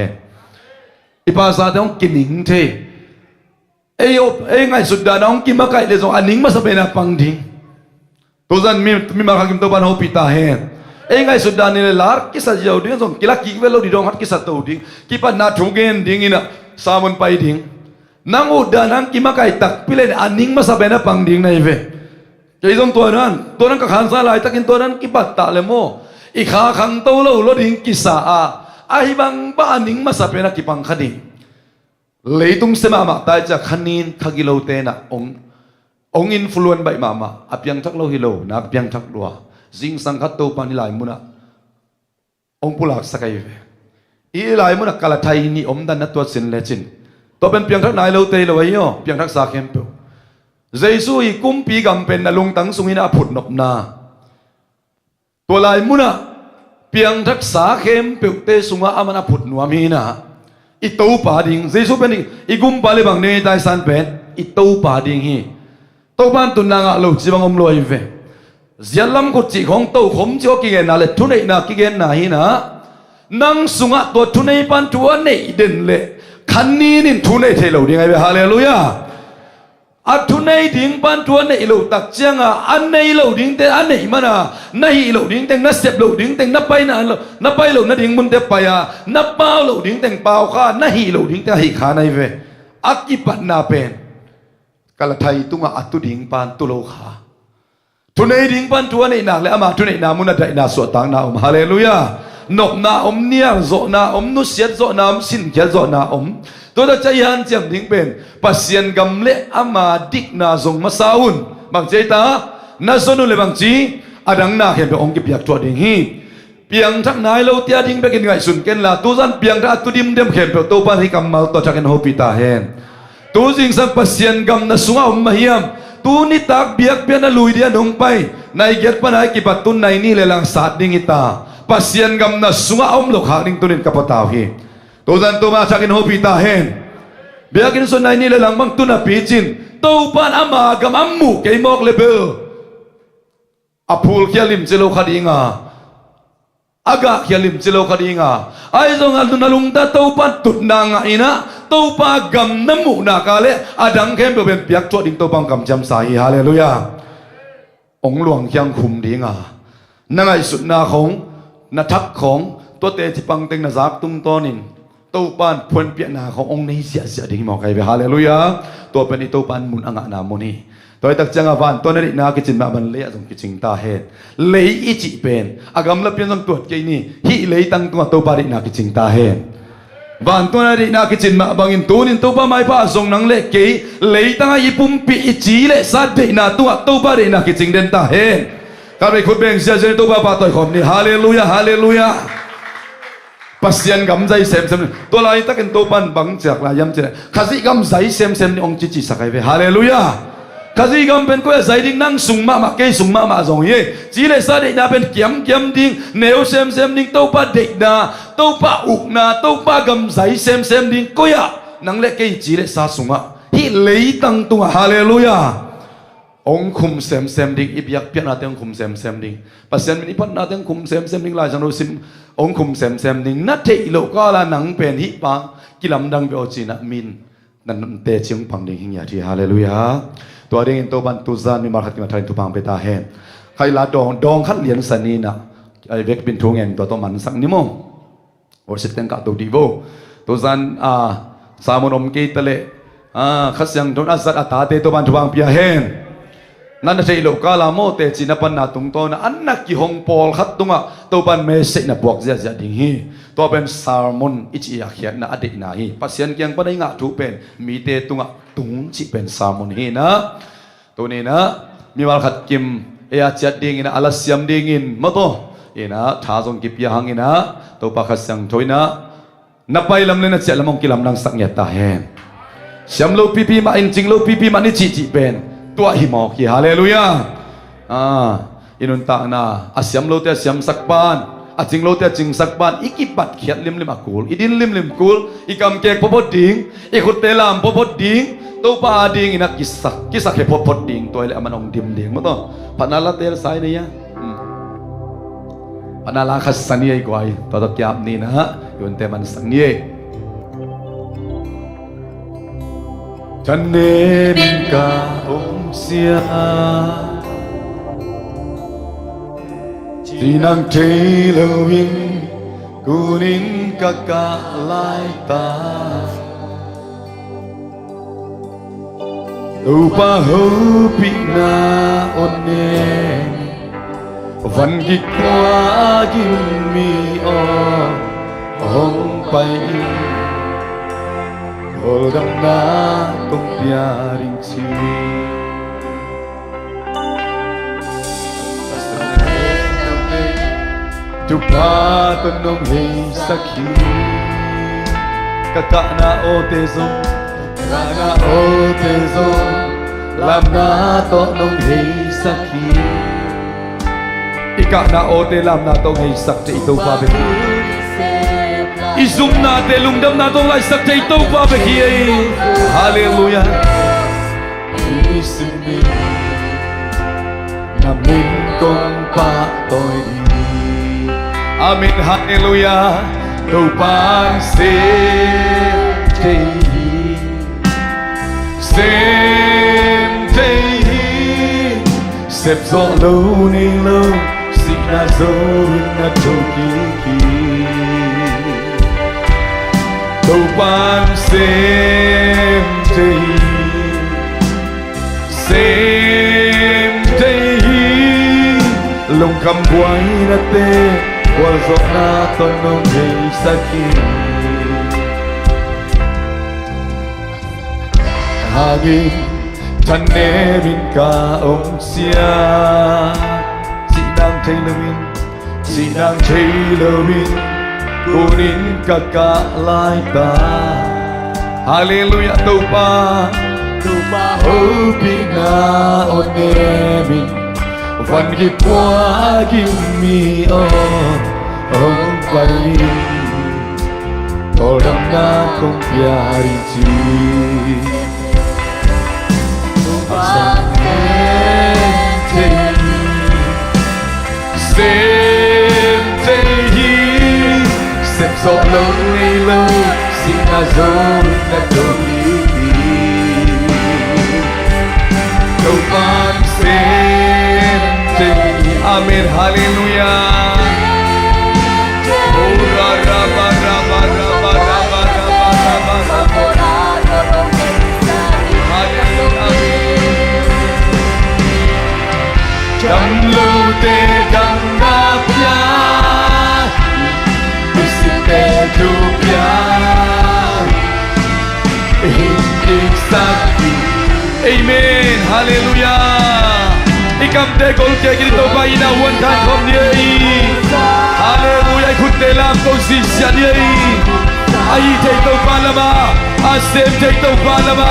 อีภาษาที่องกินหิงเทไงสุดดาน้องกินมาไก่เลยส่งอันนิงมาสเปนปังดิ่งตัวนั้นมีมาคิมตัวบ้านเขาปิตาเฮไงสุดดานี่เลยลาร์กิสัจเจ้าดิ่งส่งกิลักกิเวลเราดีดองฮัดกิสัตตัวดิ่งกิปันนาทุเกนดิ่งอินะสามุนไปดิ่งนางอุดานังกิมาไก่ตักพิเลนอันนิงมาสเปนปังดิ่งในเวใจส่งตัวนั้นก็ขันสาลายตักินตัวนั้นกิปัตตาเลโมอีขาขังตัวเราดิ่งกิสาไอ้บางบ้านนิ่งมาสับเป็นนักกิปังคดีเลยตุ้งเสมาตายจากคณินขกิโลเตนะองอินฟลูเอนใบมาอับยังทักโลฮิโลนับยังทักลัวจิงสังคัตโตปานิลายมุนะองปุลักสกายเวอีลายมุนะกาลไทยนี่อมดันนัตัวสินเลจินตัวเป็นเพียงทักนายโลเตโลไว้ย่อเพียงทักสาเข้มเปียวเจสุยกุมปีกำเป็นนลุงตังสุงินาผุดนบนาตัวลายมุนะเพียงทักษาเข้มเปียวเตสุงะอามันผุดนัวมีนะอิตูป่าดิ่งเจสุเป็นอีกุมปาลิบังเนยตายสันเป็นอิตูป่าดิ่งฮีตัวบ้านตุนนางะลูกจีบังอมลอยเวเสียลำกุจิของตัวขมจ่อกิเกนนาเลทุนเอนากิเกนนาฮีนะนังสุงะตัวทุนเอปันตัวเนยเด่นเลคันนี้นินทุนเอเทโลดิ่งไงเวฮาเลลูยาอัทุนเอดิ่งปันตัวเนยโลตักเจียงอันเนยโลดิ่งแต่อันเนยมันนาฮีโลดิ่งแต่นัสเซบโลดิ่งแต่นับไปนับไปโลนัดดิ่งมุนเตปายานับเป้าโลดิ่งแต่เป้าข้านาฮีโลดิ่งแต่ฮีข้าในเวอักกิปันนาเป็นกาลไทยตุงอัตุดิ่งปันตุโลขา ทุนไอดิ้งปันตัวในหนักและอามาทุนไอนามุนได้นาสวดตังนาฮาเลลูยานกนาเนียโซนานุเสียโซนาสินเขียโซนาตัวจะใจยันเจียมดิ้งเป็นปัสยันกำเละอามาดิกนาทรงมาสาวุนบางใจตานาสนุเลบางจีอดังนาเห็นเป็นองค์กิบยักตัวดิ้งฮีเพียงทักนายเราเตียดิ้งไปกินไงสุนเกนลาตัวจันเพียงถ้าตุดิมเดมเข็มเป็นตัวปันให้กำมาตัวจักรโฮปิตาเห็นตัวจริงสักปัสยันกำนาสุงอามาเฮียมตัวนี้ตักเบียกเพียนลุยเดียนงไปในเกียรติปัญหากิปัตตุนในนี่เลยลังสัตดิ้งอิตาปัสยันกำนาสุงอาลูกหาดิ้งตุนินกับปตาฮีตัวจันตัวมาจักรโฮปิตาเห็นเบียกินส่วนในนี่เลยหลังบังตุนาปีจินตัวปานอามากำอัมมุกไอมอกเลเบลอภูลเขียลิมเจโลคดีงาอากาเขียลิมเจโลคดีงาไอซงอัลตุนาลุงตาตัวปานตุนนางอินะตัวปากำน้ำมุนากาเลอดังเข้มเป็นเปียกตัวดิ้งตัวบังกำจำสายฮาเลลูยาองหลวงยังคุมดีงานั่งไอสุดนาของนัทักของตัวเตจิปังเต็งนาจักตุงตอนินตัวปานพวนเปียนาขององค์นี้เสียดิ้งมอกไอเบฮาเลลูยาตัวเป็นตัวปานมุนอ่างนามุนีตัวตักจังอาวันตัวนั้นนากิจินมาบันเลี้ยจงกิจิงตาเหตุเลี้ยอิจิเป็นอากำลับเพียงจงตรวจเกนี่ฮิเลี้ยตั้งตัวปารินากิจิงตาเหตุวันตัวนั้นนากิจินมาบังอินตัวนินตัวปาไม่พาส่งนังเล็กเกยเลี้ยตั้งไอ้ปุ่มปีอิจิเล่สัตเดนาตัวปารินากิจิงเดนตาเหตุข้าไปขุดเบงเสียเจนตัวปาปาต่อยขมนี่ฮาเลลูยาฮาเลลูยาปัสยันกำใจเซมตัวลายตะกันตัวปันบังจากลายยำเจข้าสิกำใจเซมนี่องค์จิสักไอเวฮาเลลูยาข้าสิกำเป็นก็ใจดิ้งนั่งสุ่งมาเกยสุ่งมาจงเย่จีเลสาเด็กนาเป็นเกียมดิ้งเนวเซมดิ้งตัวปาเด็กนาตัวปาอุกนาตัวปากำใจเซมดิ้งก็ยะนั่งเล็กเกยจีเลสาสุ่งมาฮิเลยตั้งตัวฮาเลลูยาองคุมเซมดิ้งอิบยักเปียนาเตียงคุมเซมดิ้งปัสยันมินิพันนาเตียงคุมเซมดิ้งลายจังโรซิมองคุมเซมดิ้งนัทเทอิโลก็ละหนังเป็นฮิปากิลำดังเบอจีนักมินนั่นเตชิงพังดิ้งหิงยาที่ฮาเลลูยาตัวเด้งตัวบันตุซานมีมาขัดมาทายตุพังเปตาเฮนใครลาดองขัดเลียนสันนีนะไอเวกเป็นทงเองตัวมันสักนิมงโอสิเต็งกับตัวดีโวตัวซานสามนอมเกตเลขัดยังโดนอาศัยตาเตตัวบันตุพังเปียเฮนนั่นใช่โลกาลาโมเตจินปันนาตุงโตนะอันนักกิฮงปอลขัดตุงะตัวบันเมสินะบวกเสียดิ้งฮีตัวเป็นซาร์มอนอิจิอาเขียนนะอดีตนาฮีปัสยันเกียงปนัยงะถูเป็นมีเตตุงะตุงจิเป็นซาร์มอนฮีนะตัวนี้นะมีวาลขัดกิมเอียจัดดิ้งนะอาลัสยามดิ้งินมาโตเอนะท้าจงกิบยาหังนะตัวปากขัดยังถอยนะนับไปลำเลยนะเจ้าลำมงกิลำนังสักเงียตาเฮนเสียมโลปีมาอินจิงโลปีมานี่จิเป็นตัวหิมอกฮีฮาเลลูยาอินุนตานะอาเสียมโลเตเสียมสักปานอาจิงโลเตจิงสักปานอีกิบัดเขียดลิมอากูลอีดินลิมกูลอีกำเกกพบดิ้งอีขุดเตลามพบดิ้งตัวปาดิ้งอินักกิสักเหพบดิ้งตัวเลมันองดิมดิ้งมั้งตัวพันนาลาเตลสายนี่ยพันนาลาขัสสันยี่กว่าตัวตะกี้อับนี่นะยุนเตมันสันยี่ฉันเน้นกาเสียที่นั่งเทลวิงกูนินกะกะลายตาอุปะหูปินาอนเนวันกิกวากินมีอห้องไปHoldam na tong piaring si Tupaton nong hei sakhi Kaka na o tezo Lam na to nong hei sakhi Ika na o te lam na tong hei sakhi Ito pa beki Izum na te lungdam na tong lai sak tay tau pa bekiye Hallelujah Isimi Namin kong patoy Amin Hallelujah Tau pang sem Sep zo lo ni lo Sik na zo na tokiki Tau pan sem te lung cầm quay na te qua gió na ton nông hei sakit hangin thân nè min ka ông sia si nang thấy lewin kunin kaka lai ta hallelujah tâu pa hoping na onemin van ki qua kim mi ông quay to đam na không piari chi Xem gió lâu ngày lâu xin na dấu na đôi đâu ban xem tình amen hallelujah oh ra ra ba ra ba ra ba ra ba ra ba ra ba ra hallelujah chẳng lâu tê đằng đáp ya Ethiopia Hindik sakti Amen Hallelujah Ikam te kol te grito pa ina wan kan kom niei Hallelujah khut te lam ko si sia niei Ai te to palama asem te to palama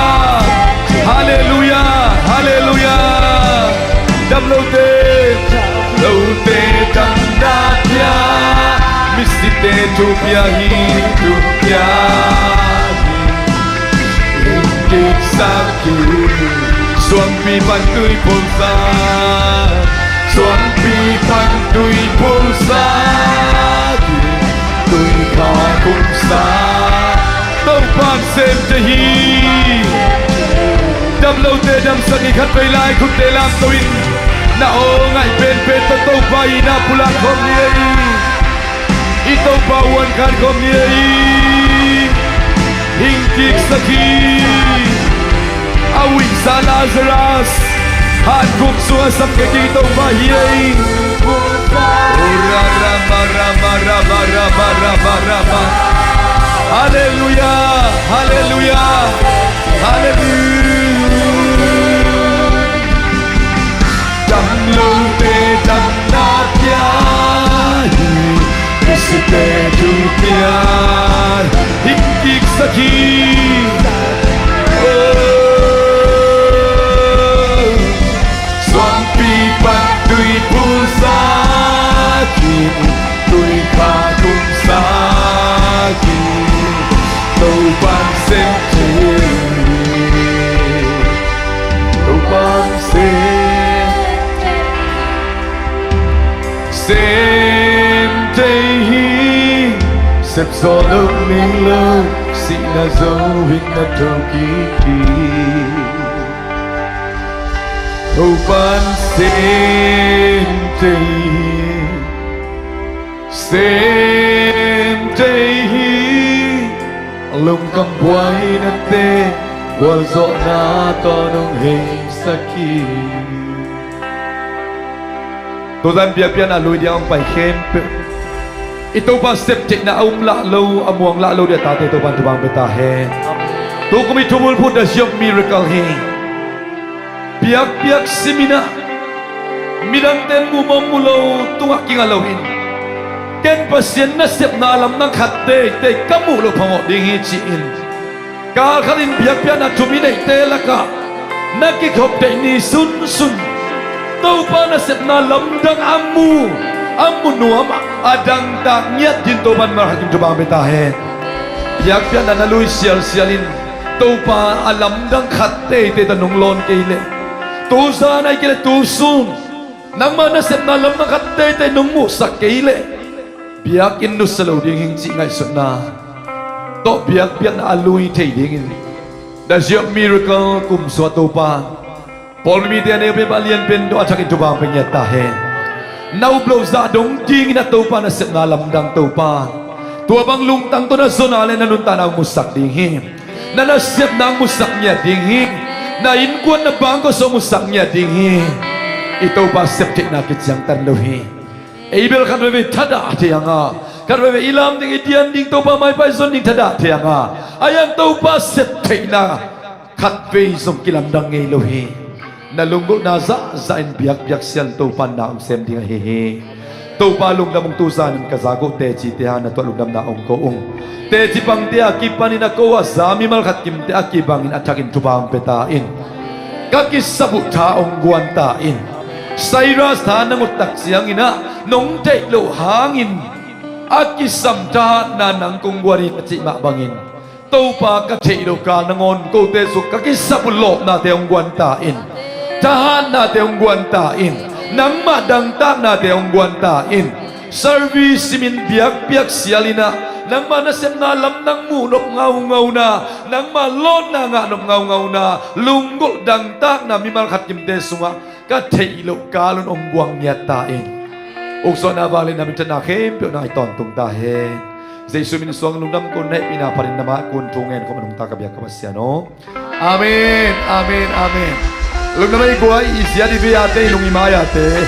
Hallelujah Hallelujah Dam lo te dam da pia Misite Ethiopia Ethiopia Hindik sakit Suampi pantui pulsa Suampi pantui pulsa Tui ka kumsa Tông pan xem jahi Dam lâu te dam sangi khat bay lai khut te lam toin Na o ngai pen pen to tông pai na pulang khom niei Ito bawan kan kom niei Hingkik sakit Awing sa Lazarus Han kuk sua sam ke kito bahiei Ora rama rama rama rama rama rama Hallelujah Hallelujah Hallelujah Dam lo te dam na pia Misite Ethiopia Hingkik sakit Suampi pantui pusakit Tui kagum sakit Tau ban sem Tau ban sem Sep gió lâu nên lâu Sĩ na dấu hình na trâu ký ký Thâu ban xem tây Lông cầm quay na tê Qua gió na to nông hình sakit Tô gian bia bia na lùi đi ông phải khem Ito pa step check na la lâu amuang la lâu dia tate to ban tubang beta he to kami tumul pun da siap miracle he piak simina midang ten mu mamulo tunga kingalawin ken pasien na step na alam nang khatte te kamu lo phango ding hi chin ka khalin piak na tumine te laka nakikhop te ni sun to pa na step na lam dang amu nuama adang tak nyat jin to ban mar hakim coba beta he yak pian na lui sialin to pa alam dang khatte te tanong lon keile to sa nai kile to sun nang mana sep na lam nang khatte te nong mu sak keile biak in nu salo ding hing chi ngai sut na to biak pian alui thei ding in da siap miracle kum so to pa pol mi te ne pe balian pen do achak in coba penyat ta he nau blow za dong ting na to pa na sep na lam dang to pa tua bang lung tang to na zona le na nun ta na musak ding hi na na sep na musak nya ding hi na in kwan na bang ko so musak nya ding hi ito pa septik na kityang tanluhi. Abel kan wewe tada tianga. Kan wewe ilam ding itian ding to pa mai pai son ding tada tianga. Ayan to pa septik na kat ve som kilam dang ngelohi. Nalunggo na zain biak sian to pa na sem ding hehe. To pa lung damong tusan kazago te chi te han to lung dam na ong ko ong. Te chi pang te akipanin ako asami malkat kim te akibangin atakin tubang petain. Kakis sabuta ong guantain. Sayras tanang utak siyang ina nong te lo hangin. Akis samta na nang kung wari kaci makbangin. To pa kaci lo ka nangon ko te su kakis sabulok na te ong guantain. Tahan na te ong guantain. Nang madangtang na te ong guantain. Service simin biak sialina. Nang manasem na alam nang munok ngaw na. Nang malon na nga nop ngaw na. Lunggol dangtang na mimalkat kimte sunga. Kateilo kalon ong guang nyatain. Ukso na bali namin tanakim. Pyo na itontong tahe. Sa isu minisuang lundam ko na pinaparin na makuntungen ko manong takabiyak kapasyano. Amen. Amen. Amen. Lung naman iguay isya di biyate ilung imayate.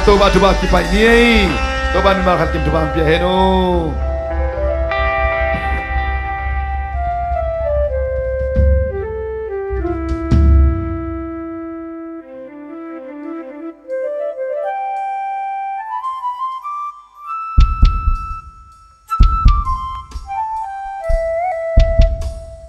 Toba kipai niye. Toba mimalkat kim toba ang piyaheno.